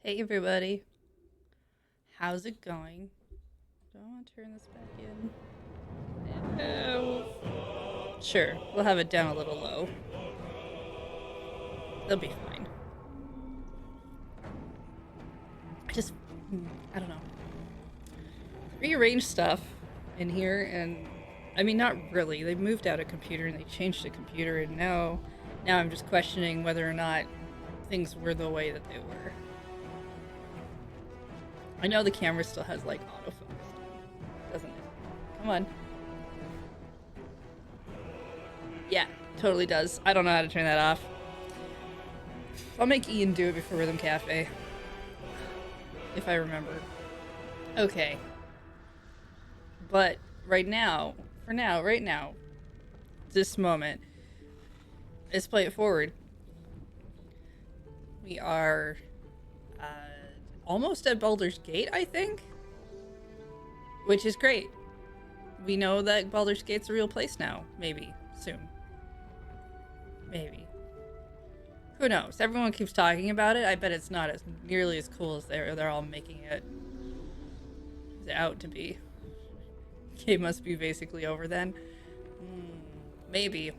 Hey everybody, how's it going? Do I want to turn this back in? No. Sure, we'll have it down a little low. They'll be fine. I just, I don't know. Rearrange stuff in here, and I mean, not really. They moved out a computer and they changed a computer, and now I'm just questioning whether or not things were the way that they were. I know the camera still has like autofocus, doesn't it? Come on. Yeah, totally does. I don't know how to turn that off. I'll make Ian do it before Rhythm Cafe. If I remember. Okay. But right now, this moment, let's play it forward. We are uh, almost at Baldur's Gate, I think. Which is great. We know that Baldur's Gate's a real place now. Maybe. Soon. Maybe. Who knows? Everyone keeps talking about it. I bet it's not as nearly as cool as they're all making it out to be. Game must be basically over then. Maybe.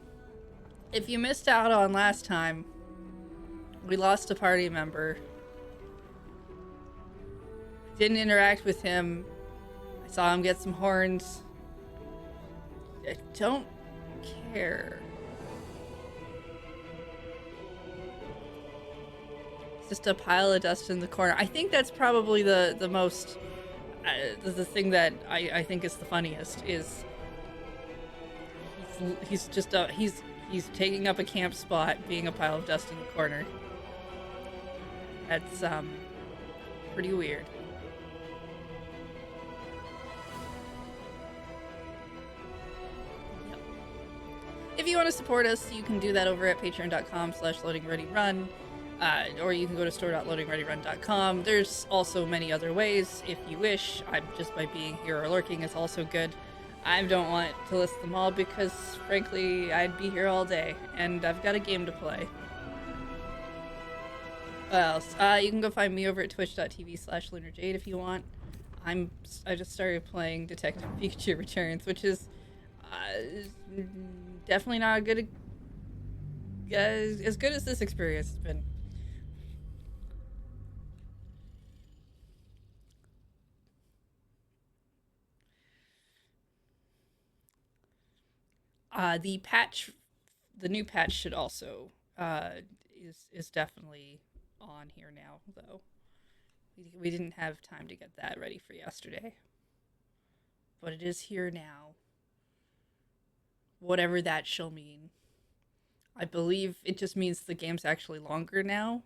If you missed out on last time, we lost a party member. Didn't interact with him. I saw him get some horns. I don't care. Just a pile of dust in the corner. I think that's probably the most the thing that I think is the funniest is he's just he's taking up a camp spot, being a pile of dust in the corner. That's pretty weird. Yep. If you want to support us, you can do that over at patreon.com/loadingreadyrun. Or you can go to store.loadingreadyrun.com. There's also many other ways if you wish. Just by being here or lurking is also good. I don't want to list them all because, frankly, I'd be here all day, and I've got a game to play. What else? You can go find me over at twitch.tv/lunarjade if you want. I just started playing Detective Pikachu Returns, which is definitely not as good as this experience has been. The new patch should also is definitely on here now, though. We didn't have time to get that ready for yesterday, but it is here now. Whatever that shall mean. I believe it just means the game's actually longer now.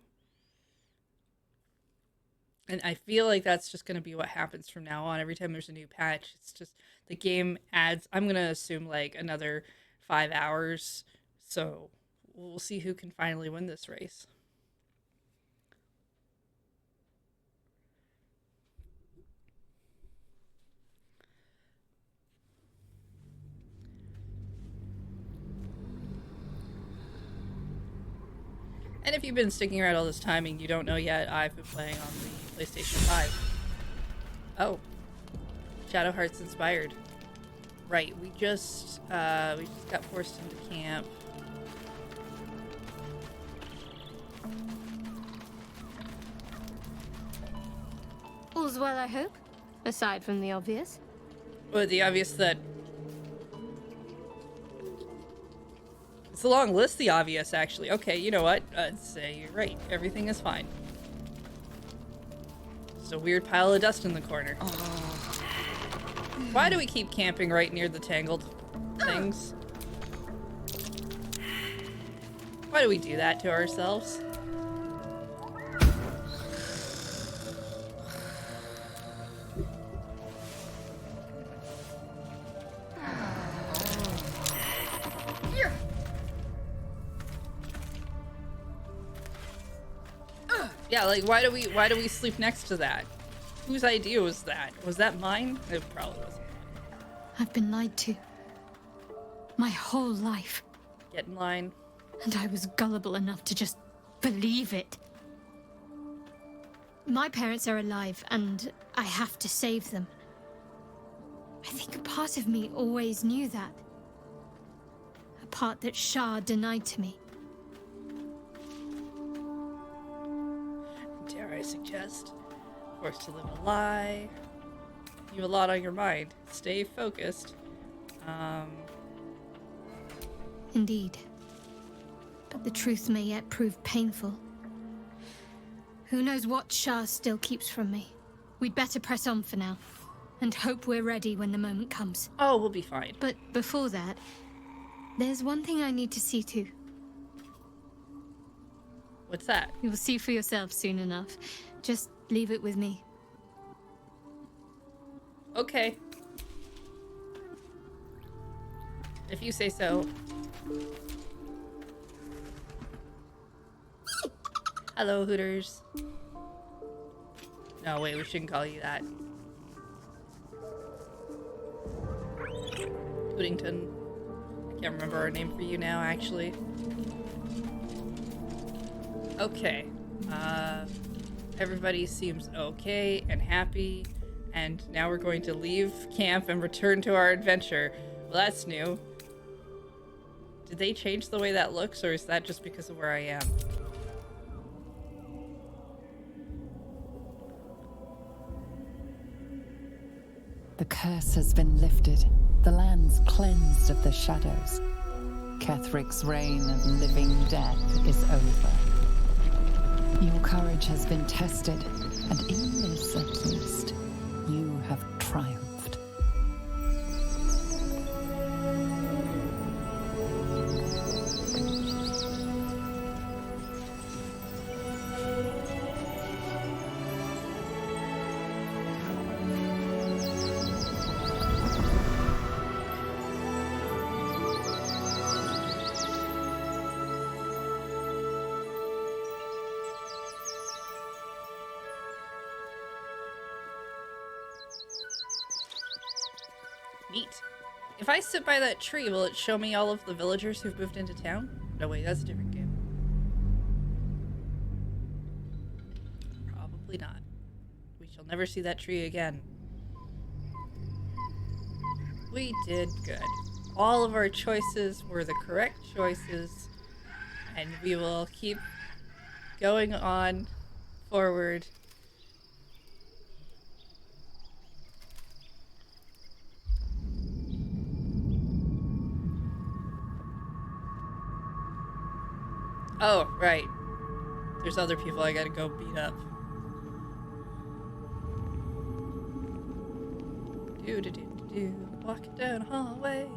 And I feel like that's just going to be what happens from now on. Every time there's a new patch, it's just the game adds, I'm going to assume, like another 5 hours. So we'll see who can finally win this race. And if you've been sticking around all this time and you don't know yet, I've been playing on the PlayStation 5. Oh. Shadow Hearts inspired. Right, we just got forced into camp. All's well, I hope? Aside from the obvious. Well, the obvious that... It's a long list, the obvious, actually. Okay, you know what? Say you're right. Everything is fine. Just a weird pile of dust in the corner. Why do we keep camping right near the tangled things? Why do we do that to ourselves? Yeah, like why do we sleep next to that? Whose idea was that? Was that mine? It probably wasn't mine. I've been lied to. My whole life. Get in line. And I was gullible enough to just believe it. My parents are alive, and I have to save them. I think a part of me always knew that. A part that Shah denied to me. Dare I suggest? Forced to live a lie. You have a lot on your mind. Stay focused. Indeed. But the truth may yet prove painful. Who knows what Shah still keeps from me? We'd better press on for now, and hope we're ready when the moment comes. Oh, we'll be fine. But before that, there's one thing I need to see to. What's that? You'll see for yourself soon enough. Just leave it with me. Okay. If you say so. Hello, Hooters. No, wait, we shouldn't call you that. Hootington. I can't remember our name for you now, actually. Okay. Everybody seems okay and happy. And now we're going to leave camp and return to our adventure. Well, that's new. Did they change the way that looks, or is that just because of where I am? The curse has been lifted. The land's cleansed of the shadows. Kethric's reign of living death is over. Your courage has been tested, and in this at least, you have triumphed. Neat. If I sit by that tree, will it show me all of the villagers who've moved into town? No, wait, that's a different game. Probably not. We shall never see that tree again. We did good. All of our choices were the correct choices, and we will keep going on forward. Oh, right. There's other people I gotta go beat up. Walking down a hallway.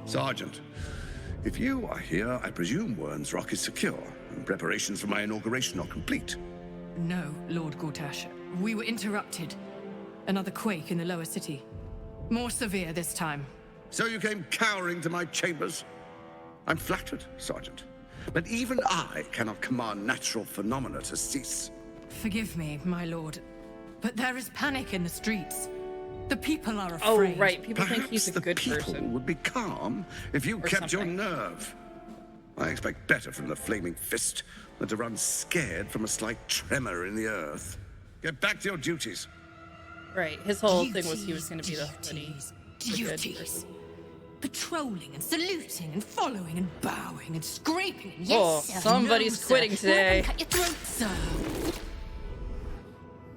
Sergeant, if you are here, I presume Wern's Rock is secure, and preparations for my inauguration are complete. No, Lord Gortash. We were interrupted. Another quake in the lower city. More severe this time. So you came cowering to my chambers? I'm flattered, Sergeant. But even I cannot command natural phenomena to cease. Forgive me, my lord, but there is panic in the streets. The people are Oh, afraid. right. People think Perhaps he's a the good people person. would be calm if you Or kept something. your nerve. I expect better from the Flaming Fist than to run scared from a slight tremor in the earth. Get back to your duties. Right. His whole thing was he was going to be the hoodie. Duties. Patrolling and saluting and following and bowing and scraping. And Oh, yes, sir, somebody's no, sir. quitting today. Cut your throat, sir.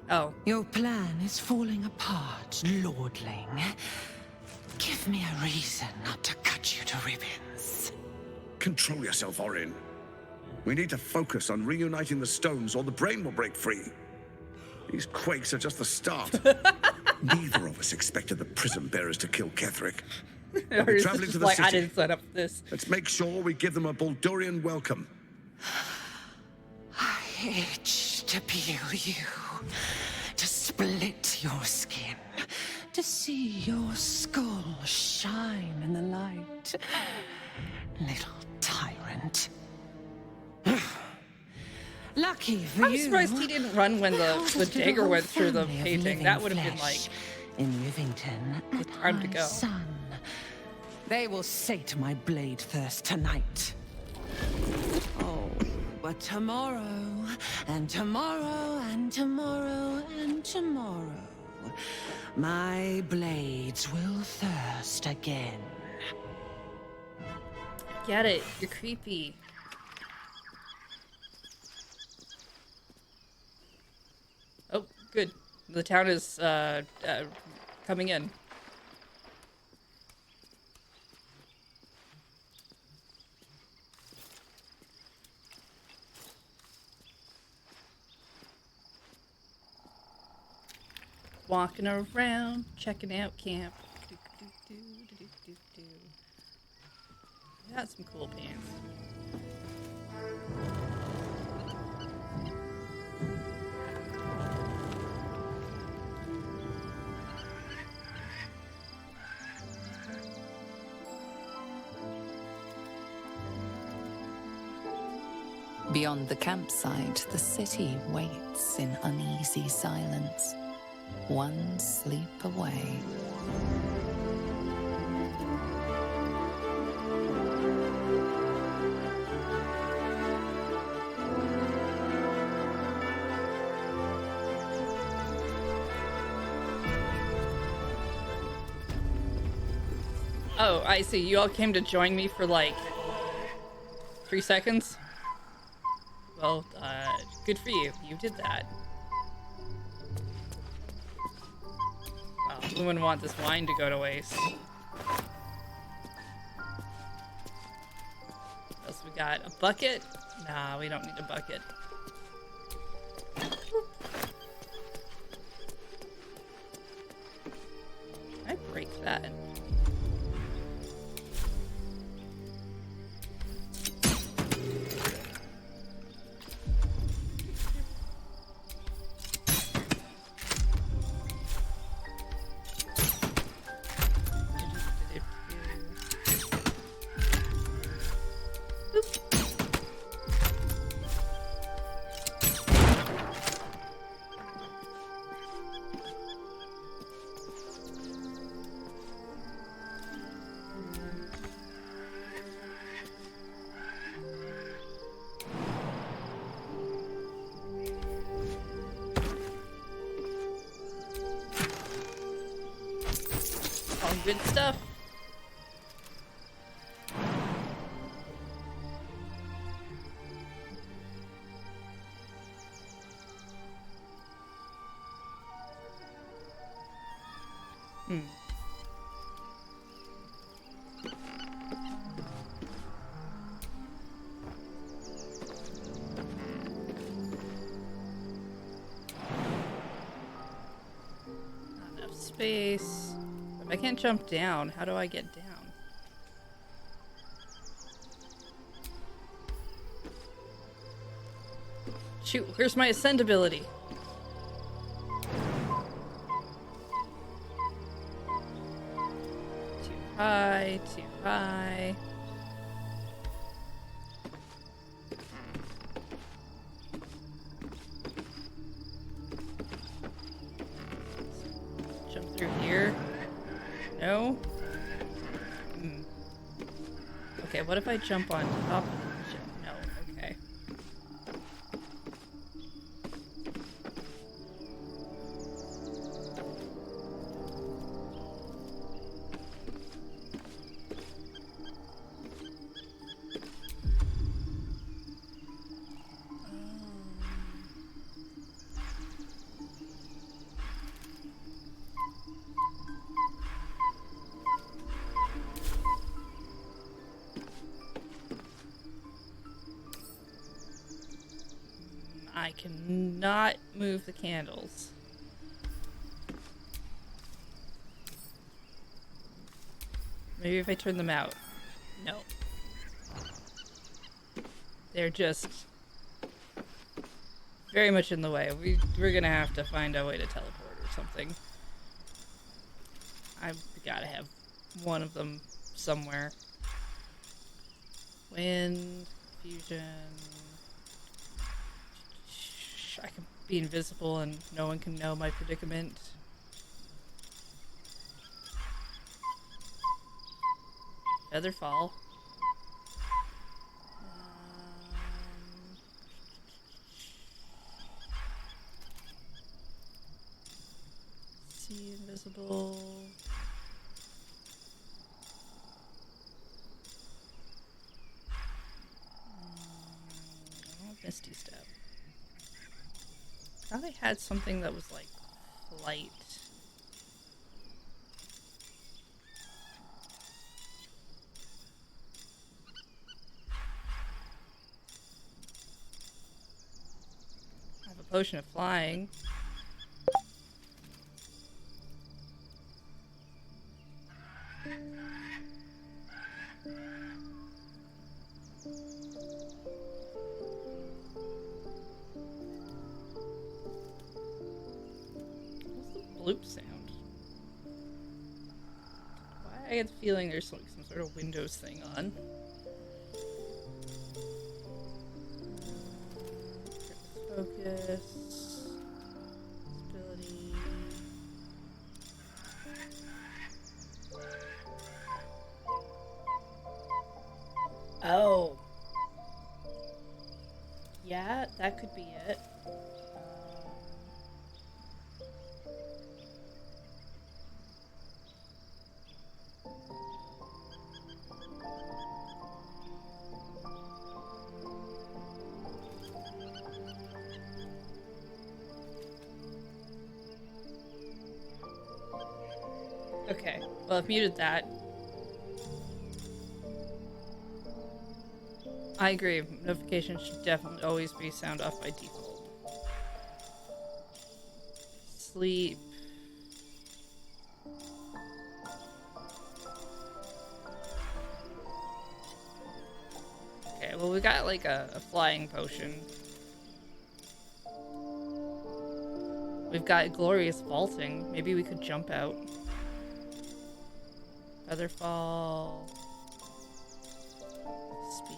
Oh. Your plan is falling apart, lordling. Give me a reason not to cut you to ribbons. Control yourself, Orin. We need to focus on reuniting the stones or the brain will break free. These quakes are just the start. Neither of us expected the prism bearers to kill Ketherick. Or We're is it traveling just to the like, I city. didn't set up this. Let's make sure we give them a Baldurian welcome. I itch to peel you, to split your skin, to see your skull shine in the light. Little tyrant. Lucky for I'm you. surprised he didn't run when the Proud of dagger your went through the family of painting. living That would have been flesh. like in Rivington Good at time to high go. sun. They will sate my blade thirst tonight. Oh, but tomorrow, and tomorrow, and tomorrow, and tomorrow, my blades will thirst again. Get it. You're creepy. Oh, good. The town is coming in. Walking around, checking out camp. Got some cool pants. Beyond the campsite, the city waits in uneasy silence, one sleep away. Oh, I see. You all came to join me for like 3 seconds? Well, good for you. You did that. Well, we wouldn't want this wine to go to waste. What else we got? A bucket? Nah, we don't need a bucket. I break that. All good stuff. Not enough space. If I can't jump down, how do I get down? Shoot, where's my ascend ability? Too high, too high. Jump through here. No? Okay, what if I jump on top of the ship? No, okay. I cannot move the candles. Maybe if I turn them out. No. They're just very much in the way. We're gonna have to find a way to teleport or something. I've gotta have one of them somewhere. Wind, fusion. I can be invisible and no one can know my predicament. Featherfall. See invisible. Misty Step. I thought I had something that was like flight. I have a potion of flying. Bloop sound. Why I get the feeling there's like some sort of Windows thing on. Focus. Stability. Oh. Yeah, that could be it. Okay, well I've muted that. I agree, notifications should definitely always be sound off by default. Sleep. Okay, well we got like a flying potion. We've got glorious vaulting. Maybe we could jump out. Featherfall. Speed.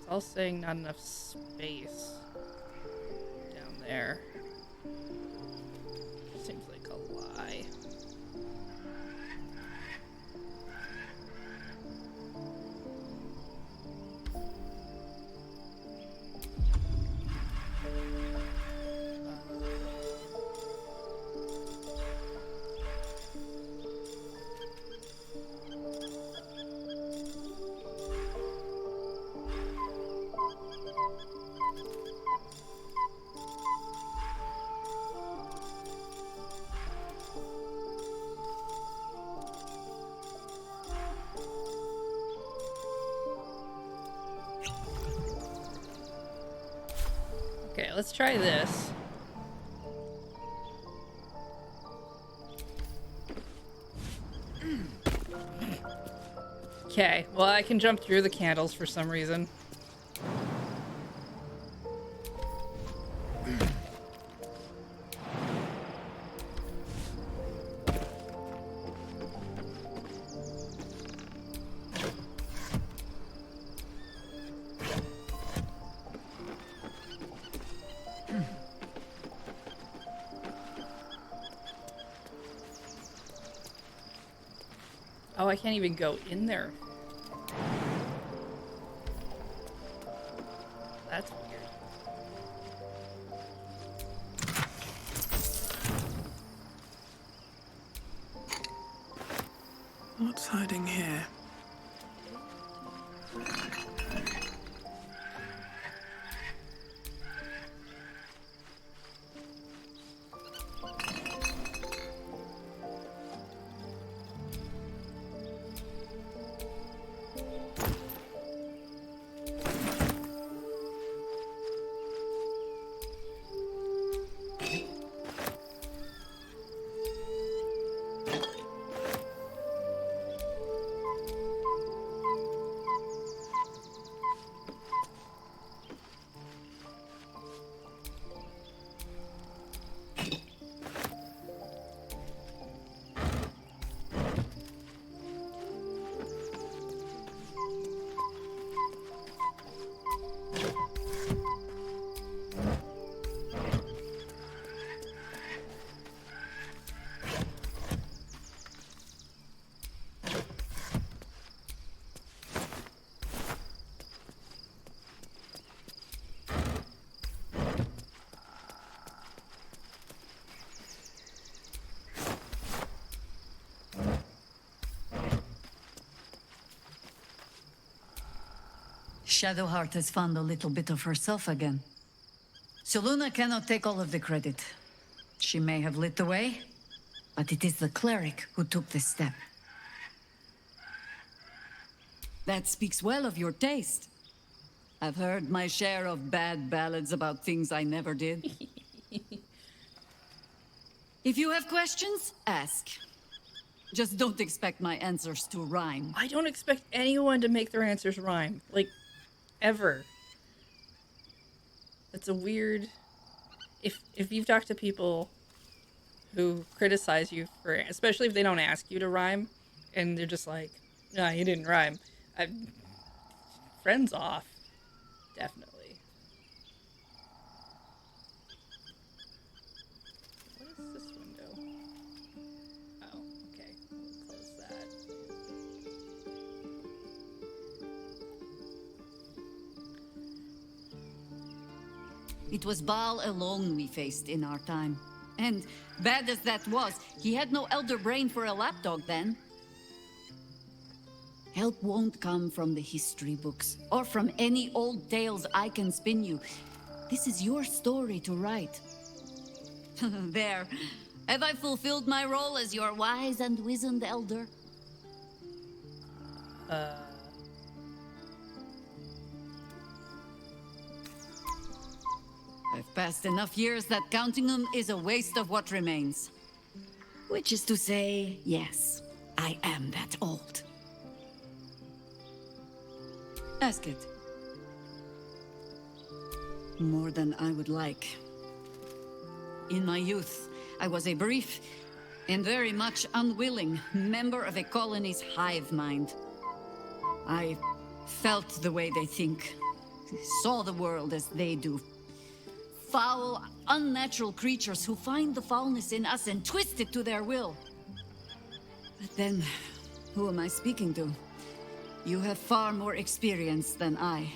It's all saying not enough space down there. Seems like a lie. Okay, let's try this. Okay, well I can jump through the candles for some reason. Oh, I can't even go in there. That's weird. What's hiding here? Shadowheart has found a little bit of herself again. Soluna cannot take all of the credit. She may have lit the way, but it is the cleric who took this step. That speaks well of your taste. I've heard my share of bad ballads about things I never did. If you have questions, ask. Just don't expect my answers to rhyme. I don't expect anyone to make their answers rhyme. Like, ever. That's a weird... If you've talked to people who criticize you for... Especially if they don't ask you to rhyme, and they're just like, no, you didn't rhyme. Friends off. Definitely. What is this window? Oh, okay. We'll close that. It was Baal alone we faced in our time. And bad as that was, he had no elder brain for a lapdog then. Help won't come from the history books, or from any old tales I can spin you. This is your story to write. There. Have I fulfilled my role as your wise and wizened elder? I've passed enough years that counting them is a waste of what remains. Which is to say, yes, I am that old. Ask it. More than I would like. In my youth, I was a brief and very much unwilling member of a colony's hive mind. I felt the way they think, saw the world as they do. Foul, unnatural creatures who find the foulness in us and twist it to their will. But then, who am I speaking to? You have far more experience than I.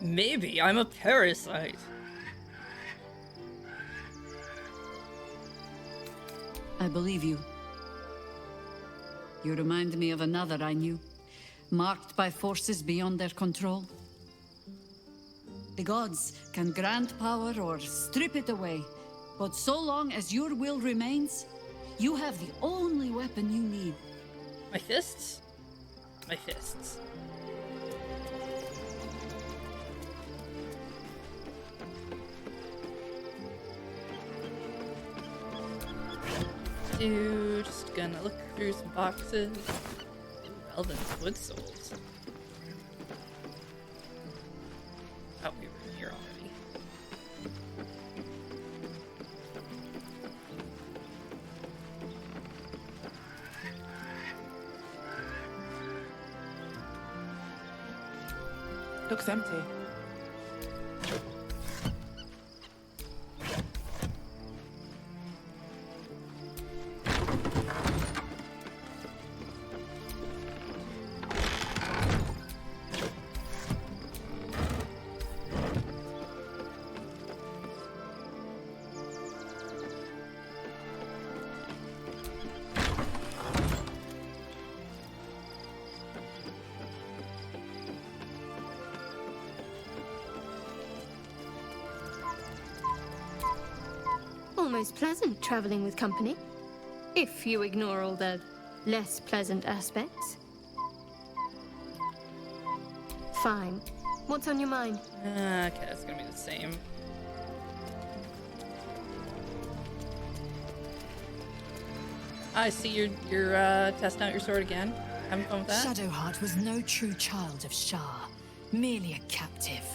Maybe I'm a parasite. I believe you. You remind me of another I knew, marked by forces beyond their control. The gods can grant power or strip it away, but so long as your will remains, you have the only weapon you need. My fists? My fists. Just gonna look through some boxes. Elven's wood souls. Oh, we were here already. Looks empty. Almost pleasant traveling with company, if you ignore all the less pleasant aspects. Fine. What's on your mind? Okay, that's gonna be the same. I see you're testing out your sword again. Having fun with that? Shadowheart was no true child of Shah, merely a captive.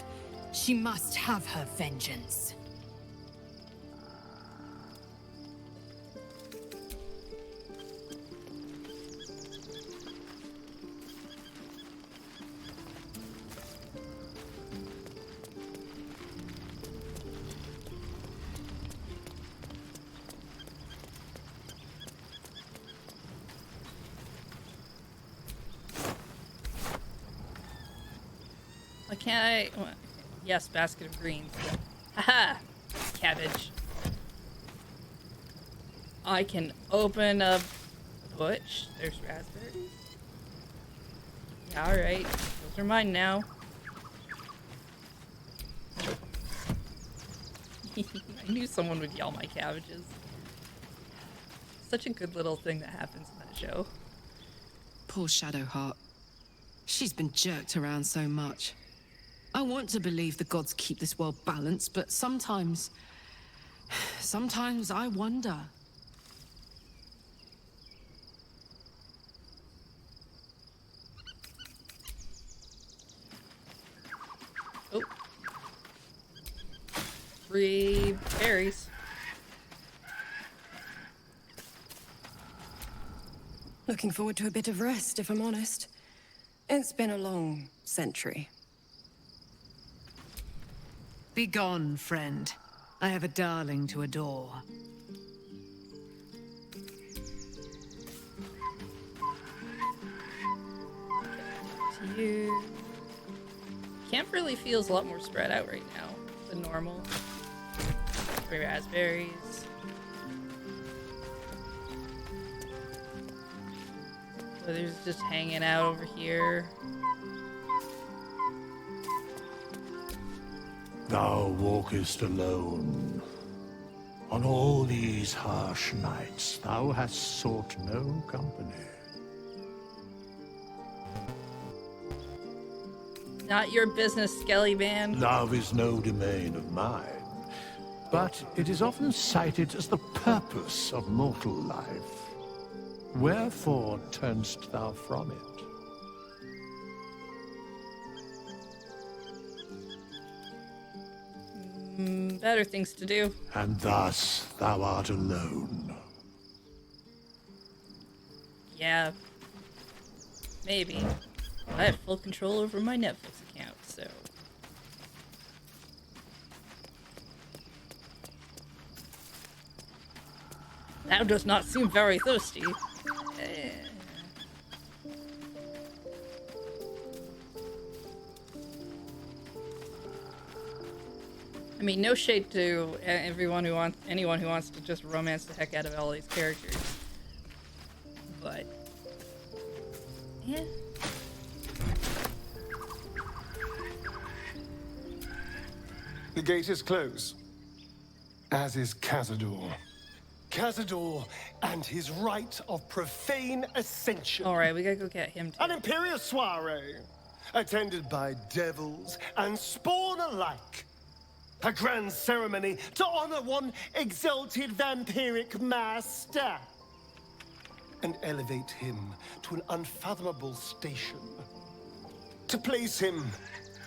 She must have her vengeance. Why can't I? What? Yes, basket of greens. Haha! Cabbage. I can open a butch. There's raspberries. Yeah, alright. Those are mine now. I knew someone would yell my cabbages. Such a good little thing that happens in that show. Poor Shadowheart. She's been jerked around so much. I want to believe the gods keep this world balanced, but sometimes I wonder. Oh. 3 berries. Looking forward to a bit of rest, if I'm honest. It's been a long century. Be gone, friend. I have a darling to adore. Here. Camp really feels a lot more spread out right now than normal. 3 raspberries. Others just hanging out over here. Thou walkest alone. On all these harsh nights, thou hast sought no company. Not your business, Skelly Man. Love is no domain of mine, but it is often cited as the purpose of mortal life. Wherefore turnst thou from it? Better things to do. And thus thou art alone. Yeah. Maybe. I have full control over my Netflix account, so... Thou does not seem very thirsty. I mean, no shade to anyone who wants to just romance the heck out of all these characters. But... yeah. The gate is closed, as is Cazador. Cazador and his rite of profane ascension. Alright, we gotta go get him too. An imperial soiree, attended by devils and spawn alike. A grand ceremony to honor one exalted vampiric master. And elevate him to an unfathomable station. To place him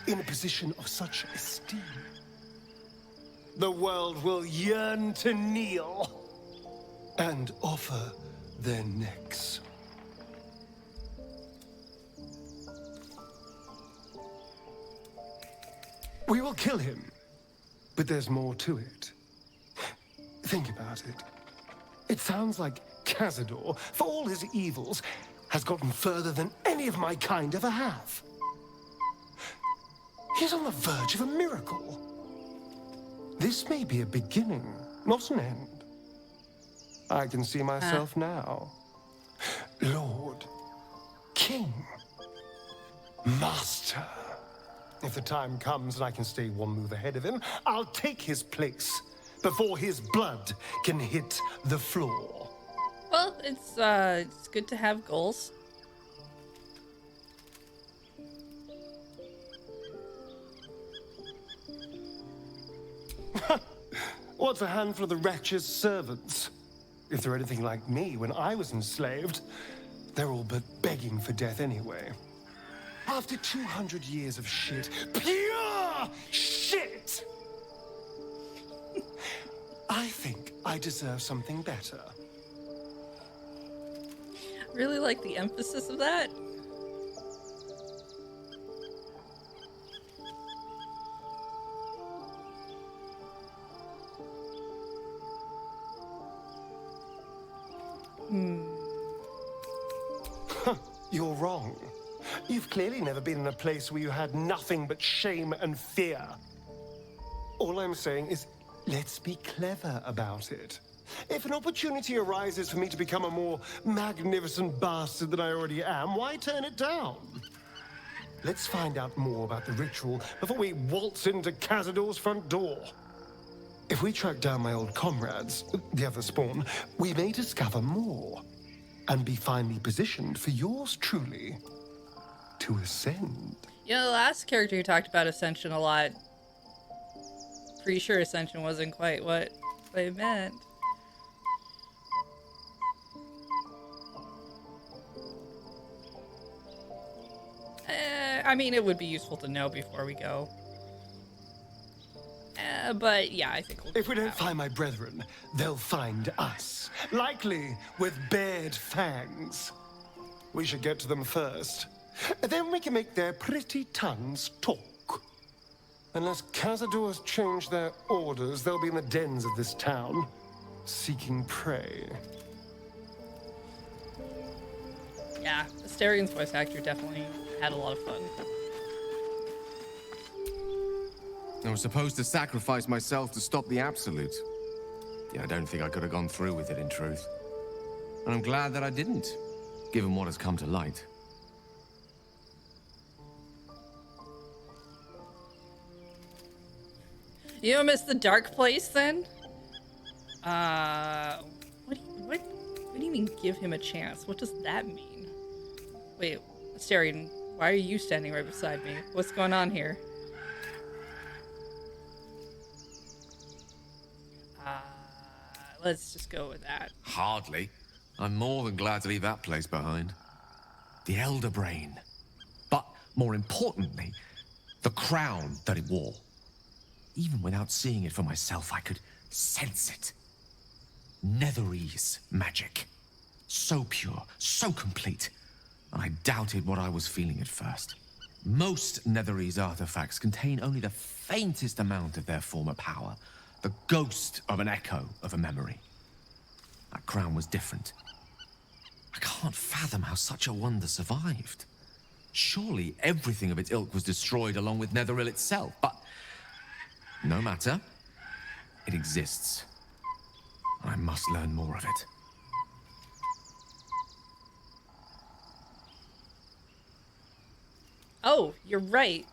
in a position of such esteem. The world will yearn to kneel and offer their necks. We will kill him, but there's more to it. Think about it. It sounds like Cazador, for all his evils, has gotten further than any of my kind ever have. He's on the verge of a miracle. This may be a beginning, not an end. I can see myself now. Lord, King, Master. If the time comes and I can stay one move ahead of him, I'll take his place before his blood can hit the floor. Well, it's good to have goals. What's a handful of the wretch's servants? If they're anything like me when I was enslaved, they're all but begging for death anyway. After 200 years of shit, pure shit! I think I deserve something better. Really like the emphasis of that. You're wrong. You've clearly never been in a place where you had nothing but shame and fear. All I'm saying is, let's be clever about it. If an opportunity arises for me to become a more magnificent bastard than I already am, why turn it down? let's find out more about the ritual before we waltz into Cazador's front door. If we track down my old comrades, the other spawn, we may discover more and be finely positioned for yours truly to ascend. You know, the last character who talked about Ascension a lot, pretty sure Ascension wasn't quite what they meant. I mean, it would be useful to know before we go. But yeah, I think we'll If we don't find my brethren, they'll find us. Likely with bared fangs. We should get to them first. Then we can make their pretty tongues talk. Unless Cazador's changed their orders, they'll be in the dens of this town, seeking prey. Yeah, Asterian's voice actor definitely had a lot of fun. I was supposed to sacrifice myself to stop the Absolute. Yeah, I don't think I could have gone through with it, in truth. And I'm glad that I didn't, given what has come to light. You don't miss the dark place, then? What do you mean, give him a chance? What does that mean? Wait, Asterian, why are you standing right beside me? What's going on here? Let's just go with that. Hardly. I'm more than glad to leave that place behind. The Elder Brain. But more importantly, the crown that it wore. Even without seeing it for myself, I could sense it. Netherese magic. So pure, so complete. I doubted what I was feeling at first. Most Netherese artifacts contain only the faintest amount of their former power. The ghost of an echo of a memory. That crown was different. I can't fathom how such a wonder survived. Surely everything of its ilk was destroyed along with Netheril itself, but no matter. It exists. I must learn more of it. Oh, you're right.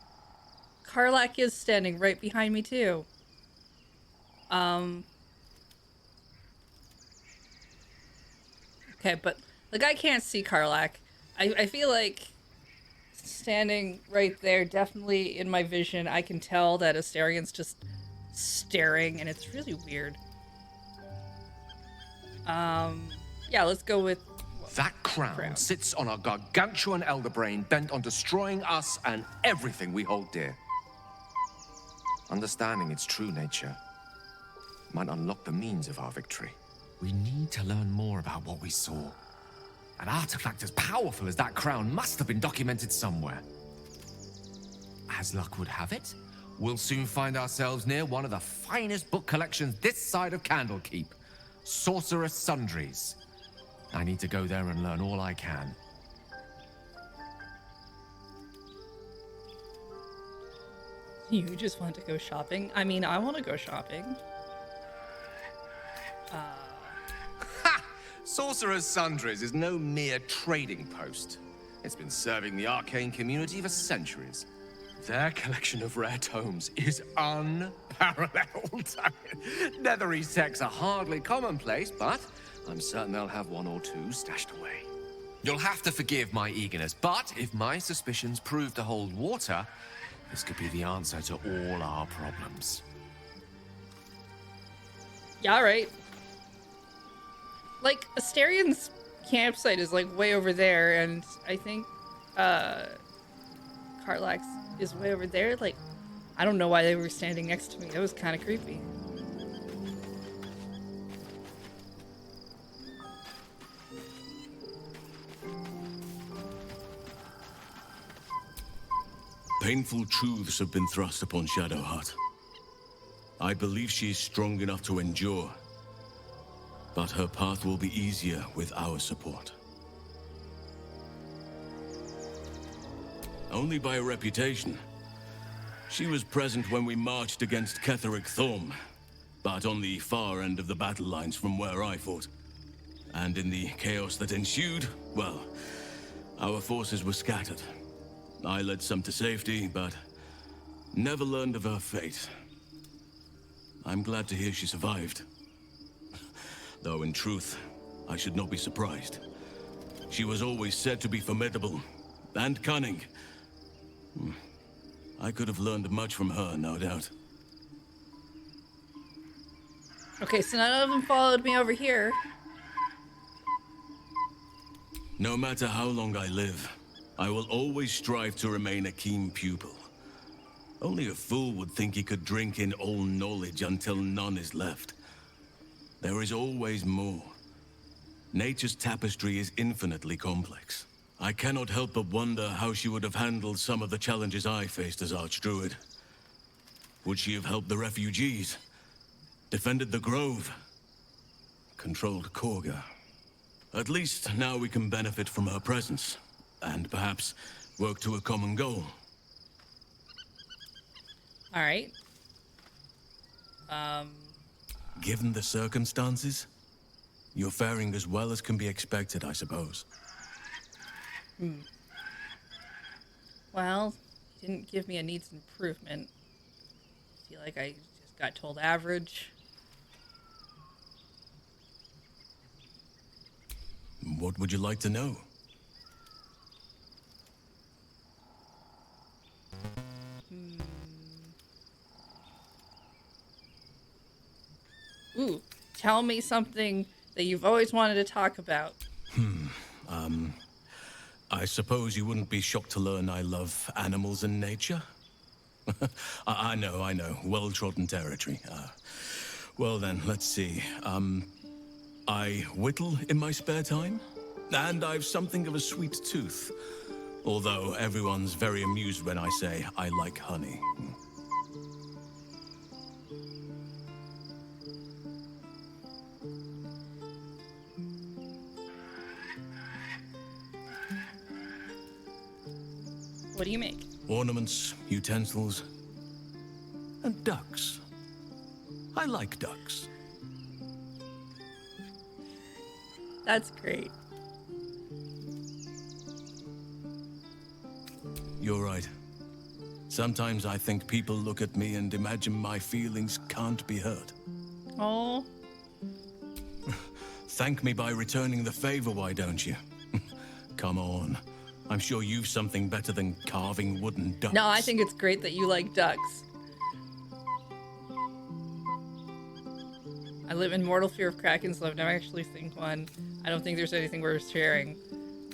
Karlach is standing right behind me, too. Okay, but like I can't see Karlach. I feel like standing right there, definitely in my vision, I can tell that Asterian's just staring, and it's really weird. Yeah, let's go with that crown sits on a gargantuan elder brain bent on destroying us and everything we hold dear. Understanding its true nature might unlock the means of our victory. We need to learn more about what we saw. An artifact as powerful as that crown must have been documented somewhere. As luck would have it, we'll soon find ourselves near one of the finest book collections this side of Candlekeep. Sorcerous Sundries. I need to go there and learn all I can. You just want to go shopping? I mean, I want to go shopping. Ha! Sorcerer's Sundries is no mere trading post. It's been serving the arcane community for centuries. Their collection of rare tomes is unparalleled. Netherese texts are hardly commonplace, but I'm certain they'll have one or two stashed away. You'll have to forgive my eagerness, but if my suspicions prove to hold water, this could be the answer to all our problems. Yeah, all right. Like, Asterian's campsite is, like, way over there, and I think, Karlach's is way over there. Like, I don't know why they were standing next to me. That was kind of creepy. Painful truths have been thrust upon Shadowheart. I believe she is strong enough to endure. But her path will be easier with our support. Only by reputation. She was present when we marched against Ketheric Thorm, but on the far end of the battle lines from where I fought. And in the chaos that ensued, well, our forces were scattered. I led some to safety, but never learned of her fate. I'm glad to hear she survived. Though in truth, I should not be surprised. She was always said to be formidable and cunning. I could have learned much from her, no doubt. Okay, so none of them followed me over here. No matter how long I live, I will always strive to remain a keen pupil. Only a fool would think he could drink in all knowledge until none is left. There is always more. Nature's tapestry is infinitely complex. I cannot help but wonder how she would have handled some of the challenges I faced as Archdruid. Would she have helped the refugees? Defended the Grove? Controlled Korga? At least now we can benefit from her presence, and perhaps work to a common goal. All right. Given the circumstances, you're faring as well as can be expected, I suppose. Well, you didn't give me a needs improvement. I feel like I just got told average. What would you like to know? Ooh, tell me something that you've always wanted to talk about. I suppose you wouldn't be shocked to learn I love animals and nature? I know. Well-trodden territory. Well then, let's see. I whittle in my spare time, and I've something of a sweet tooth. Although everyone's very amused when I say I like honey. What do you make? Ornaments, utensils, and ducks. I like ducks. That's great. You're right. Sometimes I think people look at me and imagine my feelings can't be hurt. Oh. Thank me by returning the favor, why don't you? Come on. I'm sure you've something better than carving wooden ducks. No, I think it's great that you like ducks. I live in mortal fear of kraken, so I've never actually seen one. I don't think there's anything worth sharing.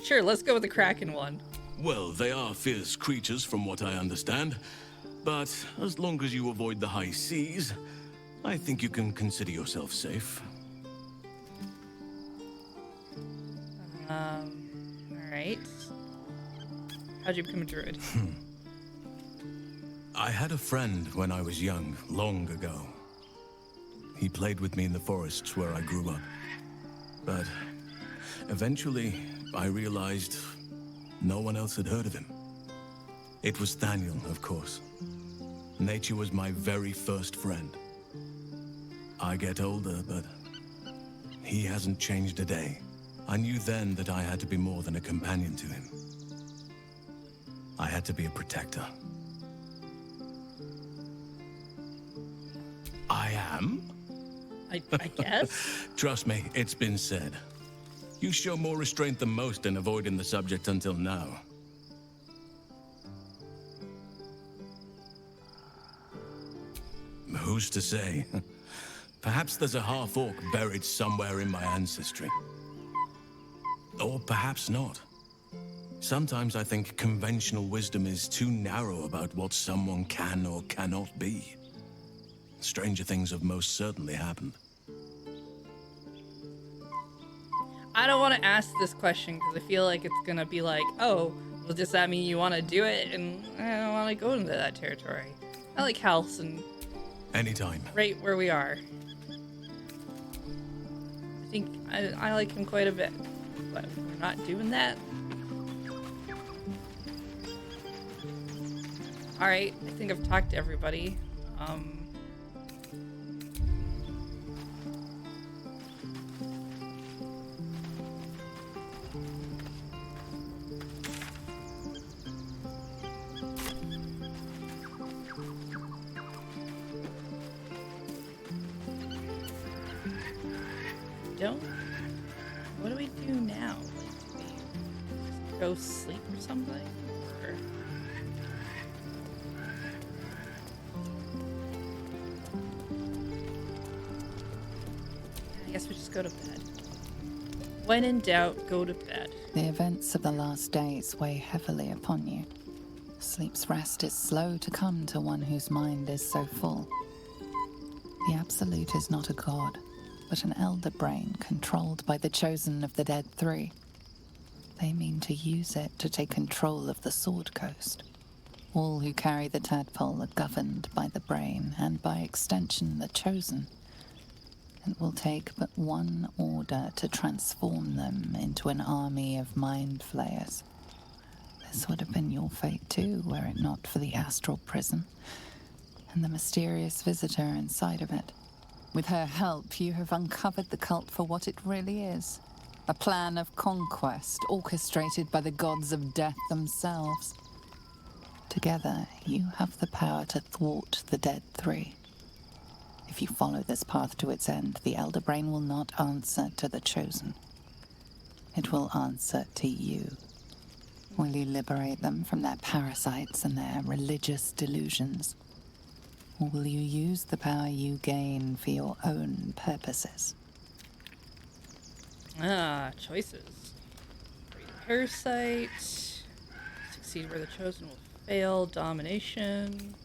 Sure, let's go with the kraken one. Well, they are fierce creatures from what I understand. But as long as you avoid the high seas, I think you can consider yourself safe. Alright. How'd you become a druid? I had a friend when I was young, long ago. He played with me in the forests where I grew up. But eventually, I realized no one else had heard of him. It was Thaniel, of course. Nature was my very first friend. I get older, but he hasn't changed a day. I knew then that I had to be more than a companion to him. I had to be a protector. I am? I guess? Trust me, it's been said. You show more restraint than most in avoiding the subject until now. Who's to say? Perhaps there's a half-orc buried somewhere in my ancestry. Or perhaps not. Sometimes I think conventional wisdom is too narrow about what someone can or cannot be. Stranger things have most certainly happened. I don't want to ask this question because I feel like it's gonna be like, oh, well, does that mean you want to do it? And I don't want to go into that territory. I like house and Anytime. right where we are. I think I like him quite a bit, but we're not doing that. All right, I think I've talked to everybody. don't... What do we do now? Like, do we just go sleep or something? Or... I guess we just go to bed. When in doubt, go to bed. The events of the last days weigh heavily upon you. Sleep's rest is slow to come to one whose mind is so full. The Absolute is not a god, but an elder brain controlled by the chosen of the Dead Three. They mean to use it to take control of the Sword Coast. All who carry the tadpole are governed by the brain, and by extension the chosen. It will take but one order to transform them into an army of mind flayers. This would have been your fate too, were it not for the astral prison and the mysterious visitor inside of it. With her help, you have uncovered the cult for what it really is. A plan of conquest orchestrated by the gods of death themselves. Together, you have the power to thwart the Dead Three. If you follow this path to its end, the Elder Brain will not answer to the Chosen. It will answer to you. Will you liberate them from their parasites and their religious delusions? Or will you use the power you gain for your own purposes? Choices. Free parasite. Succeed where the Chosen will fail. Domination.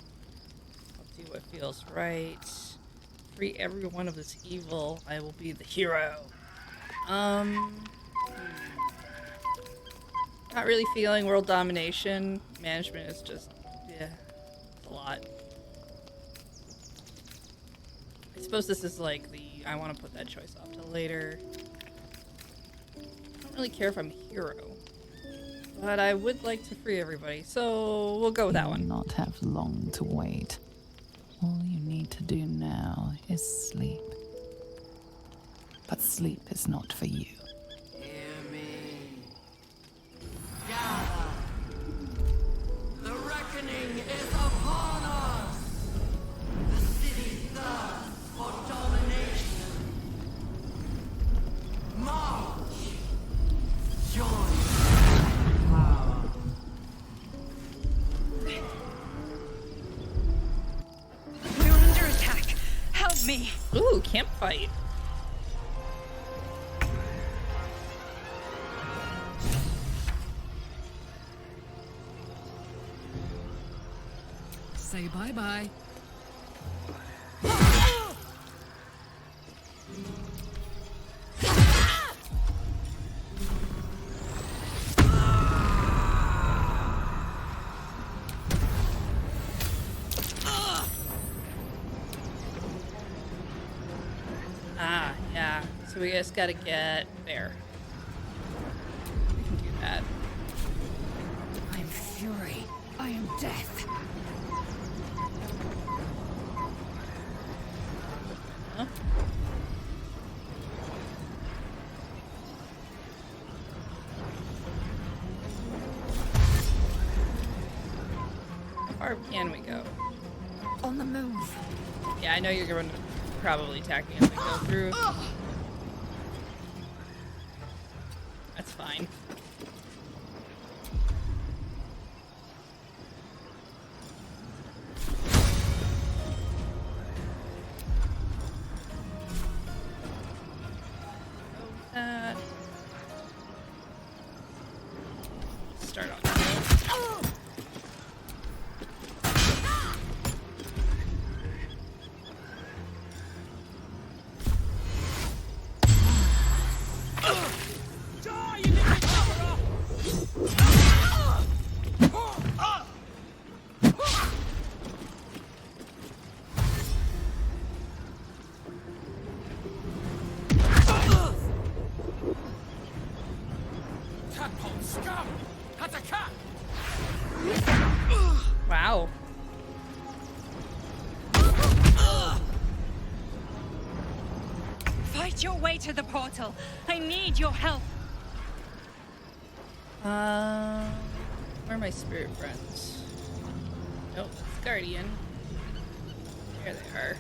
I'll do what feels right. Free everyone of this evil. I will be the hero. Not really feeling world domination. Management is just, yeah, a lot. I suppose this is like I want to put that choice off till later. I don't really care if I'm a hero. But I would like to free everybody, so we'll go with that one. You will not have long to wait. All you need to do now is sleep. But sleep is not for you. Hear me. Gather. The reckoning is upon us. The city thirsts for domination. March. Join power. We're under attack. Help me. Ooh, camp fight. Say bye-bye. Yeah. So we just gotta get there. We can do that. I am fury. I am death. Huh? How far can we go? On the move. Yeah, I know you're going to probably attack me as we go through. That's fine. Start on that. Wow. Fight your way to the portal. I need your help. Where are my spirit friends? Nope, that's Guardian. There they are.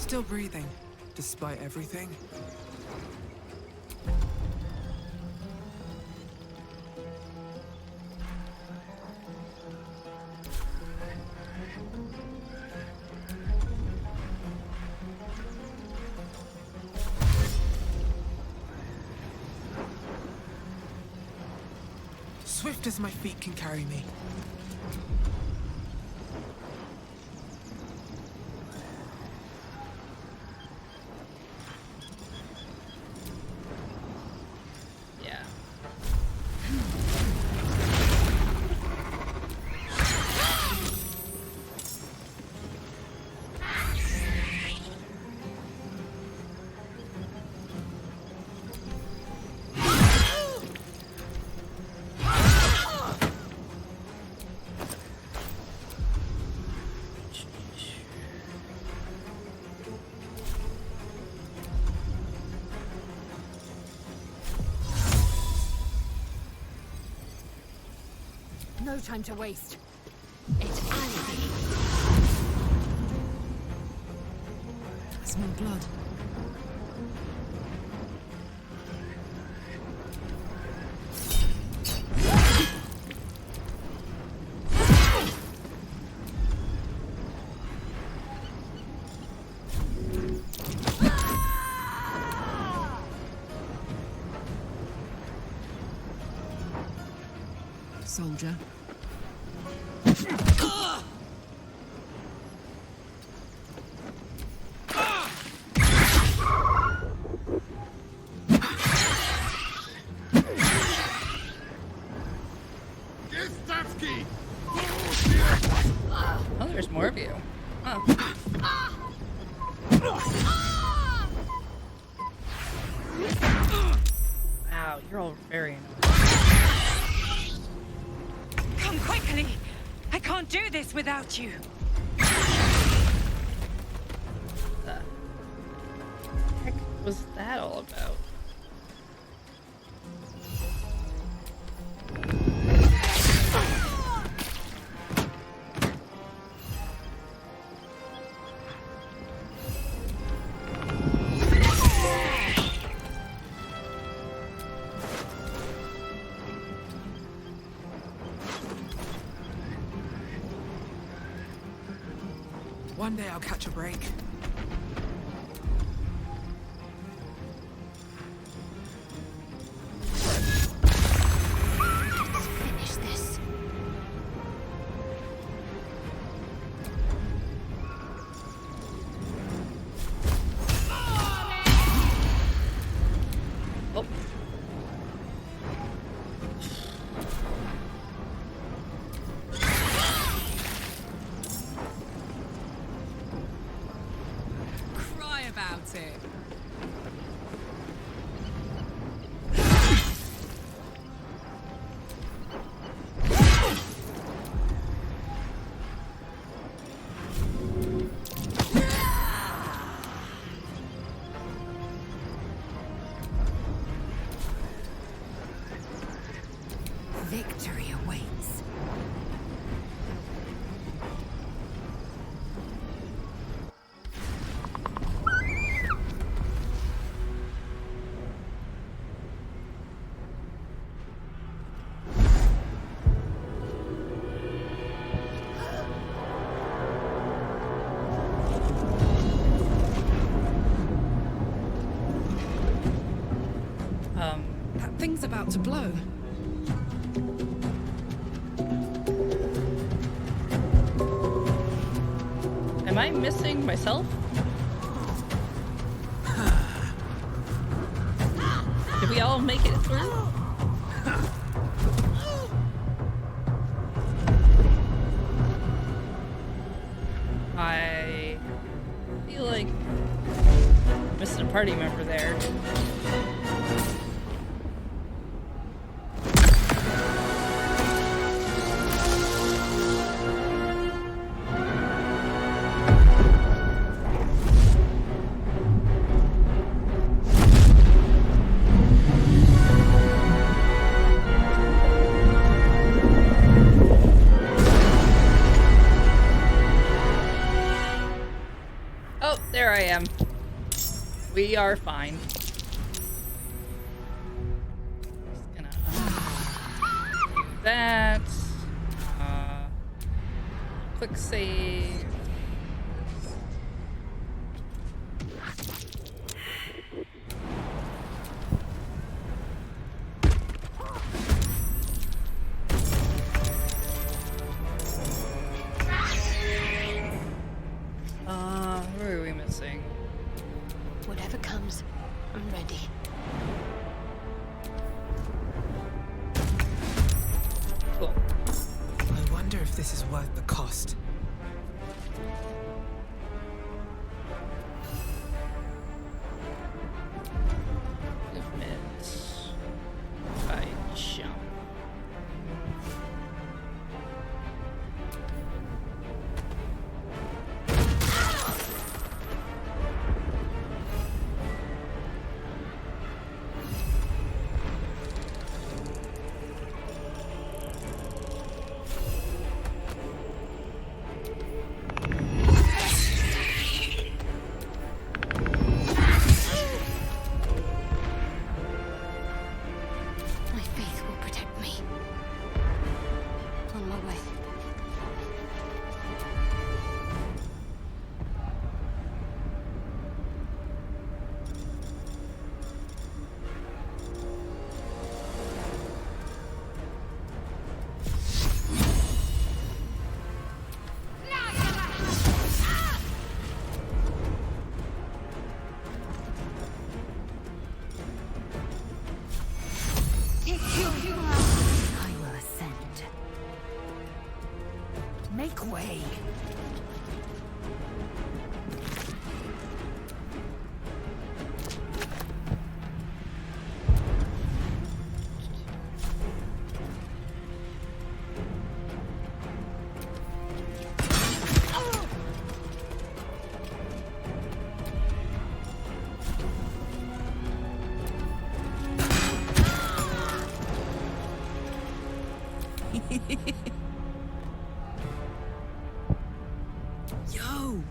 Still breathing, despite everything. Swift as my feet can carry me. Yeah. No time to waste. It's alibi. I smell blood. Soldier. Oh, there's more of you. Oh. Wow, you're all very annoying. Come quickly! I can't do this without you. The heck was that all about? One day I'll catch a break. Let's finish this. Oh. Cry about it. Victory awaits. That thing's about to blow. Am I missing myself? Did we all make it through? I feel like missed a party member there. Oh, there I am. We are fine. Just gonna do that. Quick save. Who are we missing? Whatever comes, I'm ready. Cool. I wonder if this is worth the cost. Movement. I jump. My faith will protect me. On my way. I will ascend. Make way. Yo!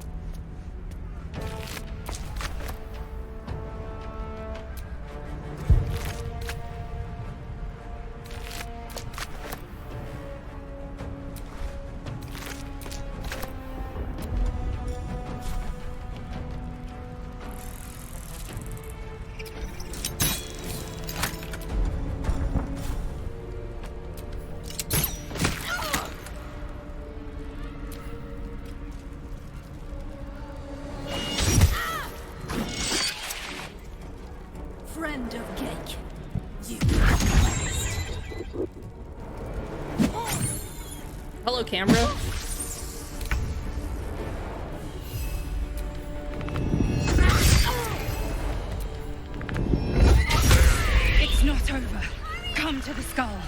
Friend of Gake. You. Hello, camera. It's not over. Come to the skull.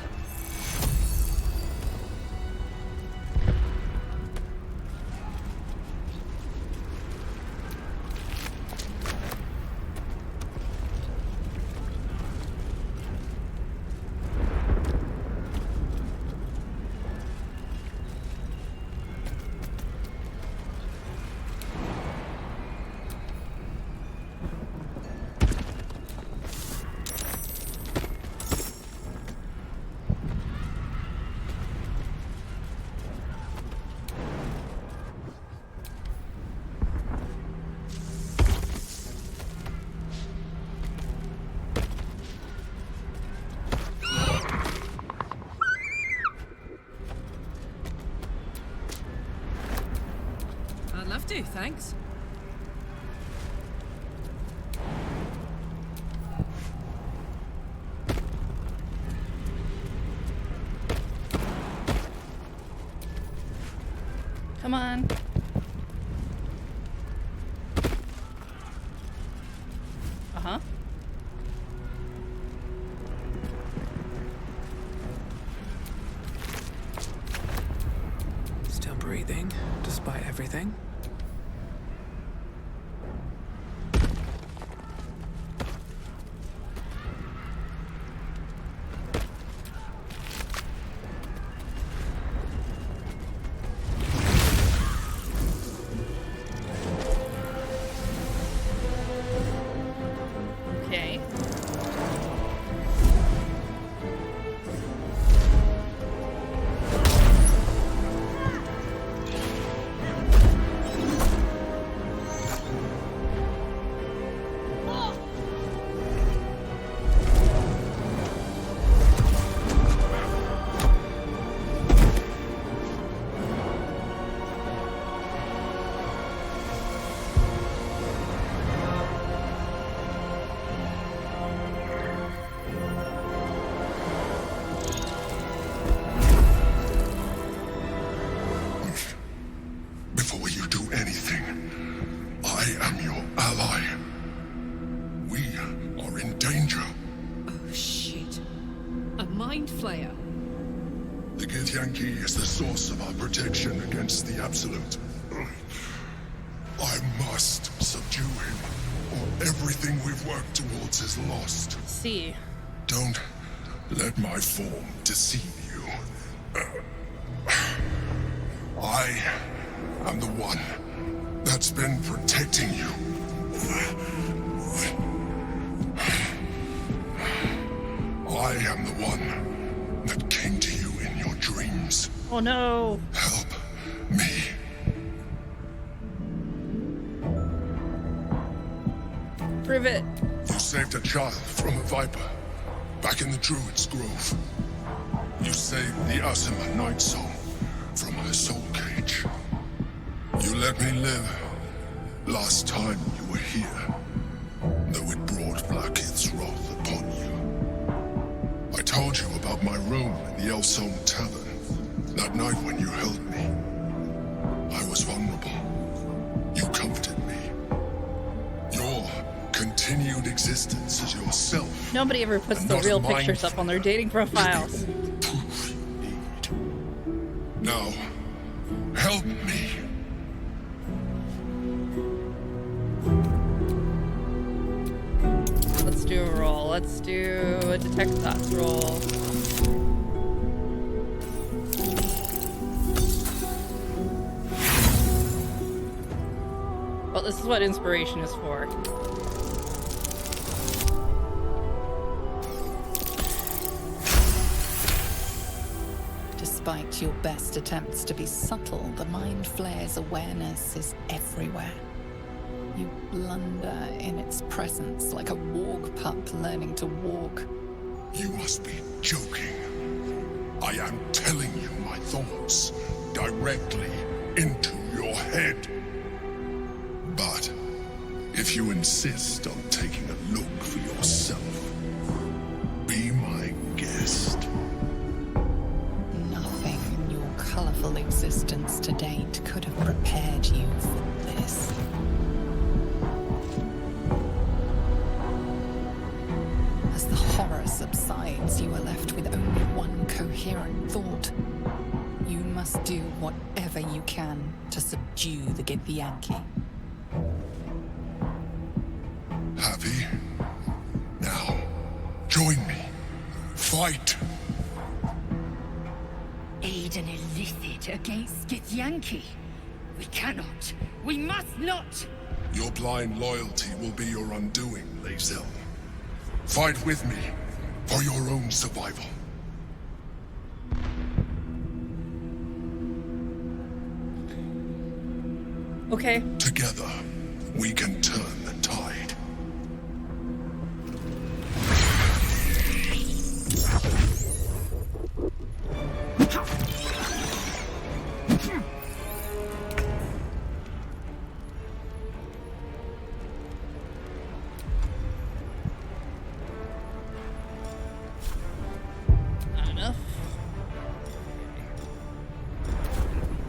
I'd love to, thanks. Come on. Uh-huh. Still breathing, despite everything. ally. We are in danger. Oh, shit. A mind flayer. The Githyanki is the source of our protection against the Absolute. I must subdue him, or everything we've worked towards is lost. See. Don't let my form deceive you. I am the one that's been protecting you. I am the one that came to you in your dreams. Oh no. Help me. Prove it. You saved a child from a viper back in the Druid's Grove. You saved the Asima Night Song from her soul cage. You let me live last time you were here, though it brought Blackith's wrath upon you. I told you about my room in the Elsong Tavern that night when you held me. I was vulnerable. You comforted me. Your continued existence as yourself. Nobody ever puts and the not real a mind pictures up on their dating profiles. Now, help me. Let's do a roll. Let's do a detect thoughts roll. Well, this is what inspiration is for. Despite your best attempts to be subtle, the Mind Flayer's awareness is everywhere. You blunder in its presence like a warg pup learning to walk. You must be joking. I am telling you my thoughts directly into your head. But if you insist on taking a look for yourself, be my guest. Nothing in your colorful existence to date could have prepared you for this. As the horror subsides, you are left with only one coherent thought. You must do whatever you can to subdue the Githyanki. Happy? Now, join me. Fight! Aid an illicit against Githyanki. We cannot. We must not. Your blind loyalty will be your undoing, Lae'zel. Fight with me for your own survival. Okay. Together, we can turn the tide. Not enough.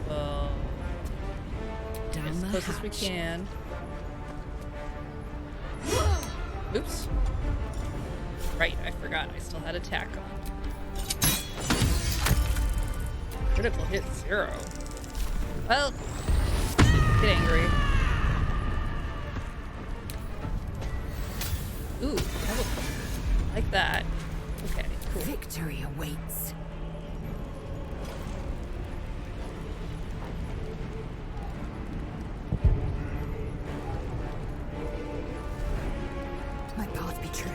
Well, as close as we can. Oops. Right, I forgot. I still had attack on. Critical hit 0. Well, get angry. Ooh, teleport. Like that. Okay, cool. Victory awaits. My path be true.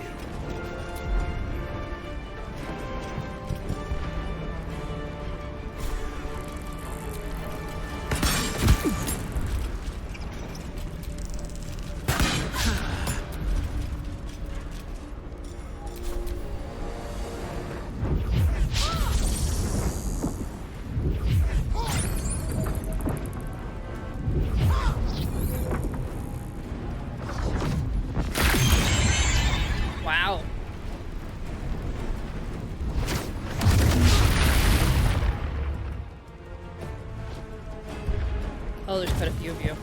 Wow. Oh, there's quite a few of you.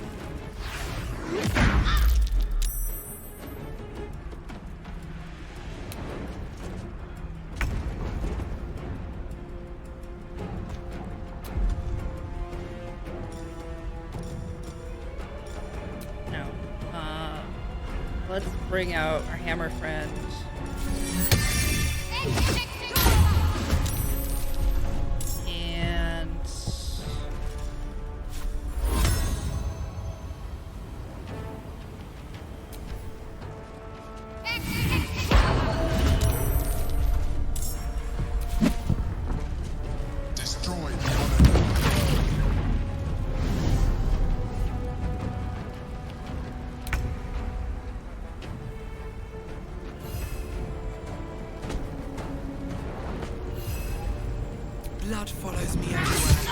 Let's bring out our hammer friend. And Destroy the honor. Blood follows me everywhere.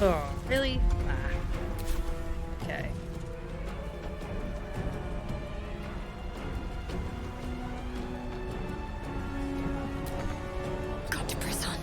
oh, really? Ah. Okay. Got to press on.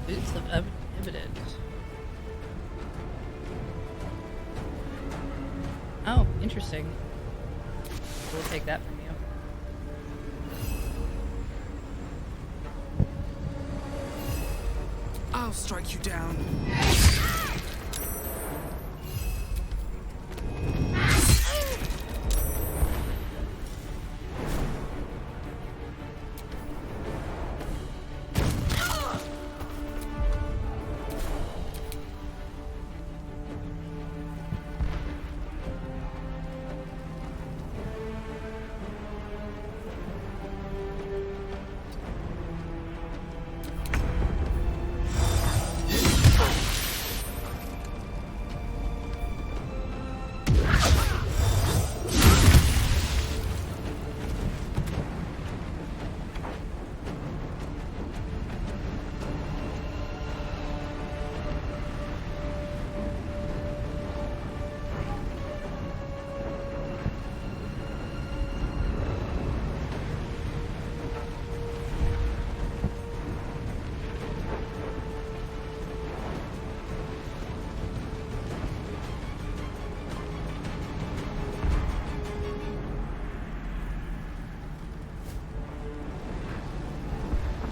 Boots of evidence. Oh, interesting. We'll take that from you. I'll strike you down.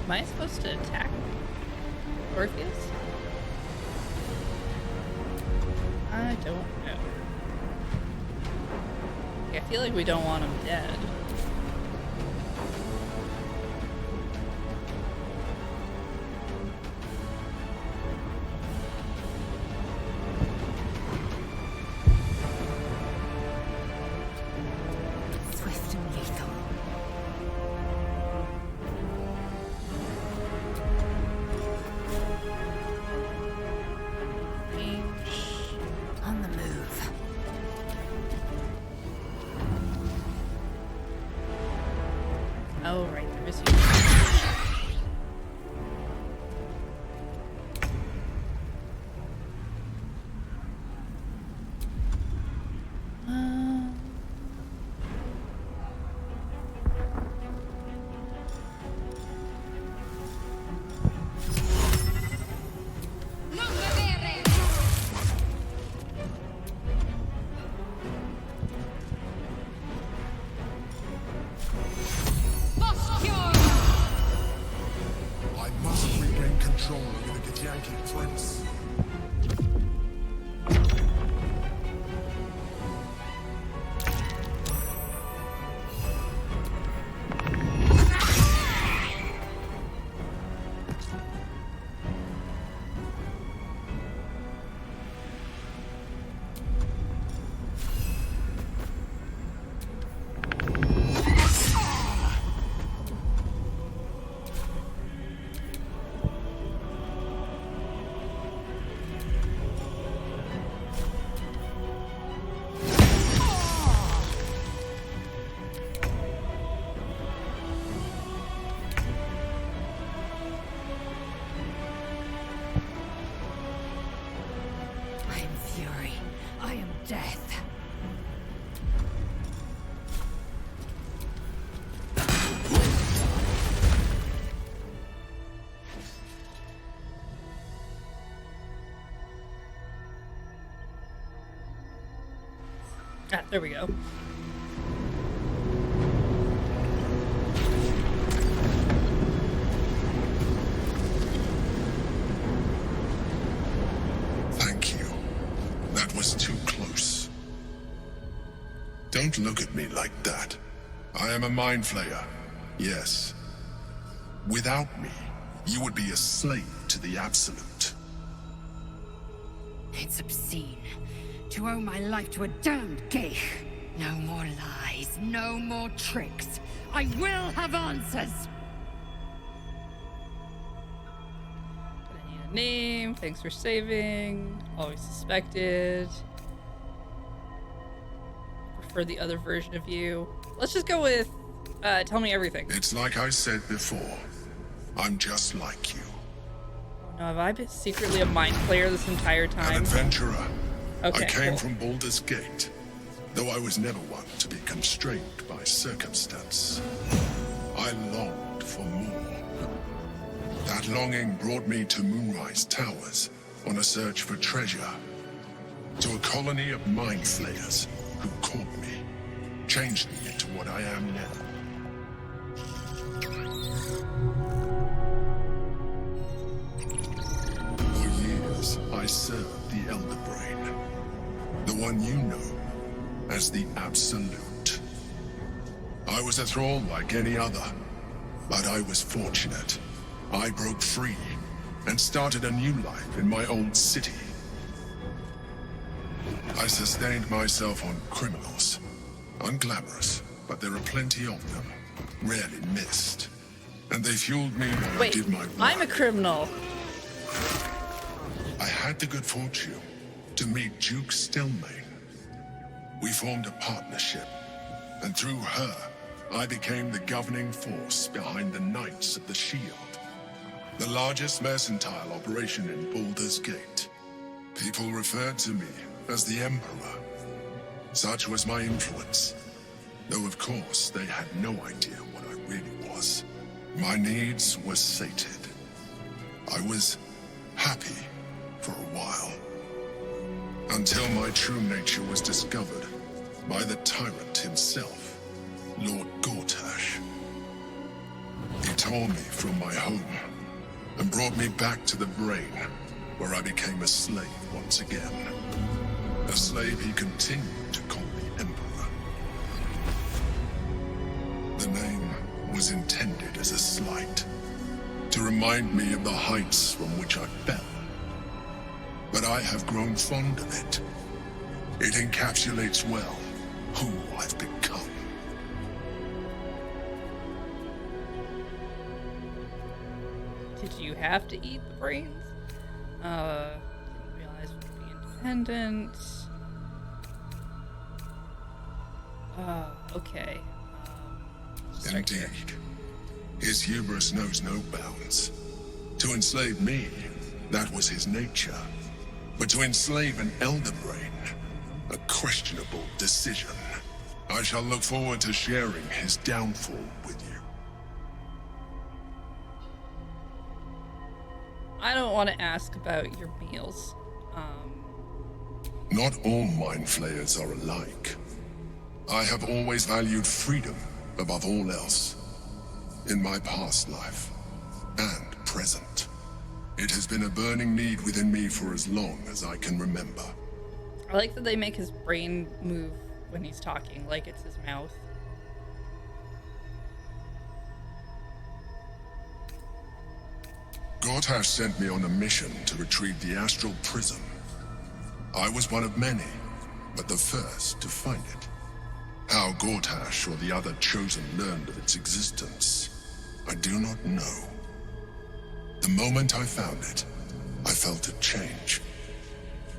Am I supposed to attack Orpheus? I don't know. I feel like we don't want him dead. Swift and lethal. On the move. Oh, right, there is you. I must regain control over the Githyanki prince. I am fury. I am death. Ah, there we go. Thank you. That was too close. Don't look at me like that. I am a mind flayer. Yes. Without me, you would be a slave to the Absolute. It's obscene. To owe my life to a damned geich. No more lies, no more tricks. I will have answers! I need a name. Thanks for saving. Always suspected. Prefer the other version of you. Let's just go with tell me everything. It's like I said before. I'm just like you. No, have I been secretly a mind player this entire An time? adventurer. Okay, I came cool. from Baldur's Gate, though I was never one to be constrained by circumstance. I longed for more. That longing brought me to Moonrise Towers on a search for treasure. To a colony of mind flayers who caught me, changed me into what I am now. For years, I served the Elder Brain, the one you know as the Absolute. I was a thrall like any other, but I was fortunate. I broke free and started a new life in my old city. I sustained myself on criminals. Unglamorous, but there are plenty of them, rarely missed. And they fueled me while I did my work. I'm a criminal. I had the good fortune to meet Duke Stelmane. We formed a partnership, and through her, I became the governing force behind the Knights of the Shield, the largest mercantile operation in Baldur's Gate. People referred to me as the Emperor. Such was my influence, though of course they had no idea what I really was. My needs were sated. I was happy for a while, until my true nature was discovered by the tyrant himself, Lord Gortash. He tore me from my home and brought me back to the brain, where I became a slave once again. A slave he continued to call the Emperor. The name was intended as a slight, to remind me of the heights from which I fell. But I have grown fond of it. It encapsulates well who I've become. Did you have to eat the brains? Didn't realize we could be independent. Okay. Indeed. His hubris knows no bounds. To enslave me, that was his nature. But to enslave an Elder Brain, a questionable decision. I shall look forward to sharing his downfall with you. I don't want to ask about your meals. Not all mind flayers are alike. I have always valued freedom above all else. In my past life and present. It has been a burning need within me for as long as I can remember. I like that they make his brain move when he's talking, like it's his mouth. Gortash sent me on a mission to retrieve the astral prism. I was one of many, but the first to find it. How Gortash or the other chosen learned of its existence, I do not know. The moment I found it, I felt a change.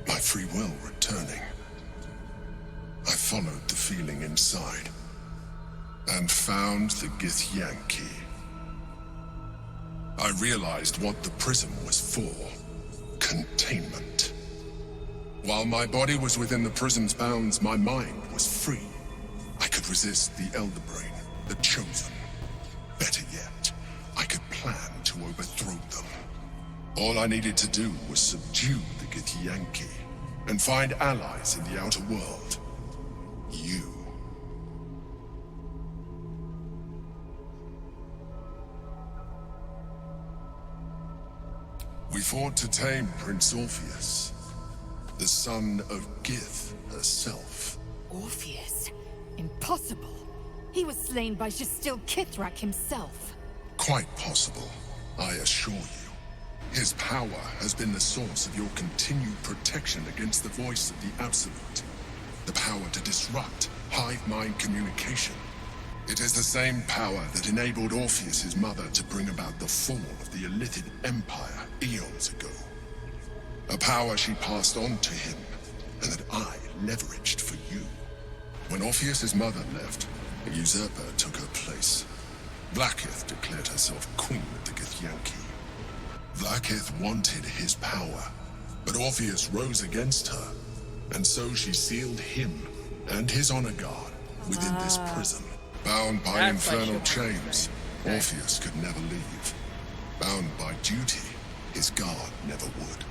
My free will returning. I followed the feeling inside and found the Githyanki. I realized what the prism was for. Containment. While my body was within the prism's bounds, my mind was free. I could resist the Elder Brain, the Chosen. Better yet, I could plan to overthrow them. All I needed to do was subdue the Githyanki and find allies in the outer world. You. We fought to tame Prince Orpheus, the son of Gith herself. Orpheus? Impossible. He was slain by Justil Kithrak himself. Quite possible, I assure you. His power has been the source of your continued protection against the voice of the Absolute. The power to disrupt hive mind communication. It is the same power that enabled Orpheus's mother to bring about the fall of the Illithid Empire eons ago. A power she passed on to him, and that I leveraged for you. When Orpheus's mother left, a usurper took her place. Blackith declared herself queen of the Githyanki. Blackith wanted his power, but Orpheus rose against her, and so she sealed him and his honor guard within this prison. Bound by infernal chains, Orpheus could never leave. Bound by duty, his guard never would.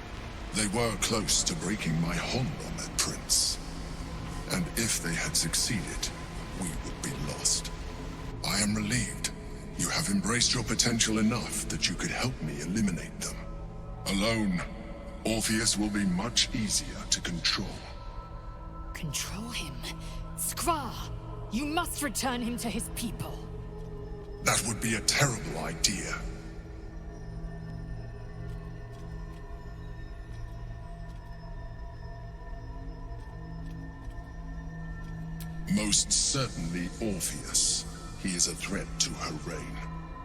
They were close to breaking my hold on that prince. And if they had succeeded, we would be lost. I am relieved. You have embraced your potential enough that you could help me eliminate them. Alone, Orpheus will be much easier to control. Control him? Skra! You must return him to his people. That would be a terrible idea. Most certainly Orpheus. He is a threat to her reign.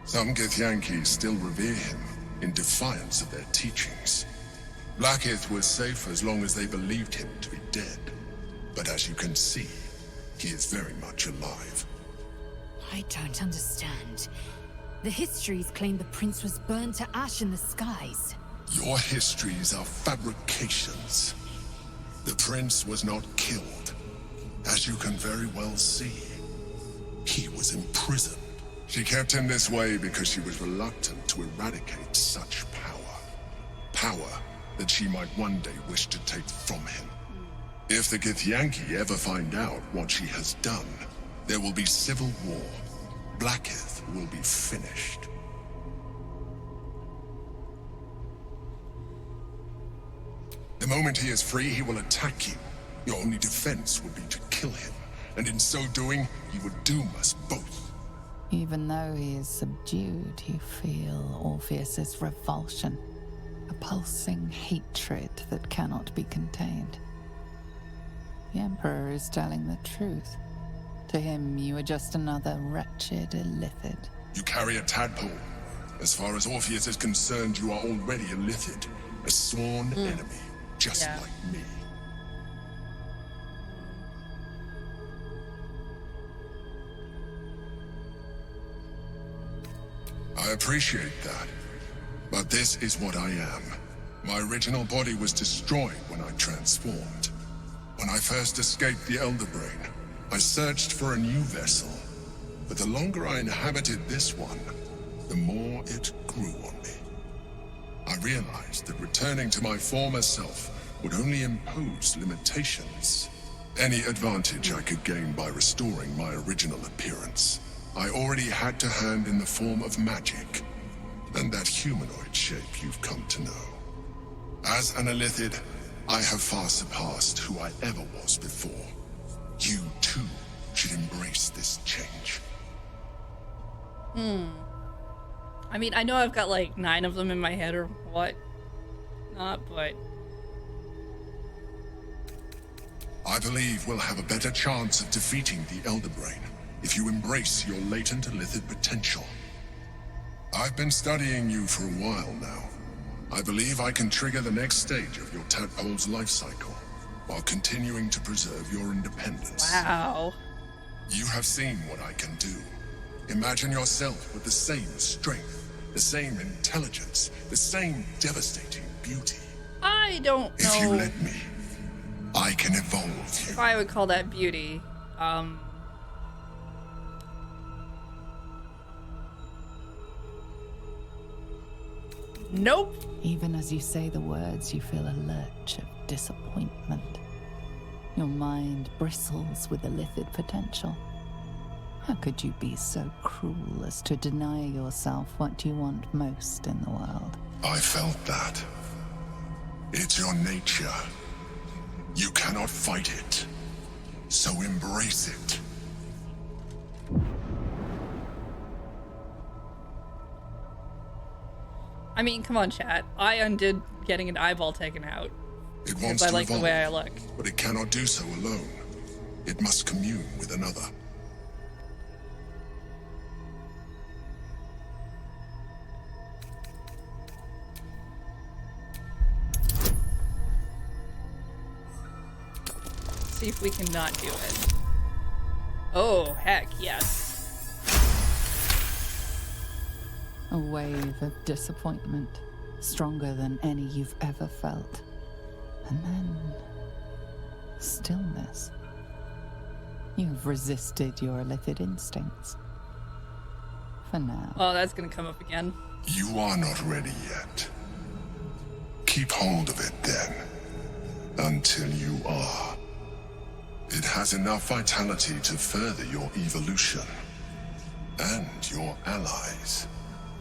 Some Githyanki still revere him in defiance of their teachings. Blackith was safe as long as they believed him to be dead. But as you can see, he is very much alive. I don't understand. The histories claim the prince was burned to ash in the skies. Your histories are fabrications. The prince was not killed. As you can very well see, he was imprisoned. She kept him this way because she was reluctant to eradicate such power. Power that she might one day wish to take from him. If the Githyanki ever find out what she has done, there will be civil war. Blackith will be finished. The moment he is free, he will attack you. Your only defense would be to kill him, and in so doing, he would doom us both. Even though he is subdued, you feel Orpheus's revulsion, a pulsing hatred that cannot be contained. The Emperor is telling the truth. To him, you are just another wretched illithid. You carry a tadpole. As far as Orpheus is concerned, you are already a illithid, a sworn enemy, just like me. I appreciate that, but this is what I am. My original body was destroyed when I transformed. When I first escaped the Elder Brain, I searched for a new vessel, but the longer I inhabited this one, the more it grew on me. I realized that returning to my former self would only impose limitations. Any advantage I could gain by restoring my original appearance, I already had to hand in the form of magic, and that humanoid shape you've come to know. As an illithid, I have far surpassed who I ever was before. You, too, should embrace this change. I mean, I know I've got like 9 of them in my head or what not, but... I believe we'll have a better chance of defeating the Elder Brain if you embrace your latent illithid potential. I've been studying you for a while now. I believe I can trigger the next stage of your tadpole's life cycle, while continuing to preserve your independence. Wow. You have seen what I can do. Imagine yourself with the same strength, the same intelligence, the same devastating beauty. I don't know if you let me, I can evolve you. if I would call that beauty. Nope. Even as you say the words, you feel a lurch of disappointment. Your mind bristles with illithid potential. How could you be so cruel as to deny yourself what you want most in the world? I felt that. It's your nature. You cannot fight it. So embrace it. I mean, come on, chat. I undid getting an eyeball taken out. It because wants I to like evolve, the way I look. but it cannot do so alone. It must commune with another. See if we can not do it. Oh, heck, yes. A wave of disappointment, stronger than any you've ever felt. And then... stillness. You've resisted your illithid instincts. For now. Oh, that's gonna come up again. You are not ready yet. Keep hold of it then, until you are. It has enough vitality to further your evolution, and your allies.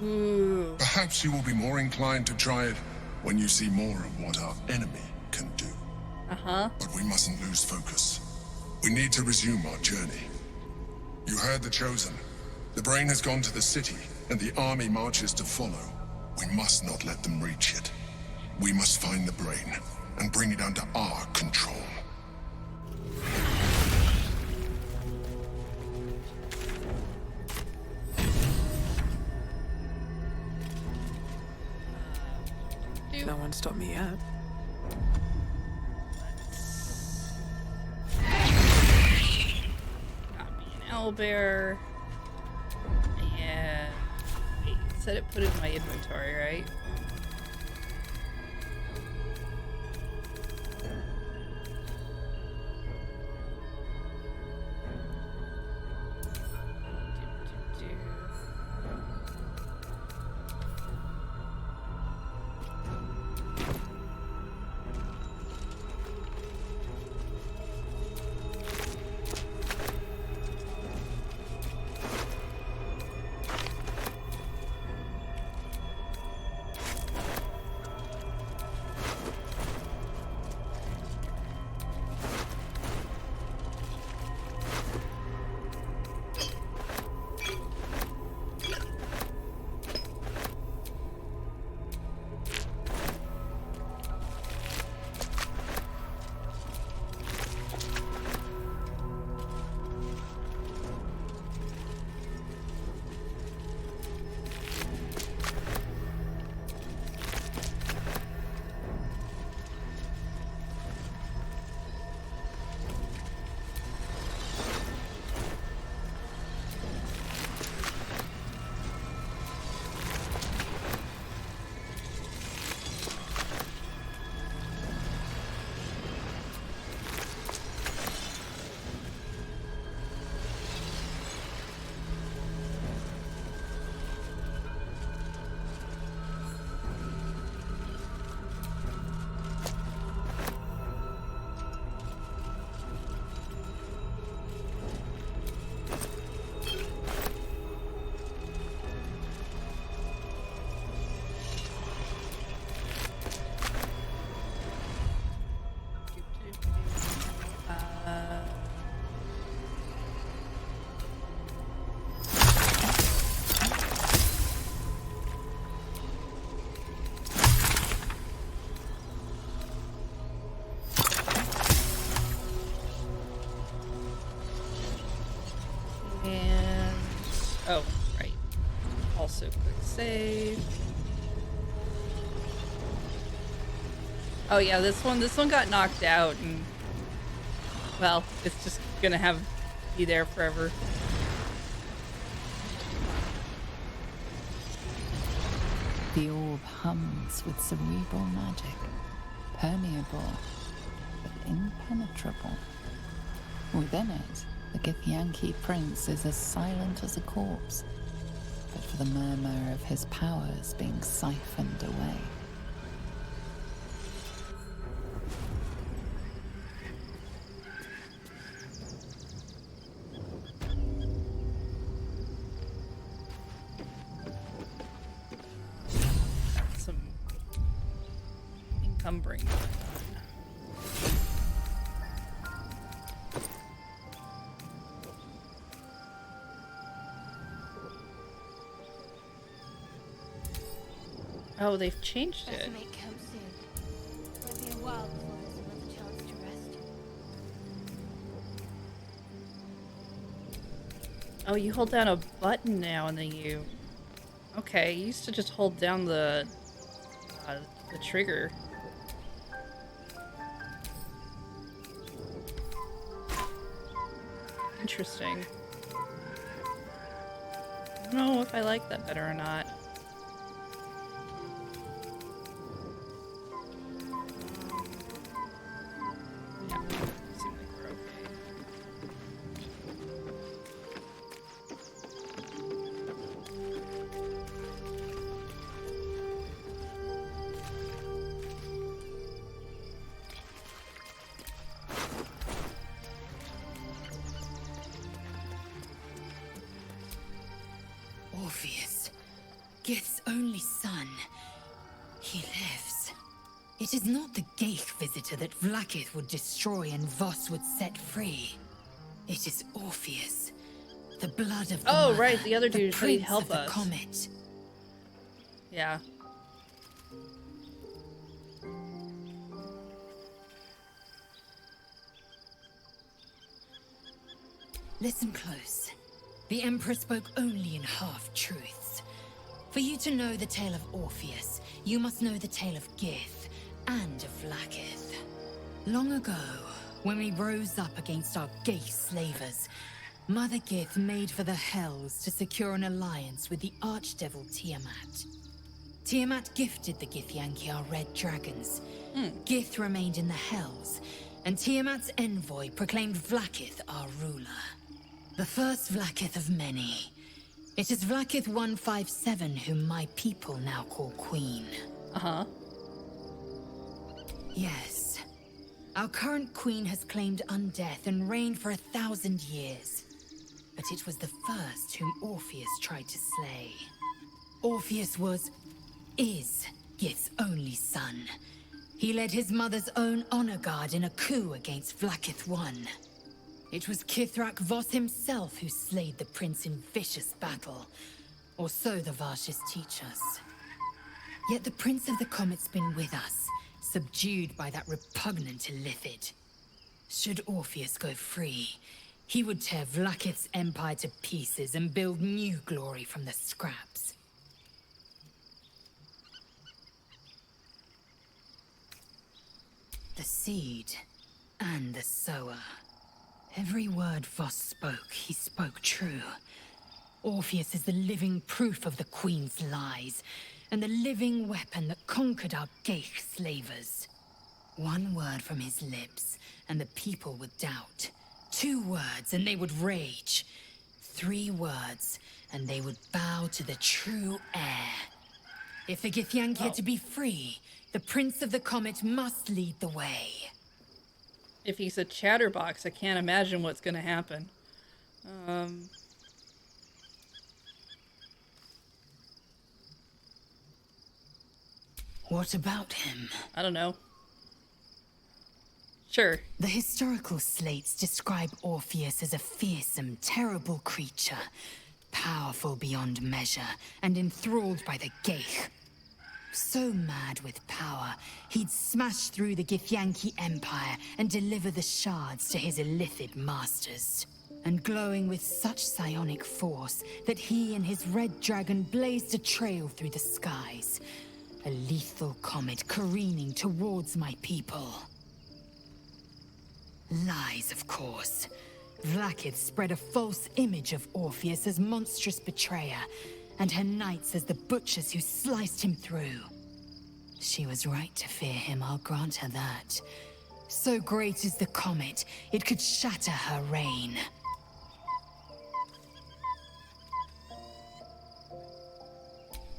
Ooh. Perhaps you will be more inclined to try it when you see more of what our enemy can do. Uh-huh. But we mustn't lose focus. We need to resume our journey. You heard the Chosen. The Brain has gone to the city, and the army marches to follow. We must not let them reach it. We must find the Brain, and bring it under our control. No one stopped me yet. Copy an owlbear. And wait, it said it put it in my inventory, right? Save. Oh yeah, this one got knocked out, and well, it's just gonna be there forever. The orb hums with cerebral magic, permeable but impenetrable. Within it, the Githyanki prince is as silent as a corpse, but for the murmur of his powers being siphoned away. Some encumbering. Oh, they've changed it. Better make camp soon. It'll be a while before there's another chance to rest. Oh, you hold down a button now and then you... Okay, you used to just hold down the trigger. Interesting. I don't know if I like that better or not. Orpheus, Gith's only son. He lives. It is not the Geich visitor that Vlaakith would destroy and Voss would set free. It is Orpheus, the blood of the mother, right, the other dude said he'd prince help of the us. comet. Yeah. Listen close. The Emperor spoke only in half-truths. For you to know the tale of Orpheus, you must know the tale of Gith and of Vlaakith. Long ago, when we rose up against our Geich slavers, Mother Gith made for the Hells to secure an alliance with the archdevil Tiamat. Tiamat gifted the Githyanki our red dragons. Gith remained in the Hells, and Tiamat's envoy proclaimed Vlaakith our ruler. The first Vlaakith of many. It is Vlaakith 157 whom my people now call Queen. Uh-huh. Yes. Our current queen has claimed undeath and reigned for 1,000 years. But it was the first whom Orpheus tried to slay. Orpheus is Gith's only son. He led his mother's own honor guard in a coup against Vlaakith I. It was Kithrak Voss himself who slayed the prince in vicious battle, or so the Varshas teach us. Yet the Prince of the Comet's been with us, subdued by that repugnant Illithid. Should Orpheus go free, he would tear Vlaakith's empire to pieces and build new glory from the scraps. The seed and the sower. Every word Voss spoke, he spoke true. Orpheus is the living proof of the Queen's lies, and the living weapon that conquered our Geich slavers. One word from his lips, and the people would doubt. 2 words, and they would rage. 3 words, and they would bow to the true heir. If the Githyanki are to be free, the Prince of the Comet must lead the way. If he's a chatterbox, I can't imagine what's gonna happen. What about him? I don't know. Sure. The historical slates describe Orpheus as a fearsome, terrible creature, powerful beyond measure, and enthralled by the Geich. So mad with power, he'd smash through the Githyanki Empire and deliver the shards to his Illithid masters. and glowing with such psionic force that he and his red dragon blazed a trail through the skies. A lethal comet careening towards my people. Lies, of course. Vlaakith spread a false image of Orpheus as monstrous betrayer, and her knights as the butchers who sliced him through. She was right to fear him, I'll grant her that. So great is the comet, it could shatter her reign.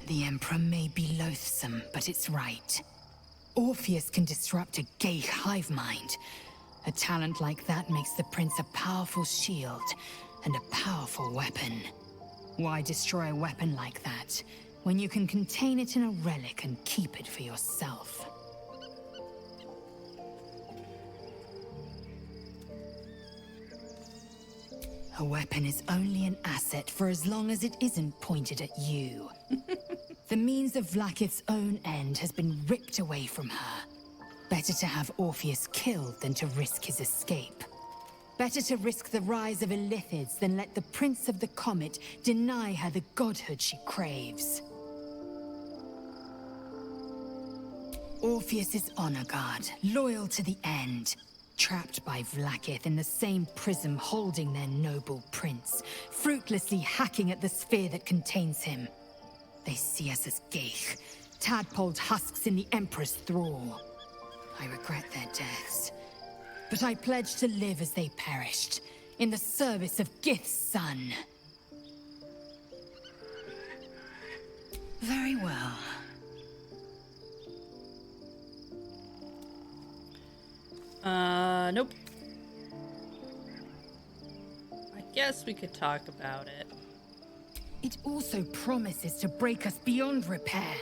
The Emperor may be loathsome, but it's right. Orpheus can disrupt a gay hive mind. A talent like that makes the Prince a powerful shield and a powerful weapon. Why destroy a weapon like that, when you can contain it in a relic and keep it for yourself? A weapon is only an asset for as long as it isn't pointed at you. The means of Vlaakith's own end has been ripped away from her. Better to have Orpheus killed than to risk his escape. Better to risk the rise of Illithids than let the Prince of the Comet deny her the godhood she craves. Orpheus is honor guard, loyal to the end. Trapped by Vlaakith in the same prism holding their noble prince, fruitlessly hacking at the sphere that contains him. They see us as Geich, tadpoled husks in the Emperor's thrall. I regret their deaths, but I pledge to live as they perished, in the service of Gith's son. Very well. Nope. I guess we could talk about it. It also promises to break us beyond repair.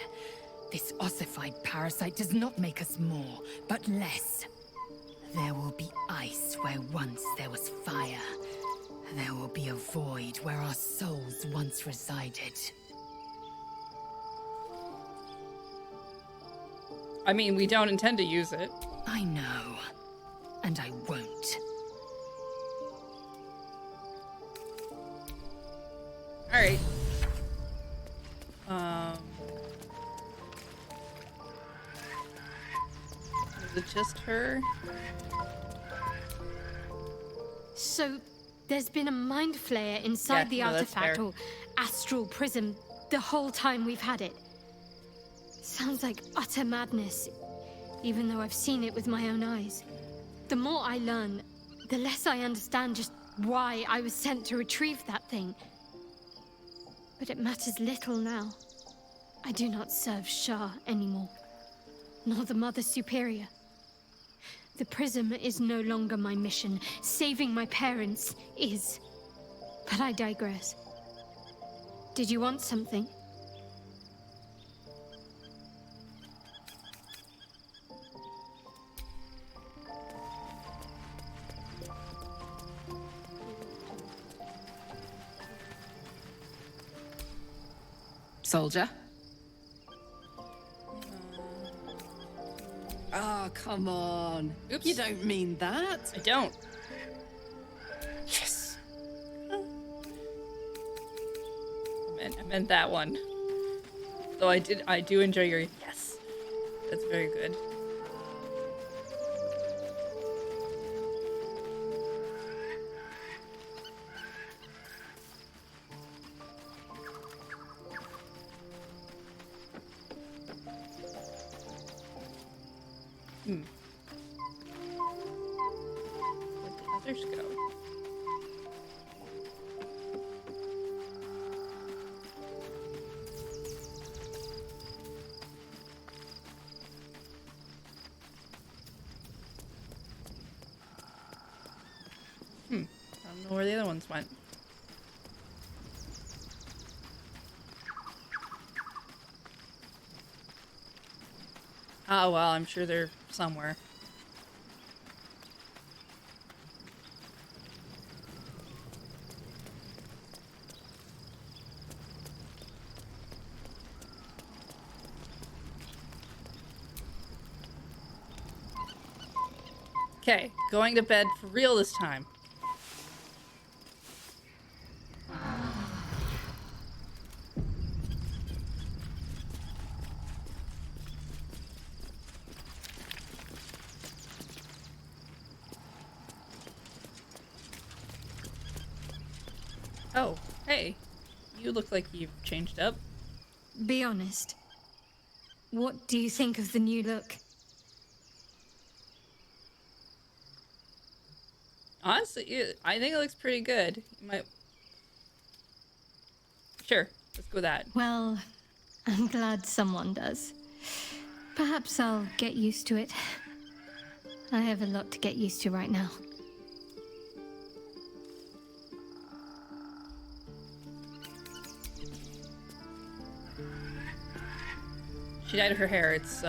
This ossified parasite does not make us more, but less. There will be ice where once there was fire. There will be a void where our souls once resided. I mean, we don't intend to use it. I know. And I won't. Alright. Is it just her? So, there's been a mind flayer inside the artifact or astral prism the whole time we've had it. Sounds like utter madness, even though I've seen it with my own eyes. The more I learn, the less I understand just why I was sent to retrieve that thing. But it matters little now. I do not serve Shah anymore, nor the Mother Superior. The prism is no longer my mission. Saving my parents is. But I digress. Did you want something? Soldier? Oh, come on. Oops. You don't mean that. I don't. Yes. I meant that one. Though I do enjoy your yes. That's very good. Where'd the others go? I don't know where the other ones went. Oh, well, I'm sure they're somewhere. Okay, going to bed for real this time. Hey, you look like you've changed up. Be honest. What do you think of the new look? Honestly, I think it looks pretty good. You might... Sure, let's go with that. Well, I'm glad someone does. Perhaps I'll get used to it. I have a lot to get used to right now. She dyed her hair. It's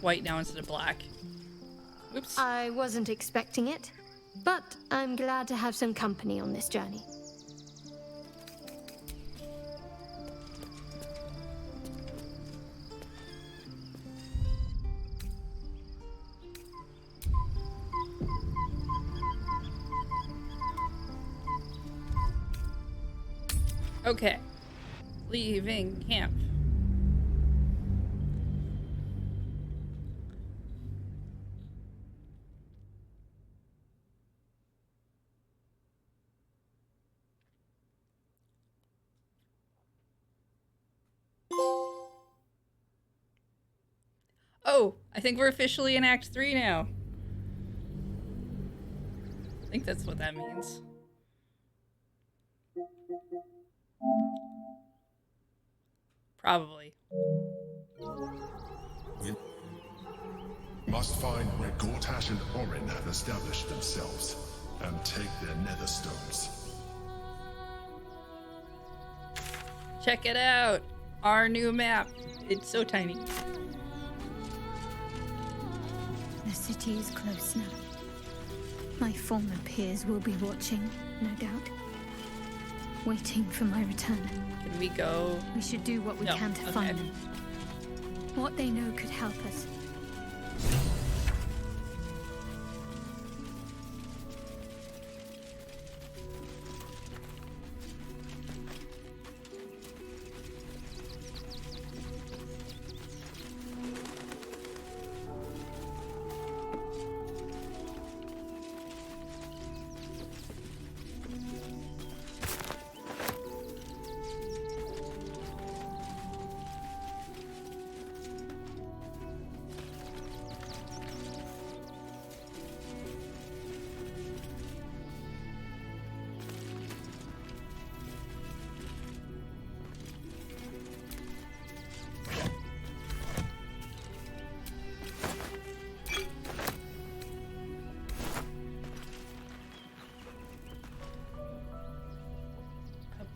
white now instead of black. Oops. I wasn't expecting it, but I'm glad to have some company on this journey. Okay. Leaving camp. Oh, I think we're officially in Act 3 now. I think that's what that means. Probably. We must find where Gortash and Orin have established themselves, and take their nether stones. Check it out! Our new map. It's so tiny. The city is close now. My former peers will be watching, no doubt. Waiting for my return. Can we go? We should do what we can to find them. What they know could help us.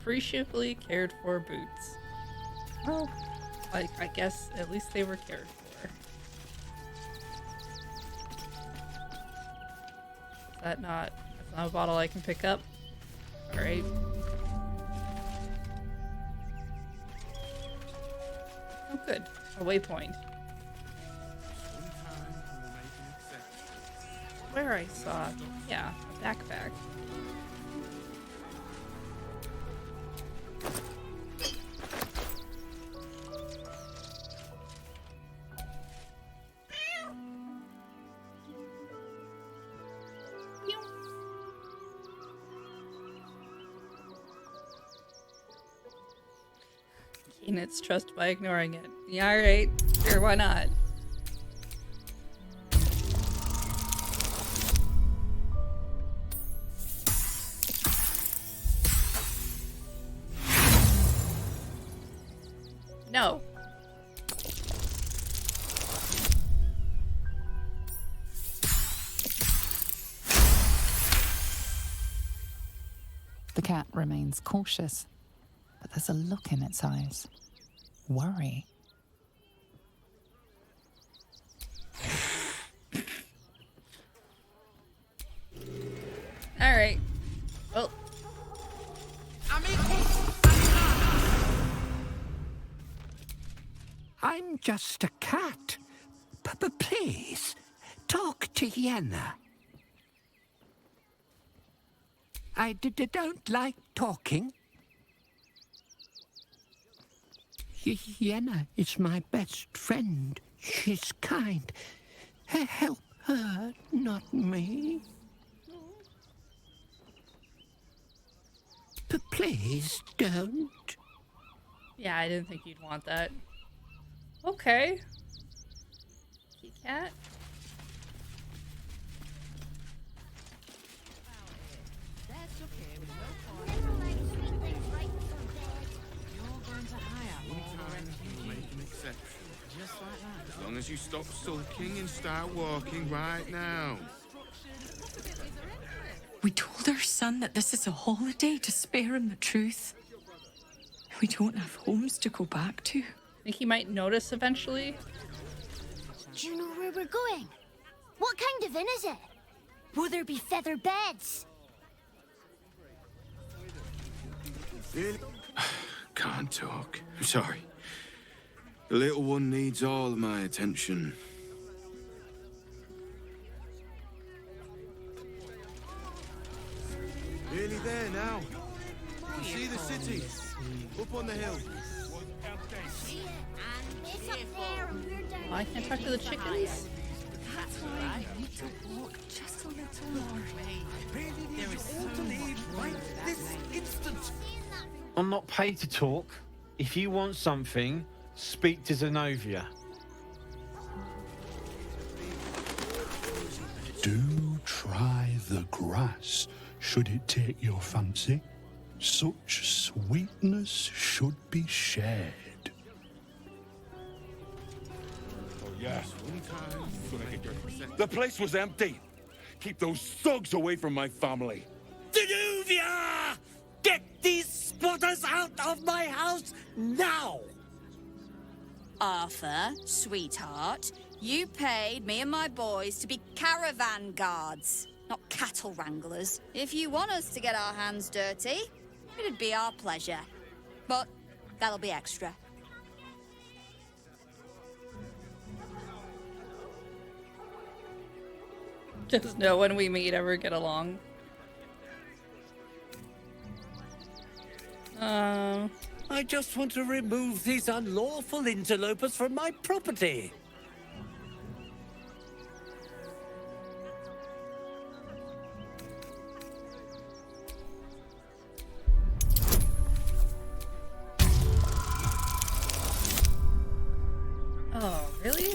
Appreciably cared for boots. Well, I guess at least they were cared for. That's not a bottle I can pick up. Alright. Oh good. A waypoint. Where I saw, yeah, a backpack. Gain its trust by ignoring it. Yeah, alright. Sure, why not? No. The cat remains cautious, but there's a look in its eyes. Worry. Alright. Well. I'm just a cat. But please, talk to Yenna. I don't like talking. Yenna is my best friend. She's kind. Help her, not me. Please don't. Yeah, I didn't think you'd want that. Okay. Key cat. As long as you stop sulking and start walking right now. We told our son that this is a holiday to spare him the truth. We don't have homes to go back to. Think he might notice eventually? Do you know where we're going? What kind of inn is it? Will there be feather beds? Really? Can't talk. I'm sorry. The little one needs all of my attention. Nearly there now. You see the city? Up on the hill. Oh, I can't talk to the chickens? That's why you need to walk just a little more. There is so much right this instant. I'm not paid to talk. If you want something, speak to Zenobia. Do try the grass, should it take your fancy. Such sweetness should be shared. Yeah. The place was empty. Keep those thugs away from my family. Danuvia! Get these spotters out of my house now! Arthur, sweetheart, you paid me and my boys to be caravan guards, not cattle wranglers. If you want us to get our hands dirty, it'd be our pleasure. But that'll be extra. Does no one we meet ever get along? I just want to remove these unlawful interlopers from my property. Oh, really?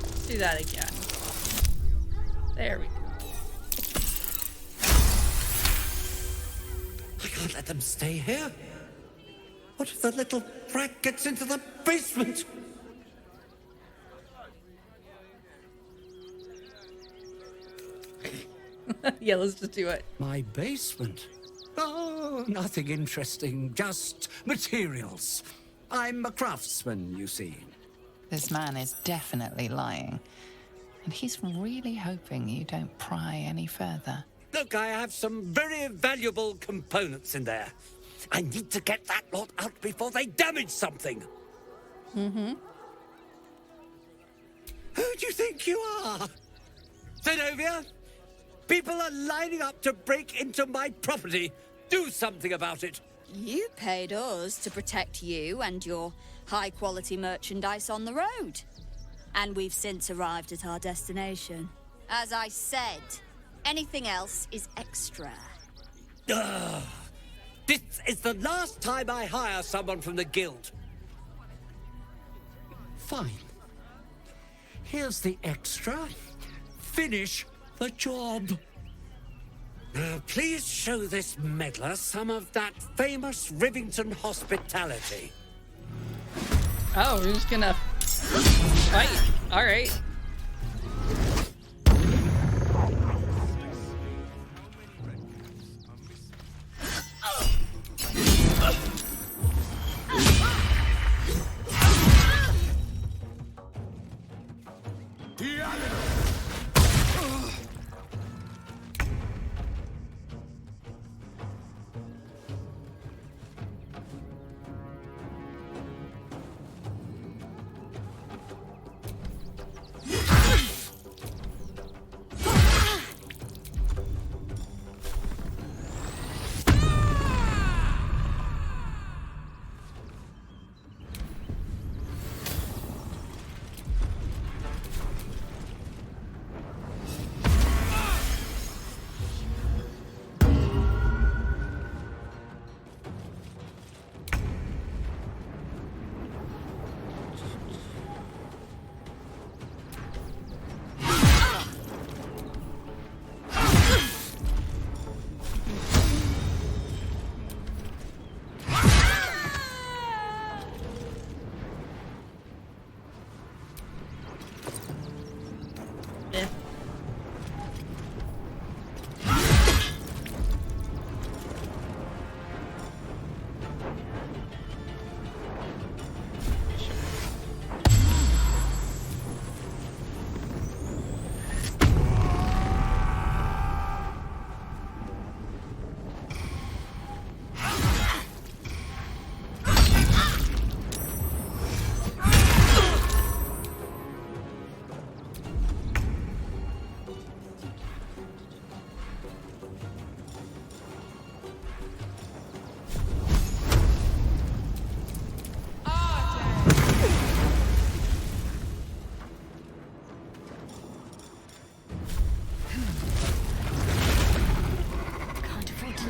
Let's do that again. There we go. I can't let them stay here. What if the little brat gets into the basement? Yeah, let's just do it. My basement? Oh, nothing interesting, just materials. I'm a craftsman, you see. This man is definitely lying. And he's really hoping you don't pry any further. Look, I have some very valuable components in there. I need to get that lot out before they damage something. Mm-hmm. Who do you think you are? Zenobia? People are lining up to break into my property. Do something about it. You paid us to protect you and your high-quality merchandise on the road. And we've since arrived at our destination. As I said, anything else is extra. Ugh. This is the last time I hire someone from the guild. Fine. Here's the extra. Finish the job. Now, please show this meddler some of that famous Rivington hospitality. Oh, we're just gonna fight. All right.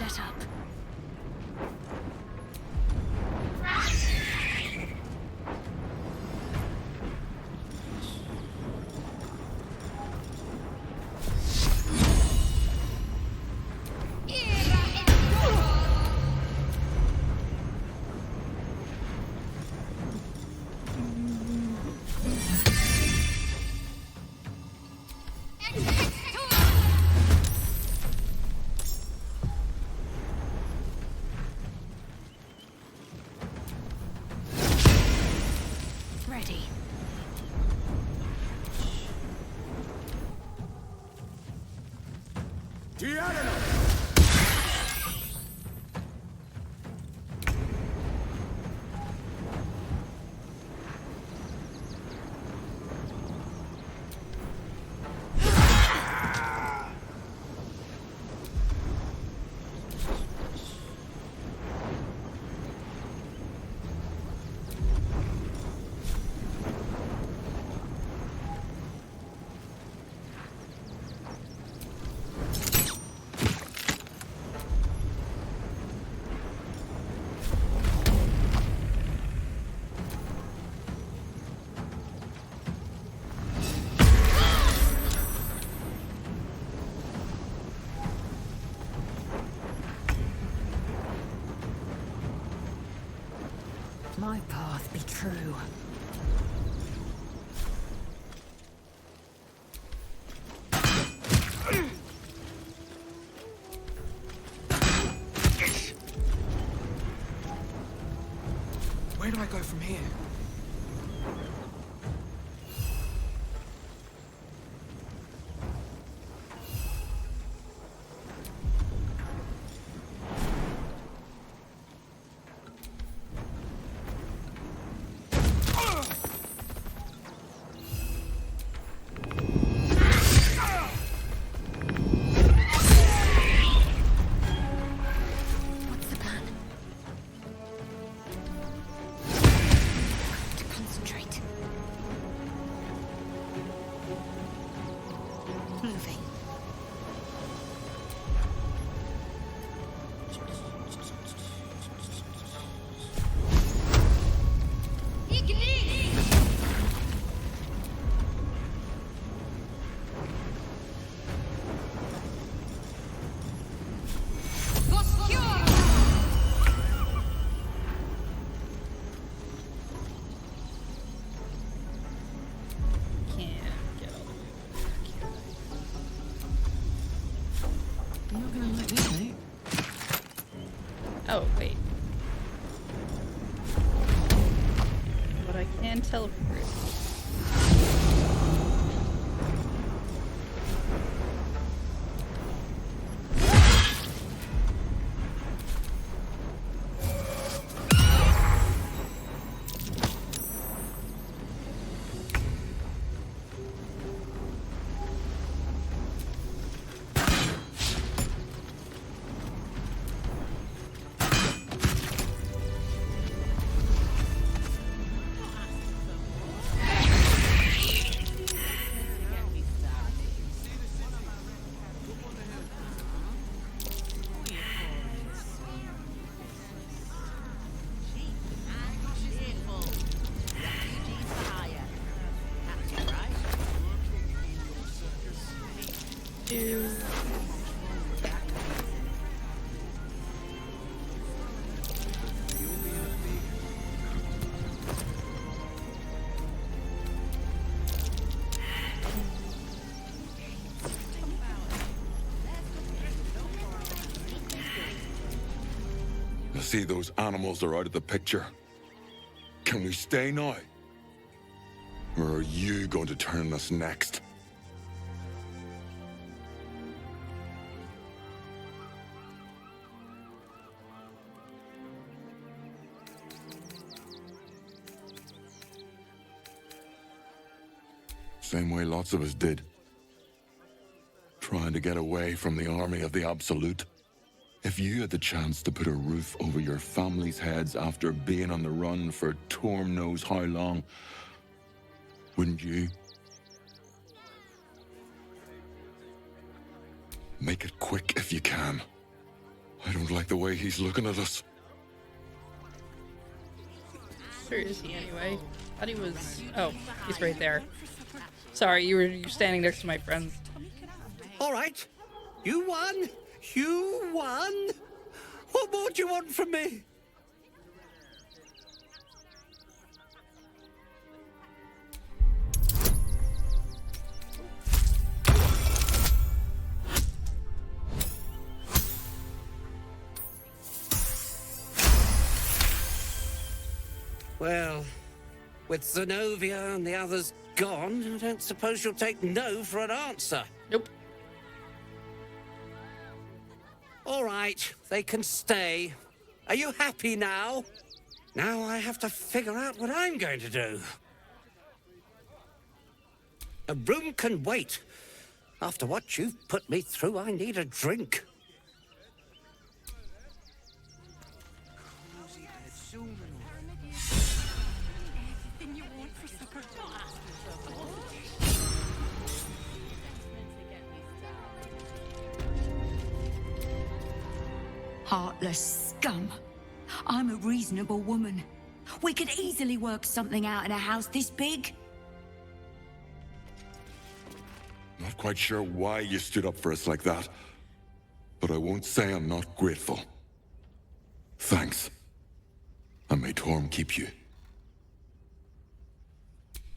let up. Ready. My path be true. Where do I go from here? What's the plan? To concentrate. Moving. Can't get all the way over there, can I? You're not gonna like this, mate. Oh, wait. But I can teleport. I see those animals are out of the picture. Can we stay now? Or are you going to turn us next? Same way lots of us did. Trying to get away from the army of the Absolute. If you had the chance to put a roof over your family's heads after being on the run for Torm knows how long, wouldn't you? Make it quick if you can. I don't like the way he's looking at us. Where is he anyway? Thought he was. Oh, he's right there. Sorry, you're standing next to my friends. All right. You won. You won. What more do you want from me? Well, with Zenobia and the others gone, I don't suppose you'll take no for an answer. Nope. All right, they can stay. Are you happy now? Now I have to figure out what I'm going to do. A room can wait. After what you've put me through, I need a drink. Heartless scum. I'm a reasonable woman. We could easily work something out in a house this big. Not quite sure why you stood up for us like that, but I won't say I'm not grateful. Thanks. And may Torm keep you.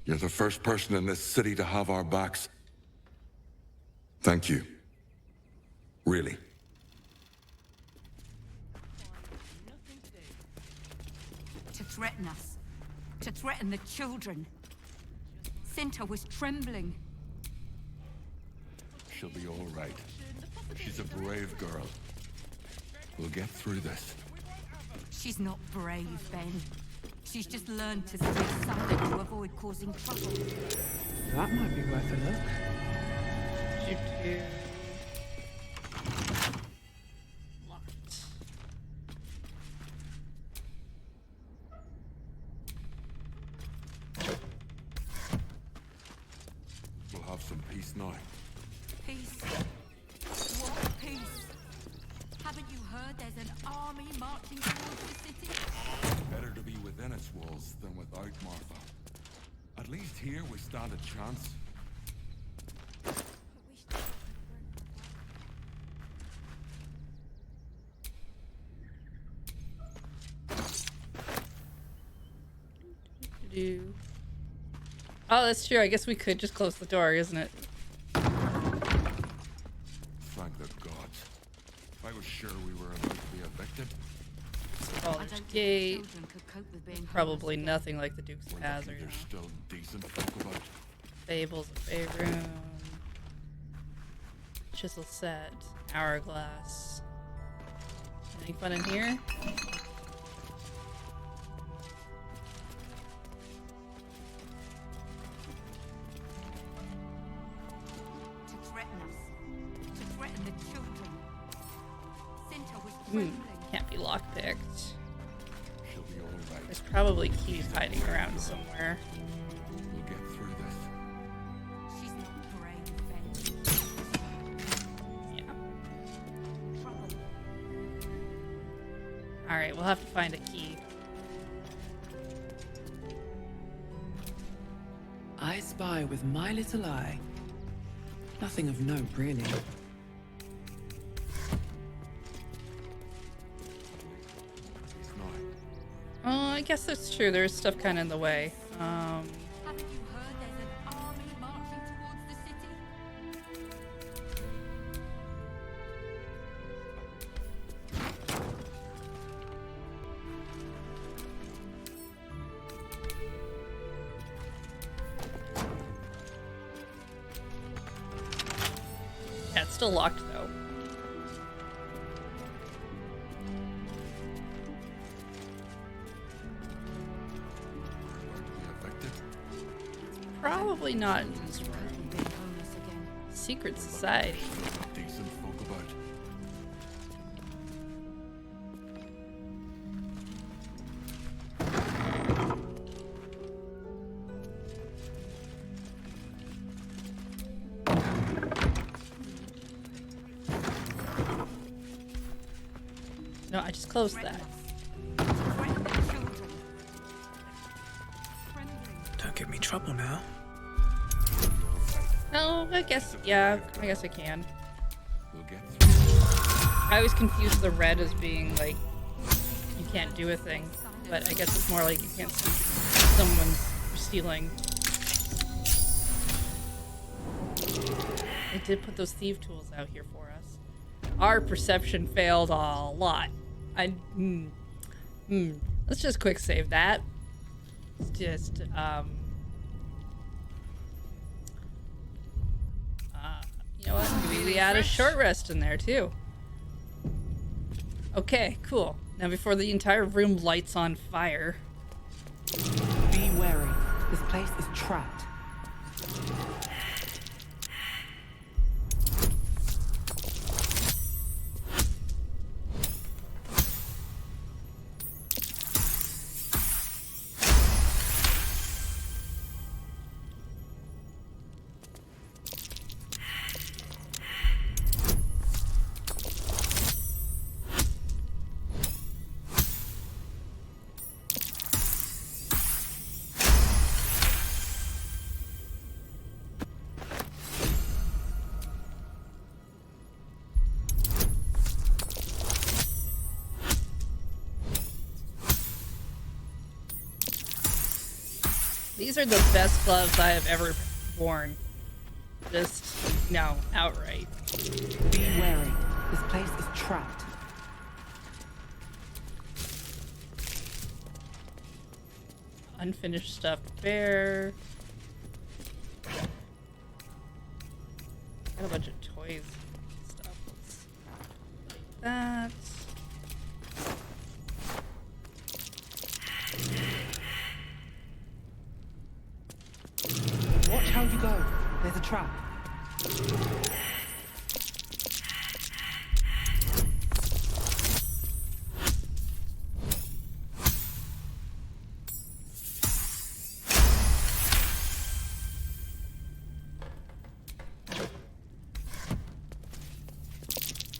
You're the first person in this city to have our backs. Thank you. Really. To threaten us. To threaten the children. Cinta was trembling. She'll be all right. She's a brave girl. We'll get through this. She's not brave, Ben. She's just learned to stay silent to avoid causing trouble. That might be worth a look. Locked. We'll have some peace now. Peace. What peace? Haven't you heard there's an army marching towards the city? Better to be within its walls than without, Martha. At least here we stand a chance. Oh, that's true. I guess we could just close the door, isn't it? Thank the gods. I was sure we were about to be evicted. Baldur's Gate. Probably nothing like the Duke's Hazard. There's still decent folk about. Fables of Faerun. Chisel set. Hourglass. Any fun in here? Can't be lockpicked. She'll be all right. There's probably keys hiding around somewhere. We'll get through this. She's not brave, Ben. Yeah. Alright, we'll have to find a key. I spy with my little eye. Nothing of note, really. I guess that's true. There's stuff kind of in the way. Haven't you heard there's an army marching towards the city? Yeah, it's still locked though. Probably not in this room. Secret society. Decent folk about. No, I just closed that. Don't give me trouble now. No, I guess, yeah, I guess I can. I always confuse the red as being like, you can't do a thing, but I guess it's more like you can't see someone stealing. They did put those thief tools out here for us. Our perception failed a lot. Let's just quick save that. Let's just, you know what? Maybe we add a short rest in there too. Okay, cool. Now before the entire room lights on fire. Be wary. This place is trapped. These are the best gloves I have ever worn. Just, no, outright. Be wary. This place is trapped. Unfinished stuffed bear. Got a bunch of toys and stuff. Like that. Watch how you go. There's a trap.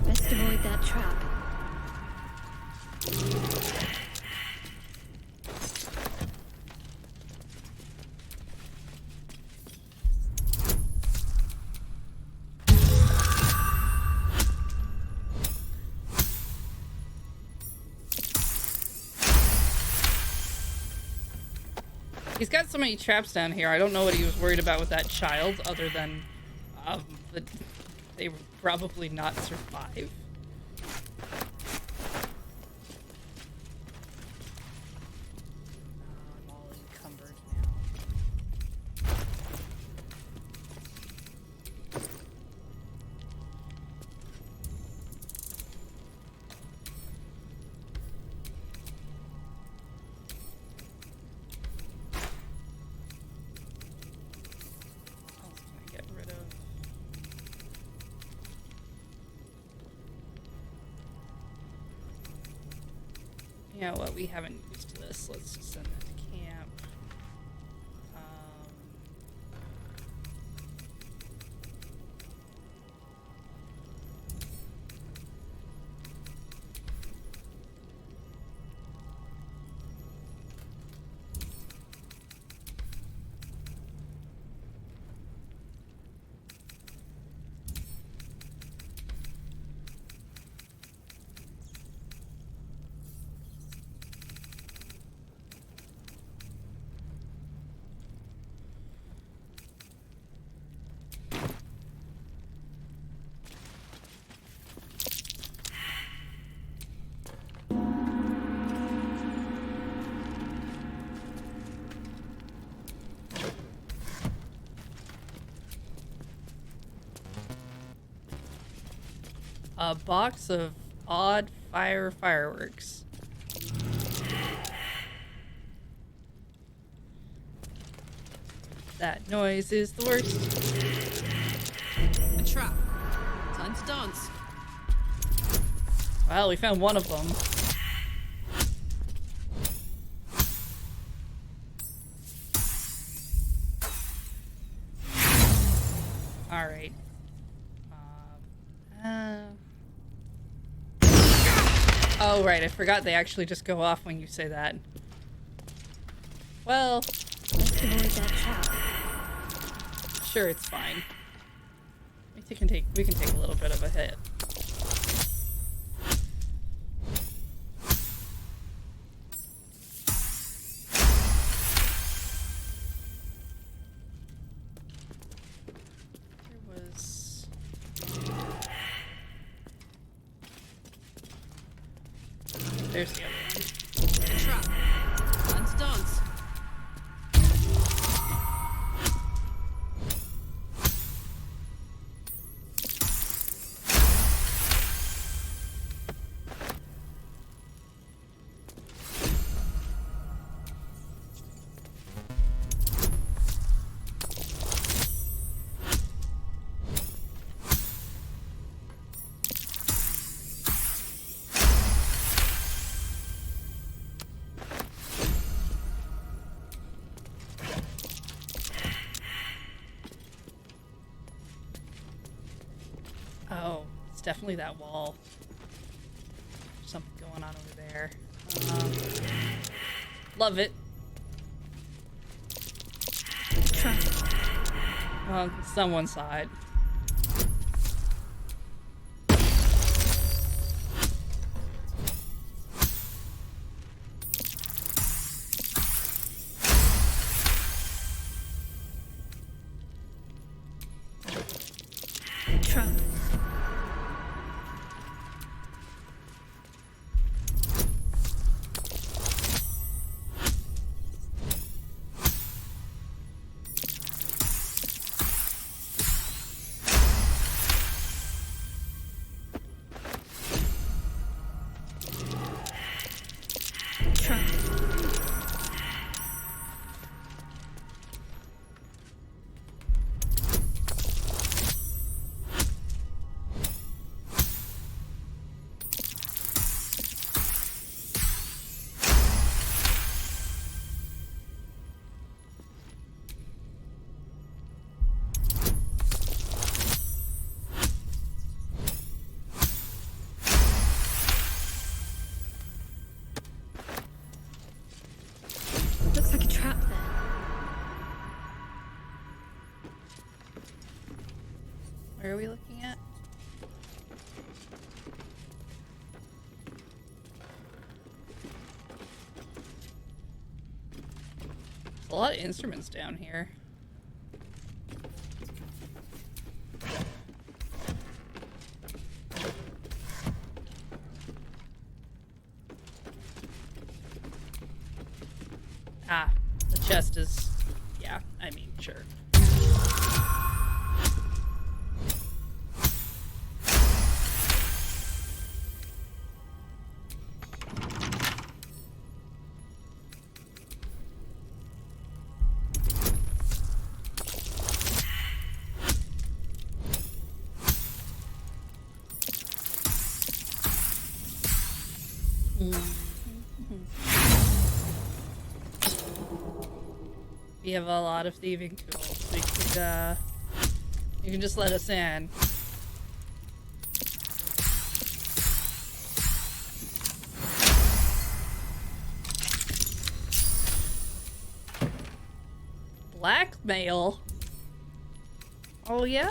Best avoid that trap. He's got so many traps down here. I don't know what he was worried about with that child, other than that they would probably not survive. I'm all encumbered now. You know what? We haven't used this. Let's just send that to camp. A box of odd fire fireworks. That noise is the worst. A trap. Time to dance. Well, we found one of them. All right. Oh, right. I forgot they actually just go off when you say that. Well, let's avoid that trap. Sure, it's fine. We can take a little bit of a hit. There's the other one. Trap. Time to dance. Oh, it's definitely that wall. There's something going on over there. Love it. Well, someone saw it. Looks like a trap there. Where are we looking at? There's a lot of instruments down here. Ah, the chest is... yeah, I mean, sure. We have a lot of thieving tools. We could, you can just let us in. Blackmail? Oh yeah?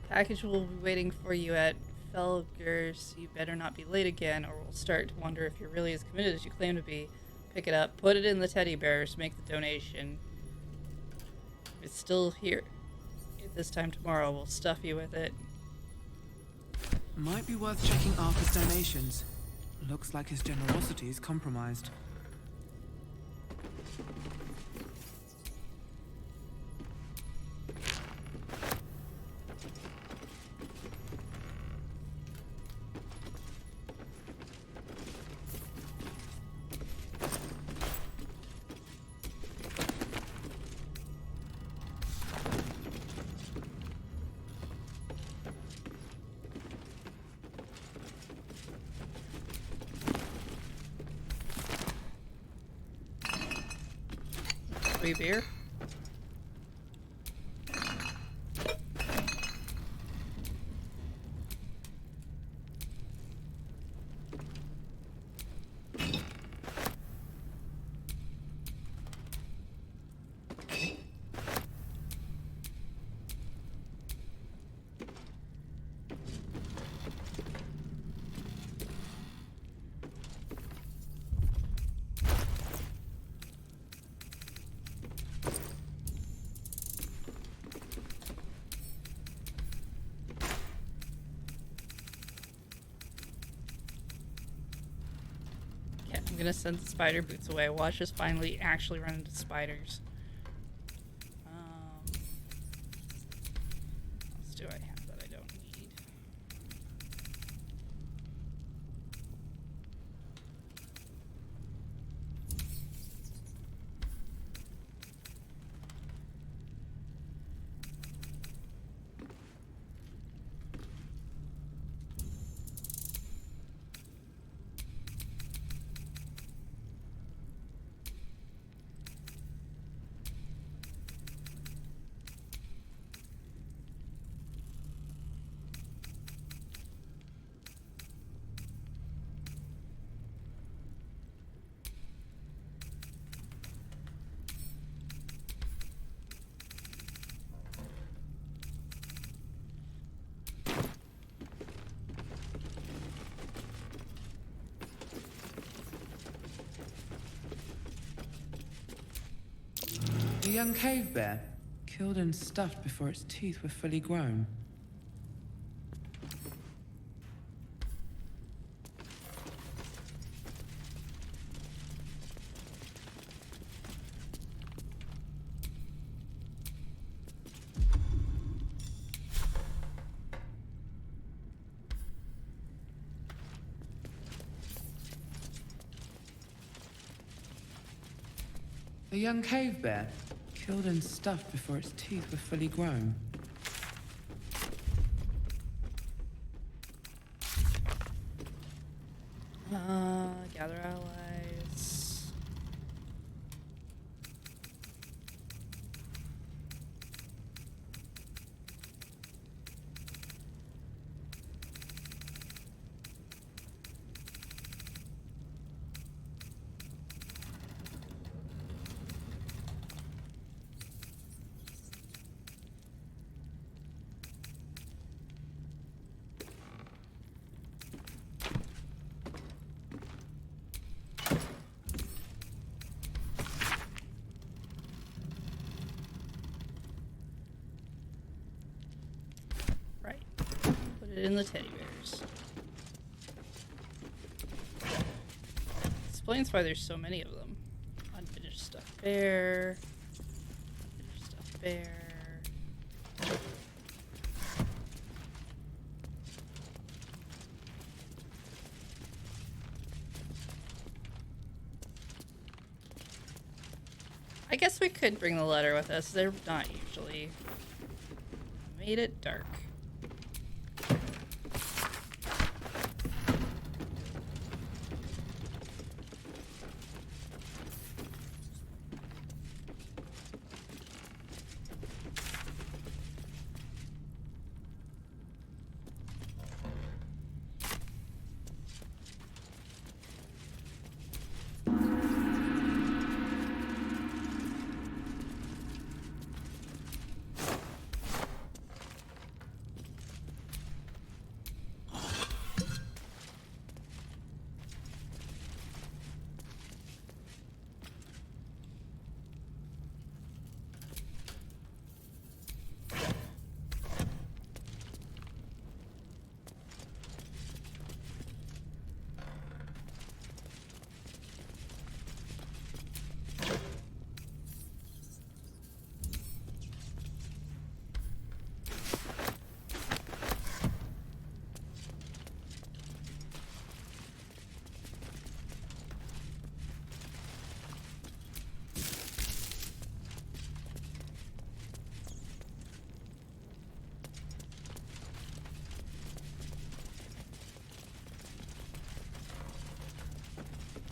Package will be waiting for you at Felger's. You better not be late again, or we'll start to wonder if you're really as committed as you claim to be. Pick it up, put it in the teddy bears, make the donation. If it's still here at this time tomorrow, we'll stuff you with it. Might be worth checking Arthur's donations. Looks like his generosity is compromised. Free beer? I'm gonna send the spider boots away. Watch us finally actually run into spiders. What else do I have that I don't need? A young cave bear, killed and stuffed before its teeth were fully grown. A young cave bear, killed and stuffed before its teeth were fully grown. Gather allies. In the teddy bears. Explains why there's so many of them. Unfinished stuffed bear. Unfinished stuffed bear. I guess we could bring the letter with us. They're not usually. Made it dark.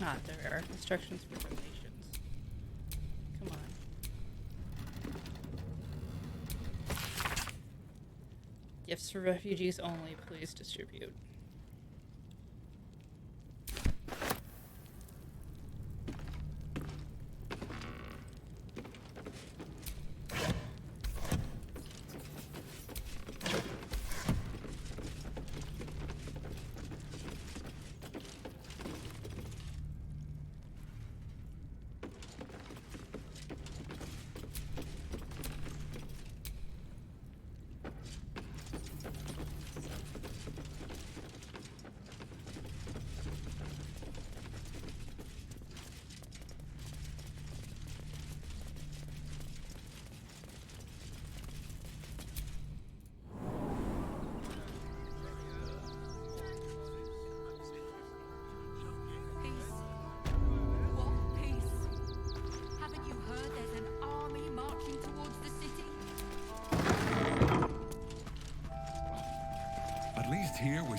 Ah, there are instructions for donations. Come on. Gifts for refugees only, please distribute.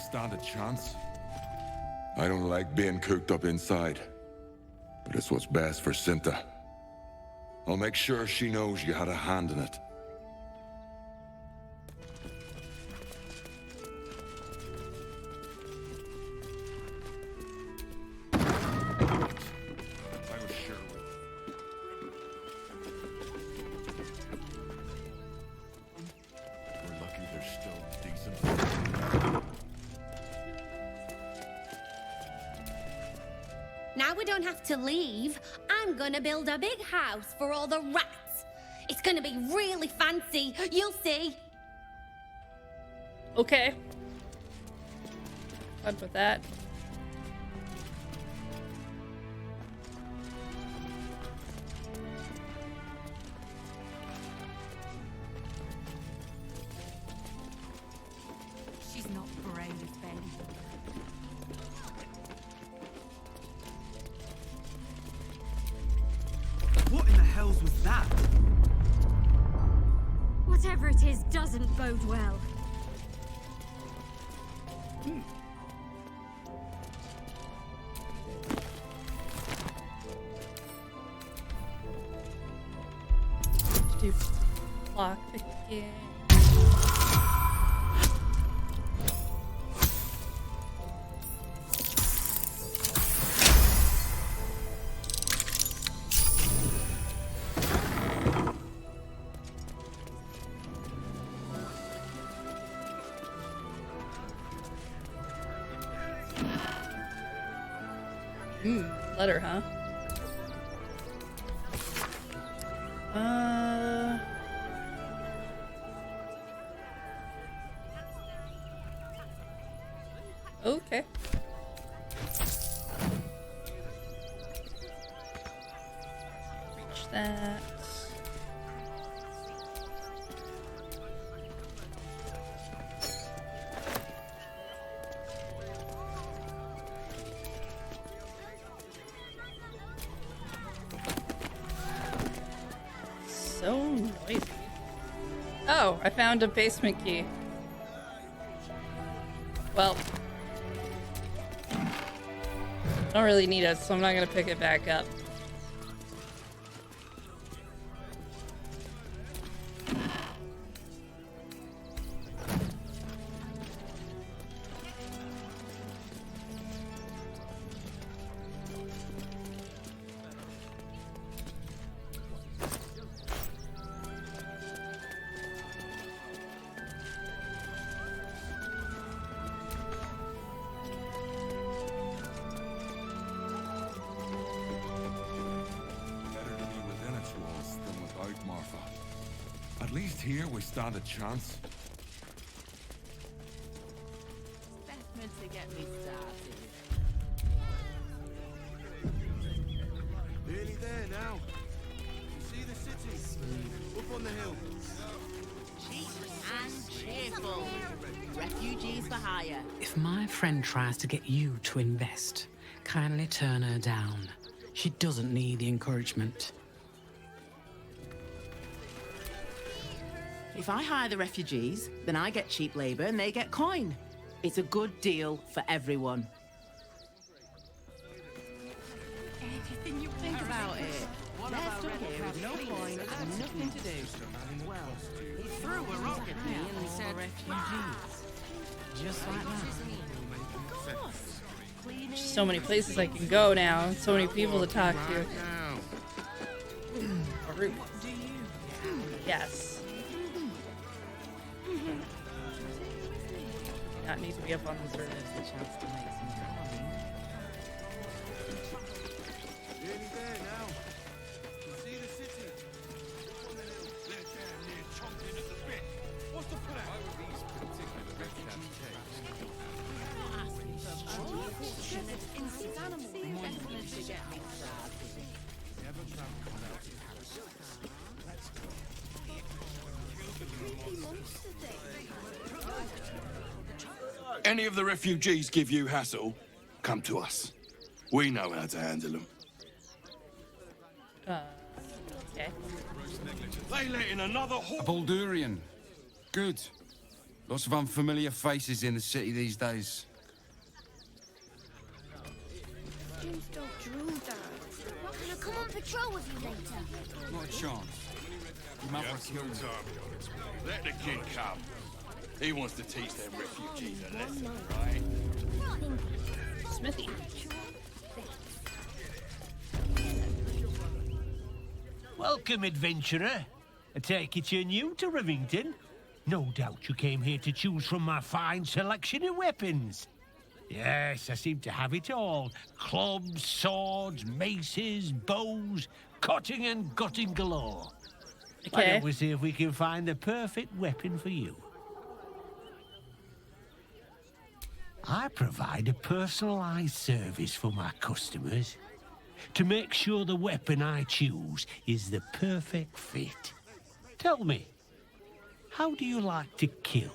stand a chance? I don't like being cooped up inside, but it's what's best for Cinta. I'll make sure she knows you had a hand in it. Now we don't have to leave. I'm gonna build a big house for all the rats. It's gonna be really fancy. You'll see. Okay. Fun with that. She's not brave, Ben. What in the hells was that? Whatever it is doesn't bode well. Do block again. Letter, huh? Okay. Reach that. So noisy. Oh, I found a basement key. Well, I don't really need it, so I'm not gonna pick it back up. At least here we stand a chance. That's meant to get me started. Nearly there now. You see the city? Up on the hill. Cheap and cheerful. Refugees for hire. If my friend tries to get you to invest, kindly turn her down. She doesn't need the encouragement. If I hire the refugees, then I get cheap labor and they get coin. It's a good deal for everyone. Everything you think about it. They're stuck here with no coin and nothing to do. Well, he threw a rock at me and said, refugees. Just like that. Of course. So many places I can go now, so many people to talk to. Yes. Not need to be up on the surface. Nearly there now. You see the city? Up on the hill. They're down near chomping at the bit. What's the plan? Why were these particular refugees taken? Not asking for unfortunate instant animal investment to get me started. Never travel without it. Let's go. Any of the refugees give you hassle, come to us. We know how to handle them. Okay. They let in another A Baldurian. Good. Lots of unfamiliar faces in the city these days. James don't drool, Dad. Can I come on patrol with you later? Not a chance. Your mother killed me. Let the kid come. He wants to teach them refugees a lesson, right? Smithy. Welcome, adventurer. I take it you're new to Rivington. No doubt you came here to choose from my fine selection of weapons. Yes, I seem to have it all. Clubs, swords, maces, bows, cutting and gutting galore. Why don't we see if we can find the perfect weapon for you? I provide a personalized service for my customers to make sure the weapon I choose is the perfect fit. Tell me, how do you like to kill?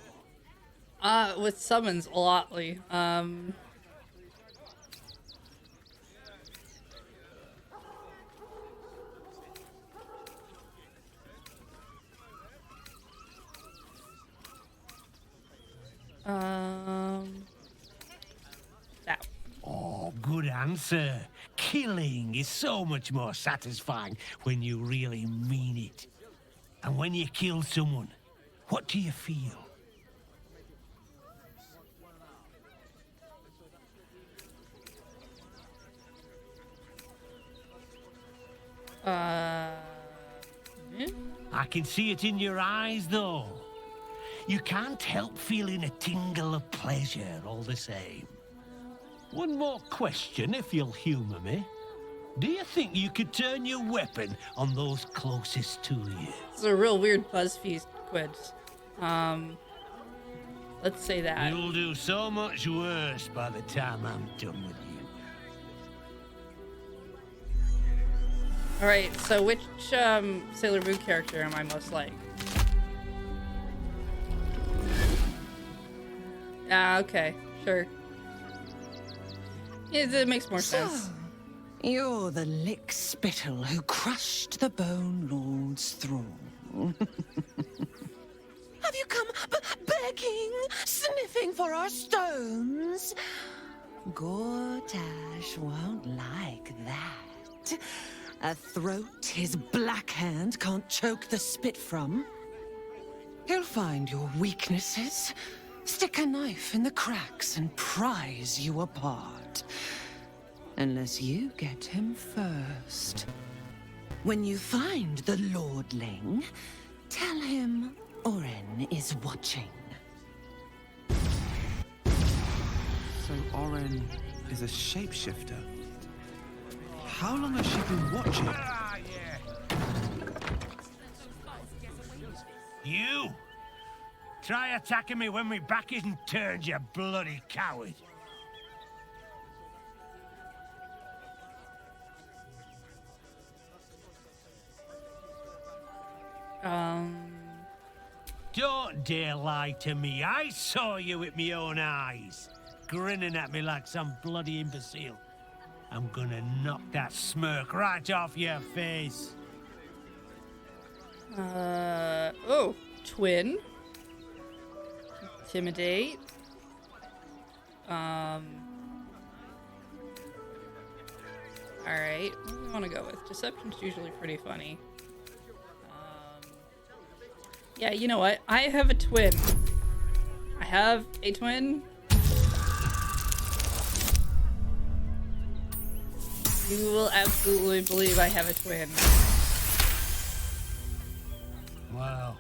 With summons a lotly. That. Oh, good answer. Killing is so much more satisfying when you really mean it. And when you kill someone, what do you feel? I can see it in your eyes, though. You can't help feeling a tingle of pleasure all the same. One more question, if you'll humor me. Do you think you could turn your weapon on those closest to you? It's a real weird BuzzFeed quiz. Let's say that. You'll do so much worse by the time I'm done with you. Alright, so which Sailor Moon character am I most like? Okay, sure. Yeah, it makes more sense. You're the lick spittle who crushed the Bone Lord's throne. Have you come begging, sniffing for our stones? Gortash won't like that. A throat his black hand can't choke the spit from. He'll find your weaknesses, stick a knife in the cracks and prise you apart. Unless you get him first. When you find the Lordling, tell him Oren is watching. So Oren is a shapeshifter. How long has she been watching? You! Try attacking me when my back isn't turned, you bloody coward. Don't dare lie to me. I saw you with my own eyes, grinning at me like some bloody imbecile. I'm gonna knock that smirk right off your face. Oh, twin. Intimidate. Alright, what do we want to go with? Deception's usually pretty funny. Yeah, you know what? I have a twin. I have a twin. You will absolutely believe I have a twin. Wow.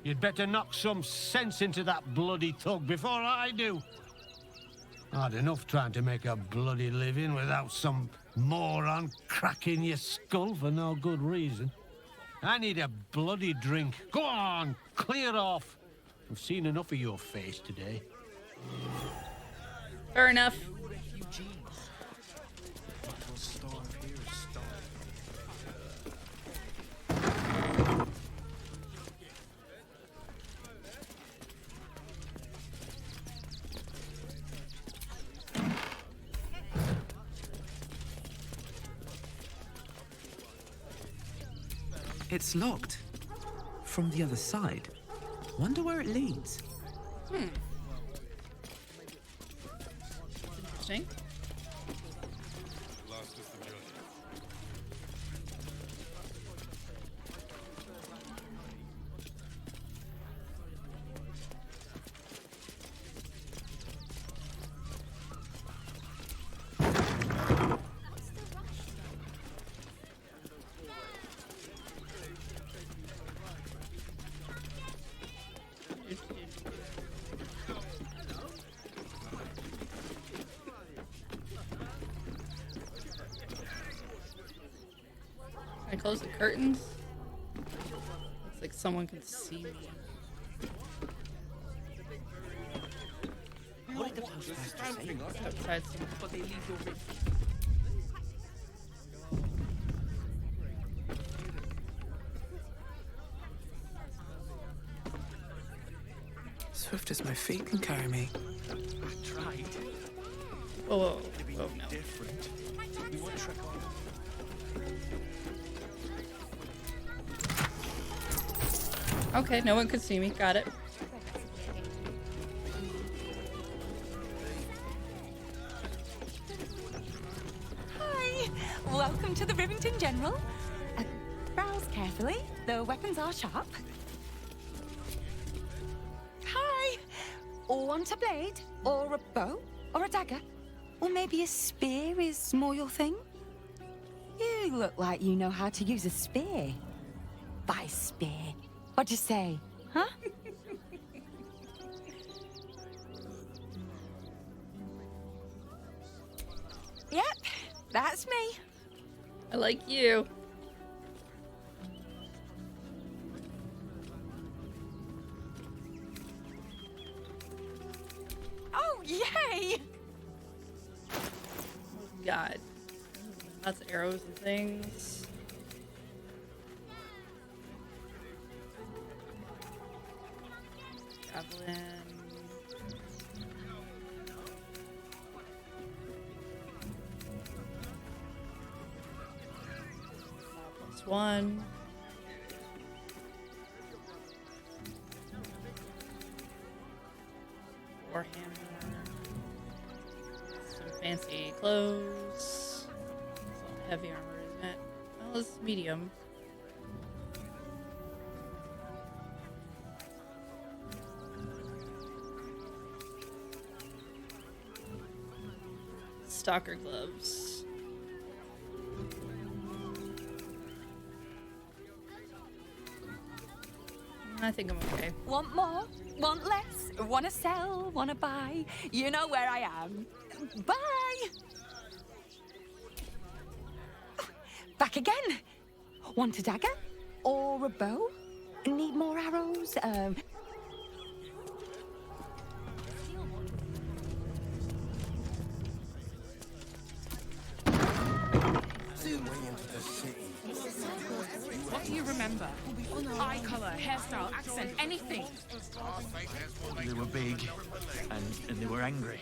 You'd better knock some sense into that bloody thug before I do. Hard enough trying to make a bloody living without some moron cracking your skull for no good reason. I need a bloody drink. Go on, clear off. I've seen enough of your face today. Fair enough. It's locked. From the other side. Wonder where it leads. Interesting. Can I close the curtains? Looks like someone can see me. What did the postmaster say? Outside some... But they leave your Swift as my feet can carry me. I tried. Oh, no. Different. We won't trek on. Okay, no one could see me. Got it. Hi! Welcome to the Rivington General. Browse carefully. The weapons are sharp. Hi! Want a blade? Or a bow? Or a dagger? Or maybe a spear is more your thing? You look like you know how to use a spear. By spear. What'd you say? Huh? Yep, that's me. I like you. Oh, yay! God. Lots of arrows and things. Javelin. +1. Warhammer. Some fancy clothes. It's all heavy armor, isn't it? Well, it's medium. Stalker gloves. I think I'm okay. Want more? Want less? Wanna sell? Wanna buy? You know where I am. Bye! Back again. Want a dagger? Or a bow? Need more arrows? What do you remember? Eye color, hairstyle, accent, anything. They were big, and they were angry.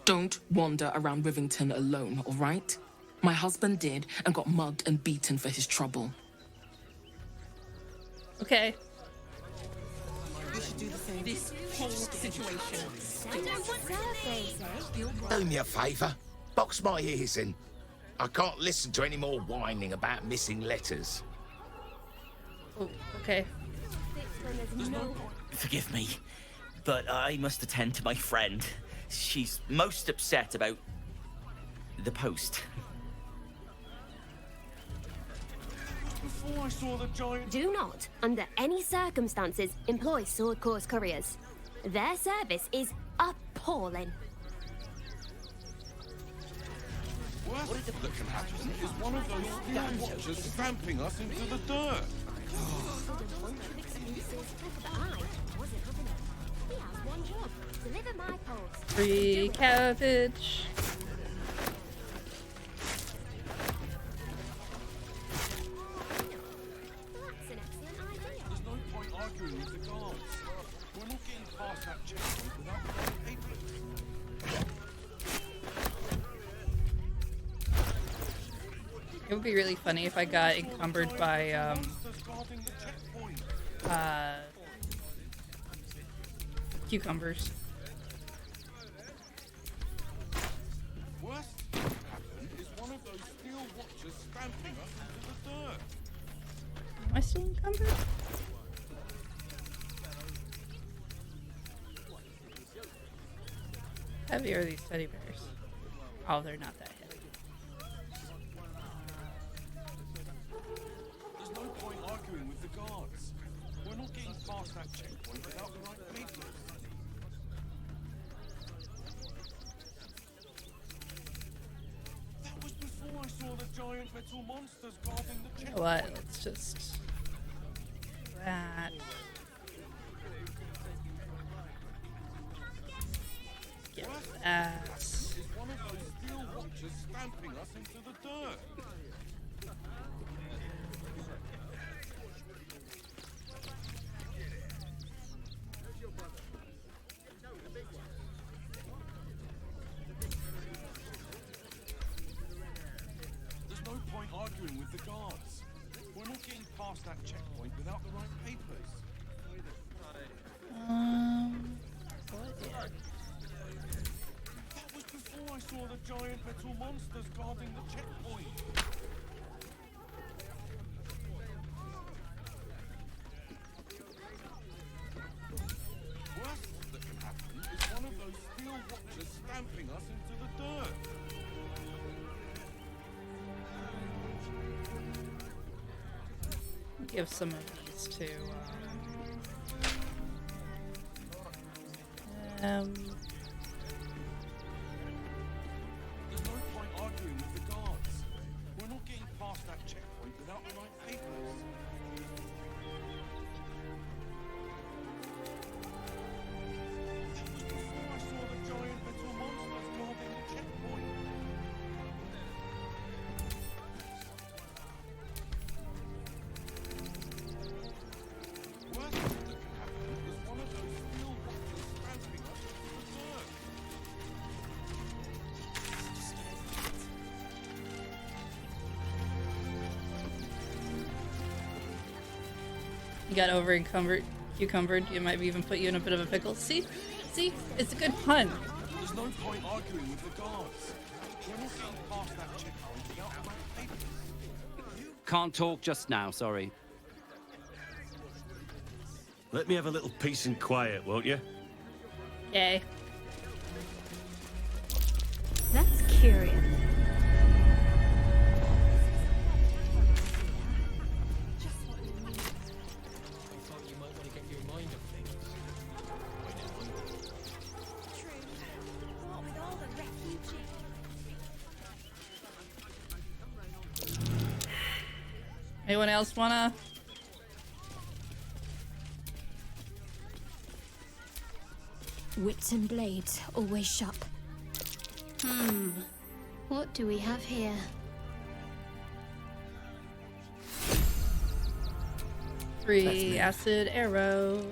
Don't wander around Rivington alone, all right? My husband did and got mugged and beaten for his trouble. Okay. We should do the same. This whole situation. Do me a favour. Box my ears in. I can't listen to any more whining about missing letters. Oh, okay. Forgive me, but I must attend to my friend. She's most upset about the post. Before I saw the giant... Do not, under any circumstances, employ Sword Course couriers. Their service is appalling. What can happen is one of those damn watchers tramping us into the dirt. Free cabbage. There's no point arguing with the guards. We're not getting past that checkpoint without paper. It would be really funny if I got encumbered by cucumbers. Worst that could happen is one of those steel watchers stamping us into the dirt. Am I still encumbered? How heavy are these teddy bears? Oh, they're not that heavy. There's no point arguing with the guards. We're not getting past that checkpoint without the right papers. That was before I saw the giant metal monsters guarding the You checkpoint. know what? Let's just that. Get that. It's one of those steel watchers stamping us into the dirt. There's no point arguing with the guards. We're not getting past that checkpoint without the right papers. What is? That was before I saw the giant metal monsters guarding the checkpoint. Worst that can happen is one of those steel watchers stamping us into the dirt. Give some of these to. There's no point arguing with the guards. We're not getting past that checkpoint without the right papers. That was before I saw the giant metal monsters guarding the checkpoint. Worst that can happen is one of those steel watchers stamping us into the dirt. You got over encumbered, cucumbered. It might even put you in a bit of a pickle. See, it's a good pun. There's no point arguing with the guards. We're not getting past that checkpoint without the right papers. Can't talk just now, sorry. Let me have a little peace and quiet, won't you? Yay. That's curious. Anyone else wanna? Wits and blades, always sharp. What do we have here? Free acid arrow.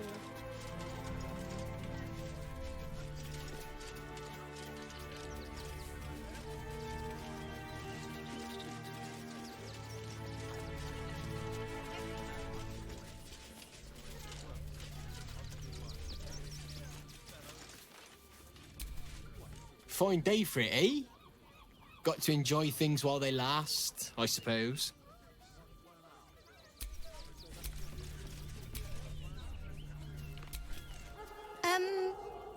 Fine day for it, eh? Got to enjoy things while they last, I suppose.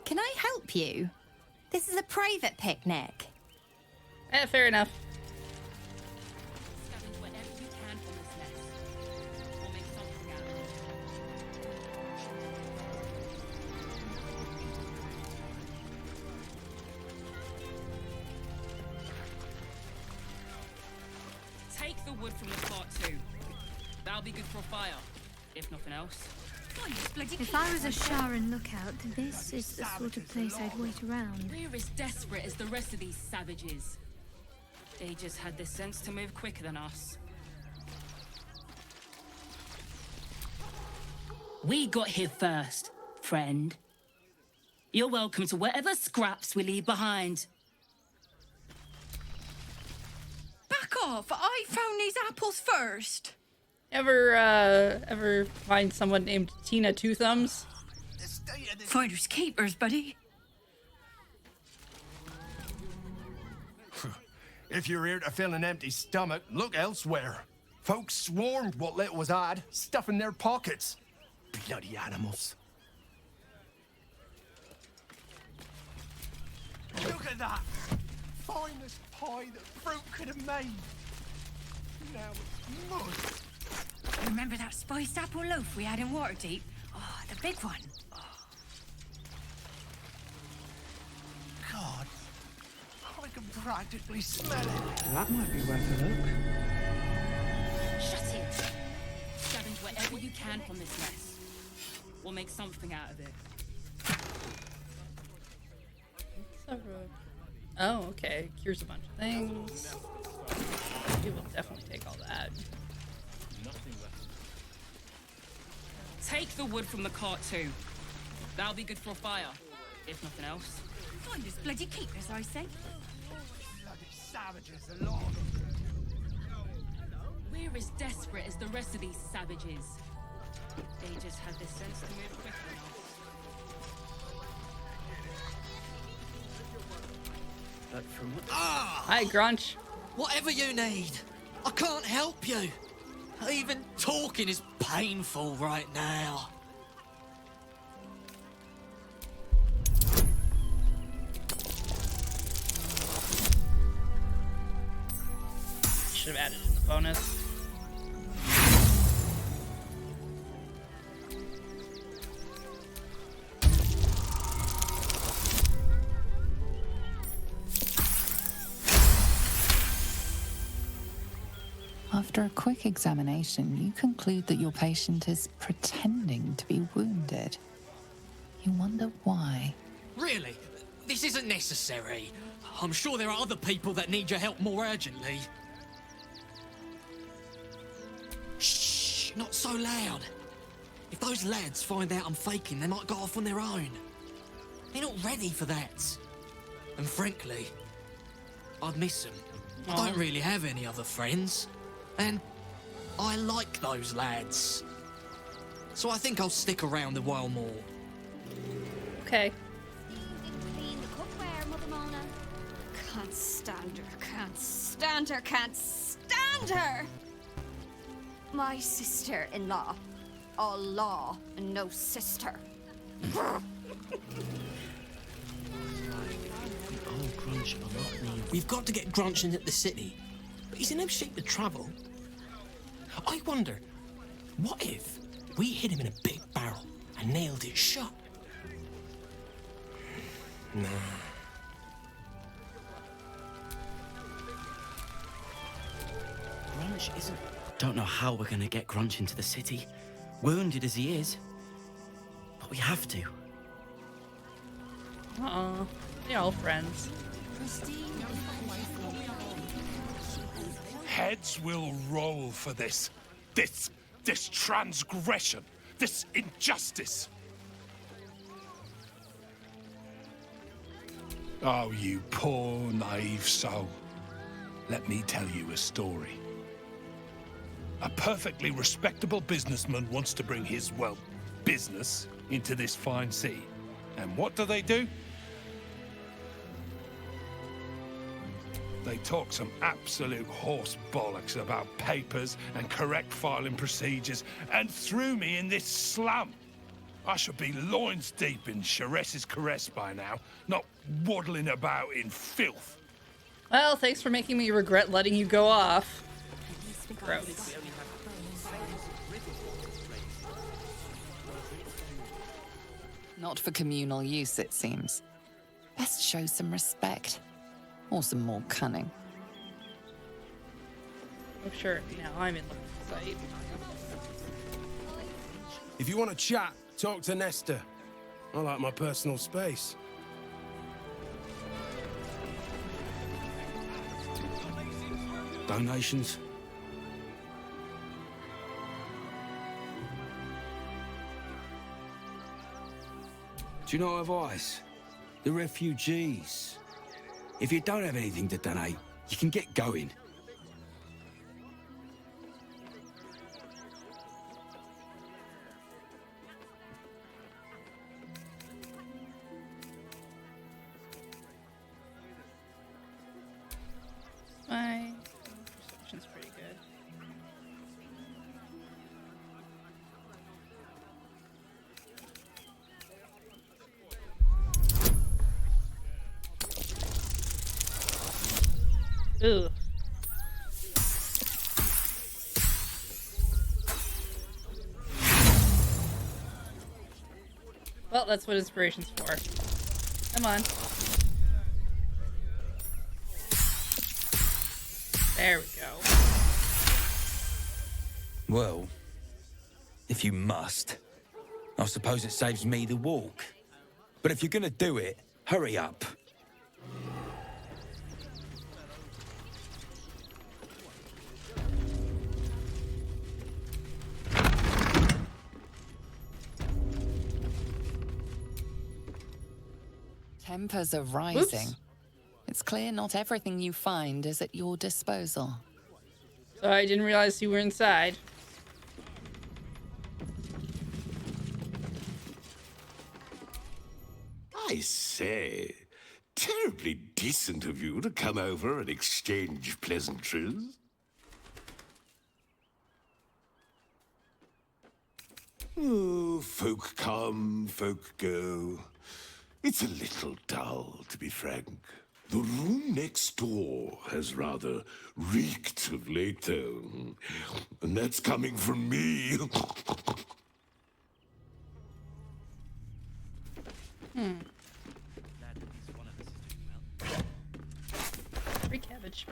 Can I help you? This is a private picnic. Fair enough. Scavenge whatever you can from this nest. We'll make something out of it. Take the wood from the fort too. That'll be good for a fire, if nothing else. If I was a Sharan lookout, this is the sort of place I'd wait around. We're as desperate as the rest of these savages. They just had the sense to move quicker than us. We got here first, friend. You're welcome to whatever scraps we leave behind. Back off! I found these apples first. Ever find someone named Tina Two Thumbs? The state Finders keepers, buddy. If you're here to fill an empty stomach, look elsewhere. Folks swarmed what little was odd, stuffing their pockets. Bloody animals. Look at that! Finest pie that fruit could have made. Now it's mud. Remember that spiced apple loaf we had in Waterdeep? Oh, the big one. God, I can practically smell it. That might be worth a look. Shut it! Scavenge whatever you can from this mess. We'll make something out of it. Oh, okay. Cures a bunch of things. We will definitely take all that. Take the wood from the cart too. That'll be good for a fire, if nothing else. Finders bloody keepers, I say. Bloody savages, a lot of them. We're as desperate as the rest of these savages. They just have the sense to move quicker than us. But from what... Hi, Grunch. Whatever you need. I can't help you. Even talking is painful right now. Should have added in the bonus. After a quick examination, you conclude that your patient is pretending to be wounded. You wonder why. Really? This isn't necessary. I'm sure there are other people that need your help more urgently. Shh, not so loud. If those lads find out I'm faking, they might go off on their own. They're not ready for that. And frankly, I'd miss them. I don't really have any other friends. And I like those lads. So I think I'll stick around a while more. Okay. Clean the cookware, Mother Mona. Can't stand her, can't stand her, can't stand her! My sister-in-law. All law and no sister. We've got to get Grunch into the city, but he's in no shape to travel. I wonder, what if we hit him in a big barrel and nailed it shut? Nah. Grunch isn't... Don't know how we're gonna get Grunch into the city, wounded as he is. But we have to. Uh-oh. They're all friends. Heads will roll for this. This transgression. This injustice. Oh, you poor, naive soul. Let me tell you a story. A perfectly respectable businessman wants to bring his, well, business into this fine city. And what do? They talk some absolute horse bollocks about papers and correct filing procedures and threw me in this slum. I should be loins deep in Chares's caress by now, not waddling about in filth. Well, thanks for making me regret letting you go off. Gross. Not for communal use, it seems. Best show some respect. Or some more cunning. Oh, sure. Now I'm in the fight. If you want to chat, talk to Nestor. I like my personal space. Donations? Do you know advice? The refugees. If you don't have anything to donate, you can get going. Ugh. Well, that's what inspiration's for. Come on. There we go. Well, if you must, I suppose it saves me the walk. But if you're gonna do it, hurry up. Tempers are rising. Oops. It's clear not everything you find is at your disposal. So I didn't realize you were inside. I say, terribly decent of you to come over and exchange pleasantries. Oh, folk come, folk go. It's a little dull, to be frank. The room next door has rather reeked of late, though. And that's coming from me. Free cabbage.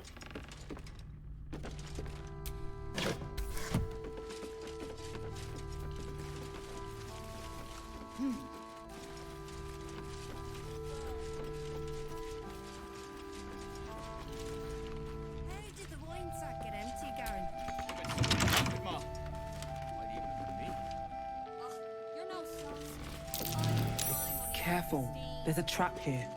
Careful, there's a trap here.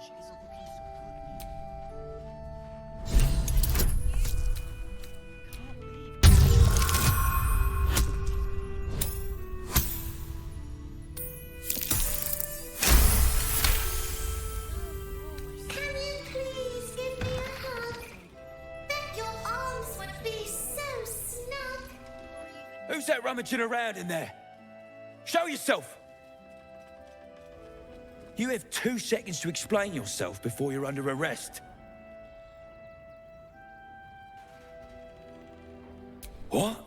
Who's that rummaging around in there? Show yourself! You have 2 seconds to explain yourself before you're under arrest. What?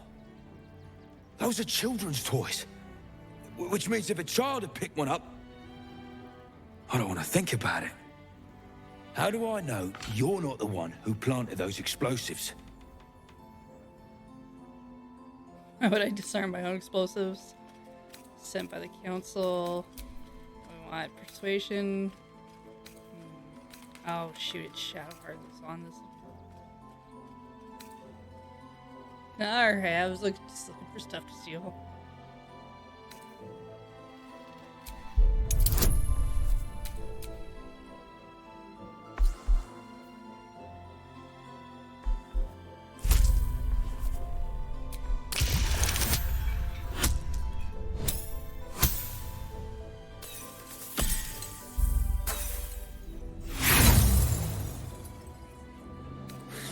Those are children's toys. Which means if a child had picked one up, I don't want to think about it. How do I know you're not the one who planted those explosives? How would I discern my own explosives? Sent by the council. We want persuasion. Oh shoot, it's Shadowheart that's on this. No, alright, I was just looking for stuff to steal.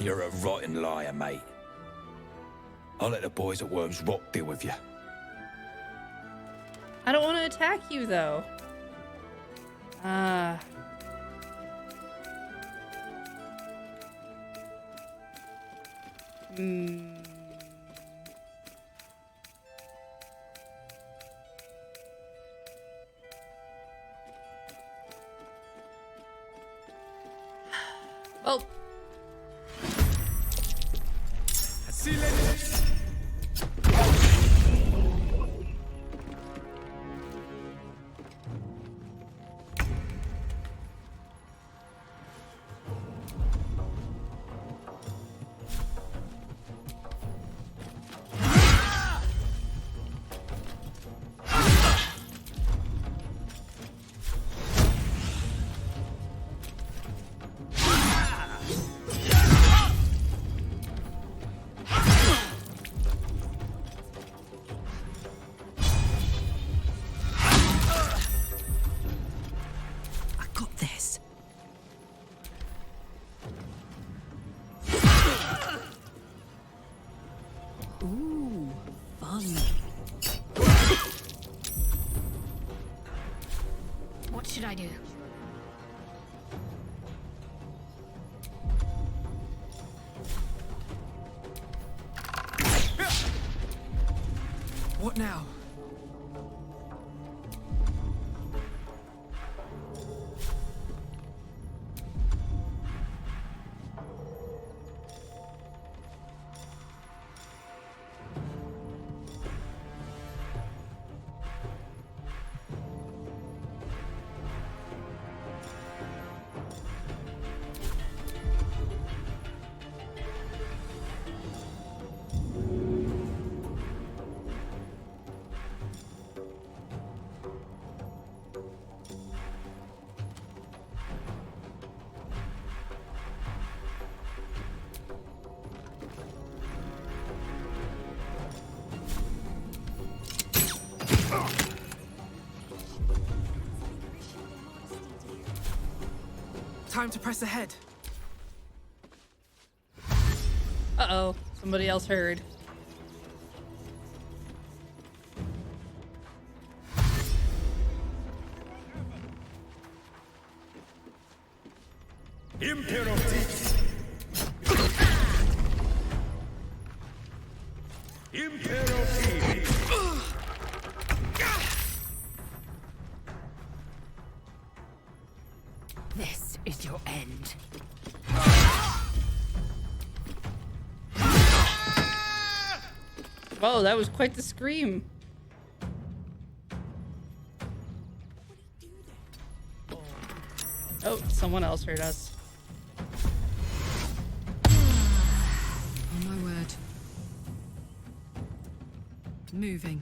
You're a rotten liar, mate. I'll let the boys at Worm's Rock deal with you. I don't want to attack you, though. Well. What should I do? What now? Time to press ahead. Uh-oh, somebody else heard. Imperativ! Imperativ! This is your end. Whoa, that was quite the scream. Oh, someone else heard us. Oh my word. Moving.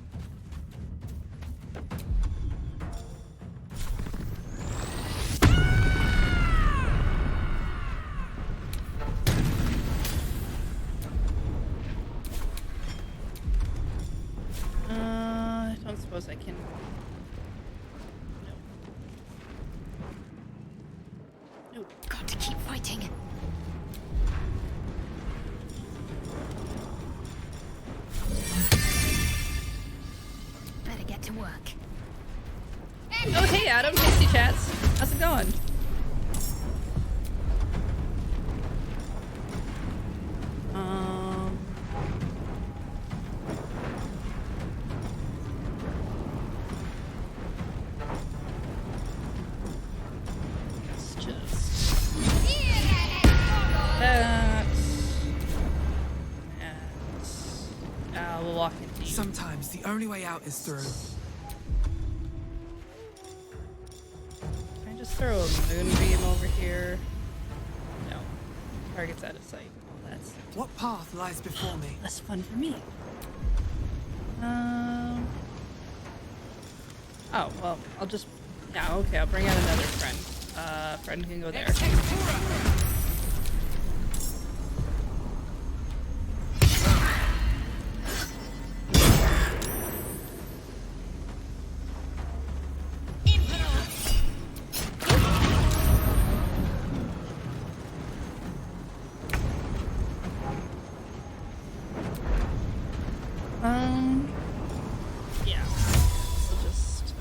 I don't suppose I can. No. Got to keep fighting. Better get to work. Oh, hey, Adam. Tasty Chats. How's it going? Let's just that. And we'll walk in deep. Sometimes the only way out is through. Can I just throw a moonbeam over here? No. Target's out of sight. Oh, that's What path lies before me? less fun for me. Oh, well, I'll just... Yeah, okay, I'll bring out another friend. Friend can go there. Yeah. We'll just,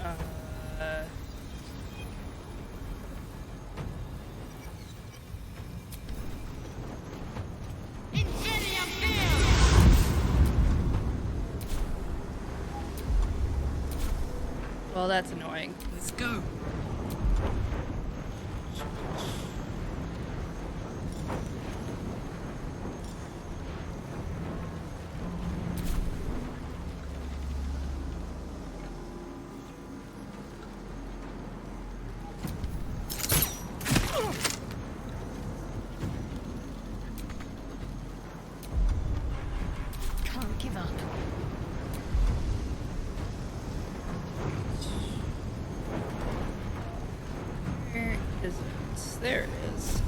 well, that's annoying. Let's go. Can't give up. Where is it? There it is.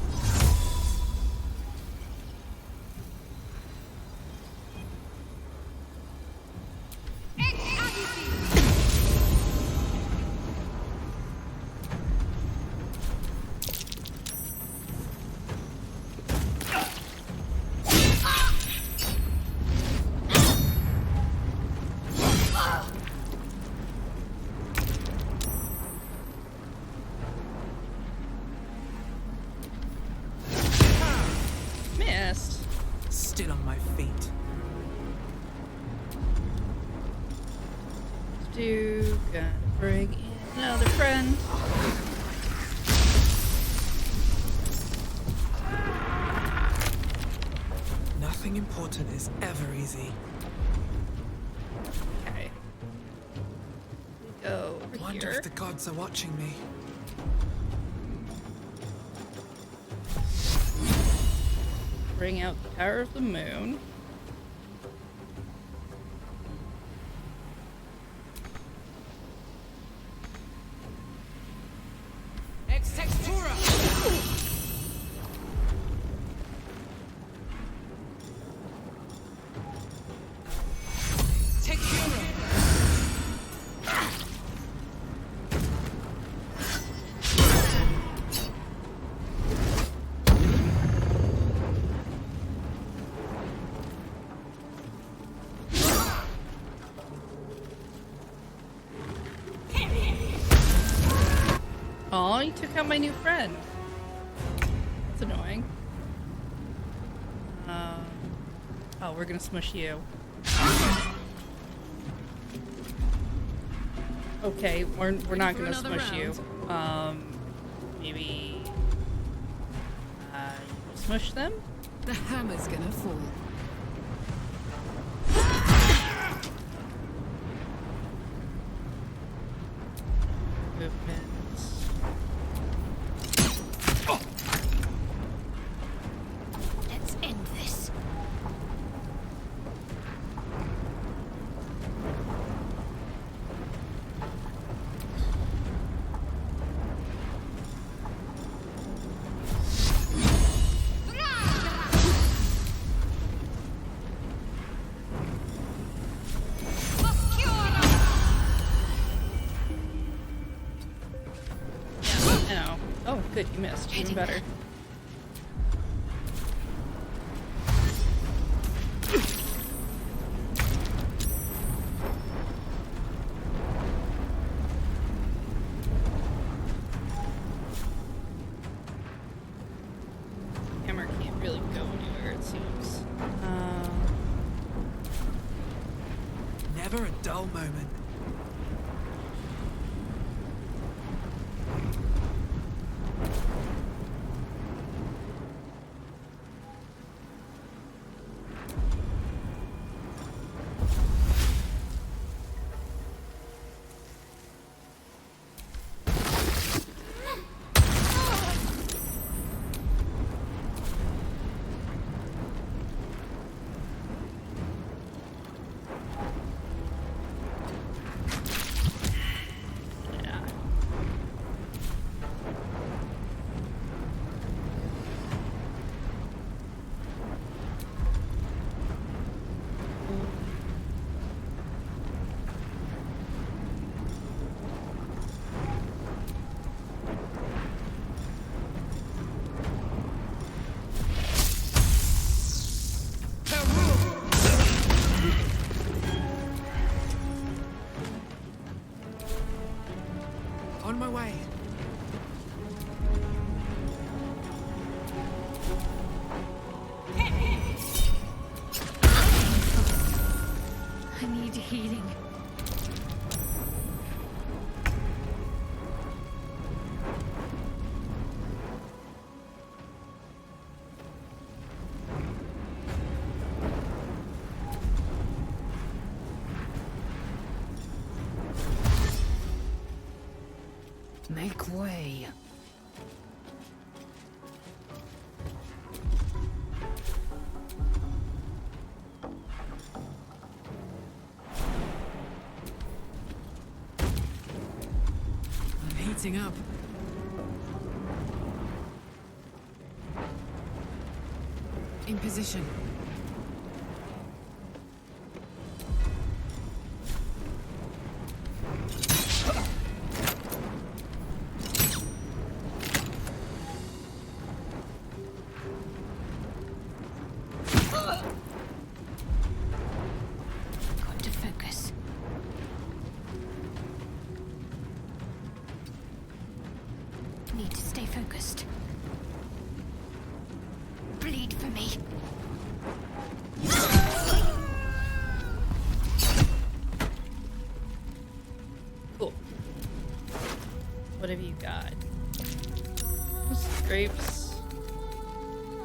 Missed. Still on my feet. do. Gonna bring in another friend. Nothing important is ever easy. Okay. We go over Wonder here. if the gods are watching me. Bring out the power of the moon. Ex textura. Textura. Aw, you took out my new friend. That's annoying. Oh, we're gonna smush you. Okay, we're not gonna smush you. Maybe smush them? The hammer's gonna fall. Movement. Let's end this. I know. Oh, good, you missed. Even better. Hammer can't really go anywhere, it seems. Never a dull moment. On my way. I need healing. Make way. I'm heating up. In position. Got to focus. Need to stay focused. Bleed for me. What have you got? Grapes.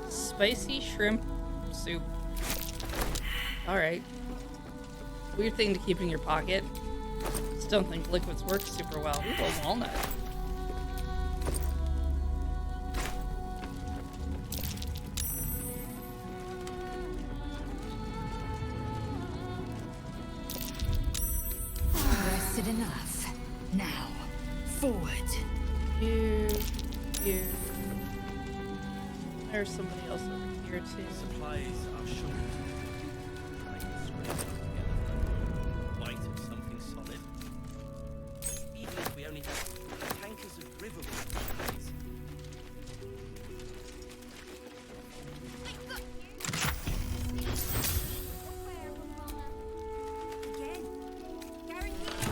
Spicy shrimp soup. Alright. Weird thing to keep in your pocket. Just don't think liquids work super well. Ooh, a walnut. Rested enough. Now, forward. You. There's somebody else over here too. Supplies are short. I can scrape them together for white of something solid. Even if we only have tankers of river supplies.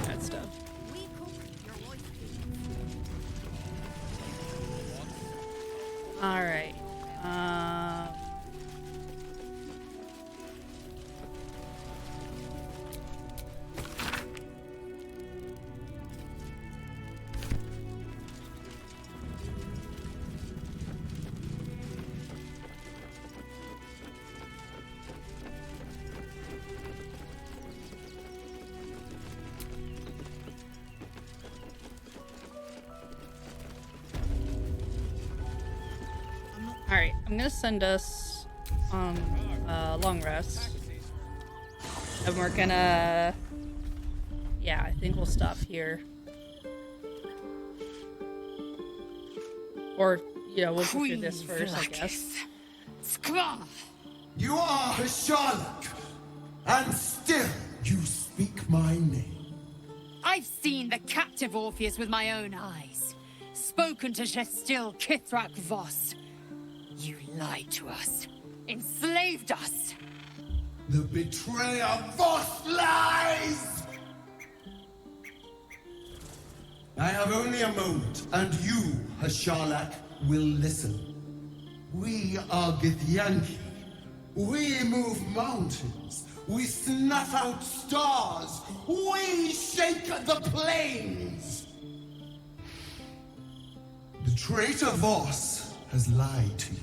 That stuff. All right. Alright, I'm gonna send us on long rest. And we're gonna... Yeah, I think we'll stop here. Or, you know, we'll go through this first, I guess. You are Hashalak, and still you speak my name. I've seen the captive Orpheus with my own eyes. Spoken to Shestil Kithrak Voss. You lied to us. Enslaved us. The betrayer Voss lies! I have only a moment, and you, Hashalak, will listen. We are Githyanki. We move mountains. We snuff out stars. We shake the plains. The traitor Voss has lied to you.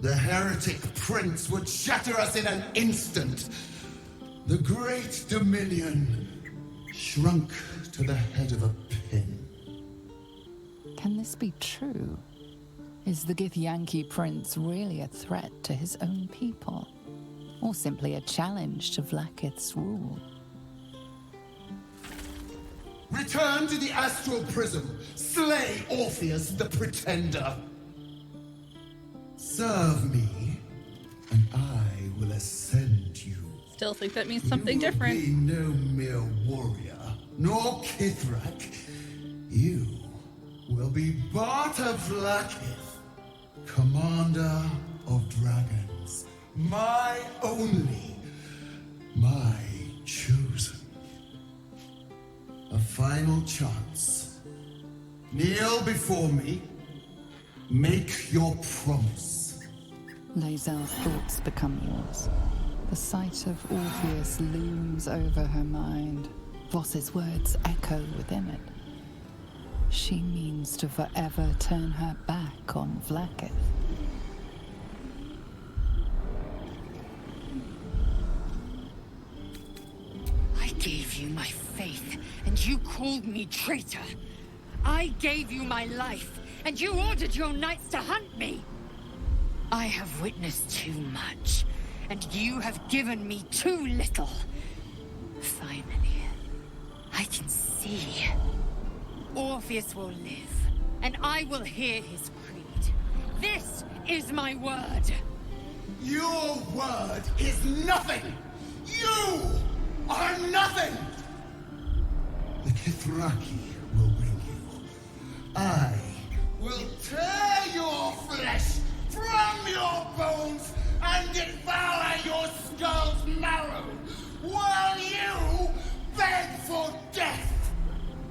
The heretic prince would shatter us in an instant. The great Dominion shrunk to the head of a pin. Can this be true? Is the Githyanki prince really a threat to his own people? Or simply a challenge to Vlaakith's rule? Return to the astral prism. Slay Orpheus the Pretender. Serve me, and I will ascend you. Still think that means something different. You will be no mere warrior, nor Kithrak. You will be Barta Vlaakith, commander of dragons. My only, my chosen. A final chance. Kneel before me. Make your promise. Lae'zel's thoughts become yours. The sight of Orpheus looms over her mind. Voss's words echo within it. She means to forever turn her back on Vlaakith. I gave you my faith, and you called me traitor. I gave you my life, and you ordered your knights to hunt me. I have witnessed too much, and you have given me too little. Finally, I can see. Orpheus will live, and I will hear his creed. This is my word. Your word is nothing! You are nothing! The Kithraki will bring you. I will tear your flesh from your bones and devour your skull's marrow, while you beg for death.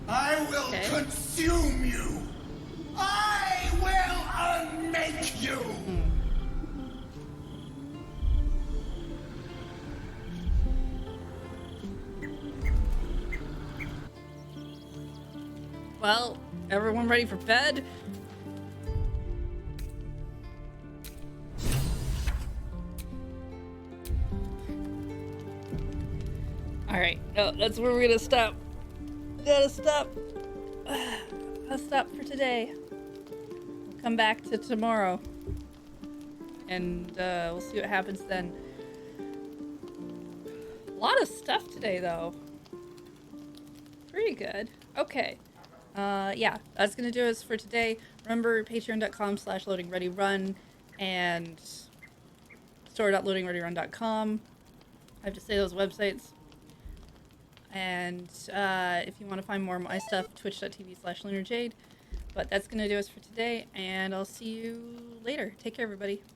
I will consume you. I will unmake you. Well, Everyone ready for bed? Alright, no, that's where we're gonna stop. Gotta stop. Gotta stop for today. We'll come back to tomorrow. And we'll see what happens then. A lot of stuff today, though. Pretty good. Okay. Yeah, that's gonna do us for today. Remember, patreon.com/loadingreadyrun and store.loadingreadyrun.com. I have to say those websites. And if you want to find more of my stuff, twitch.tv/lunarjade. But that's gonna do us for today, and I'll see you later. Take care, everybody.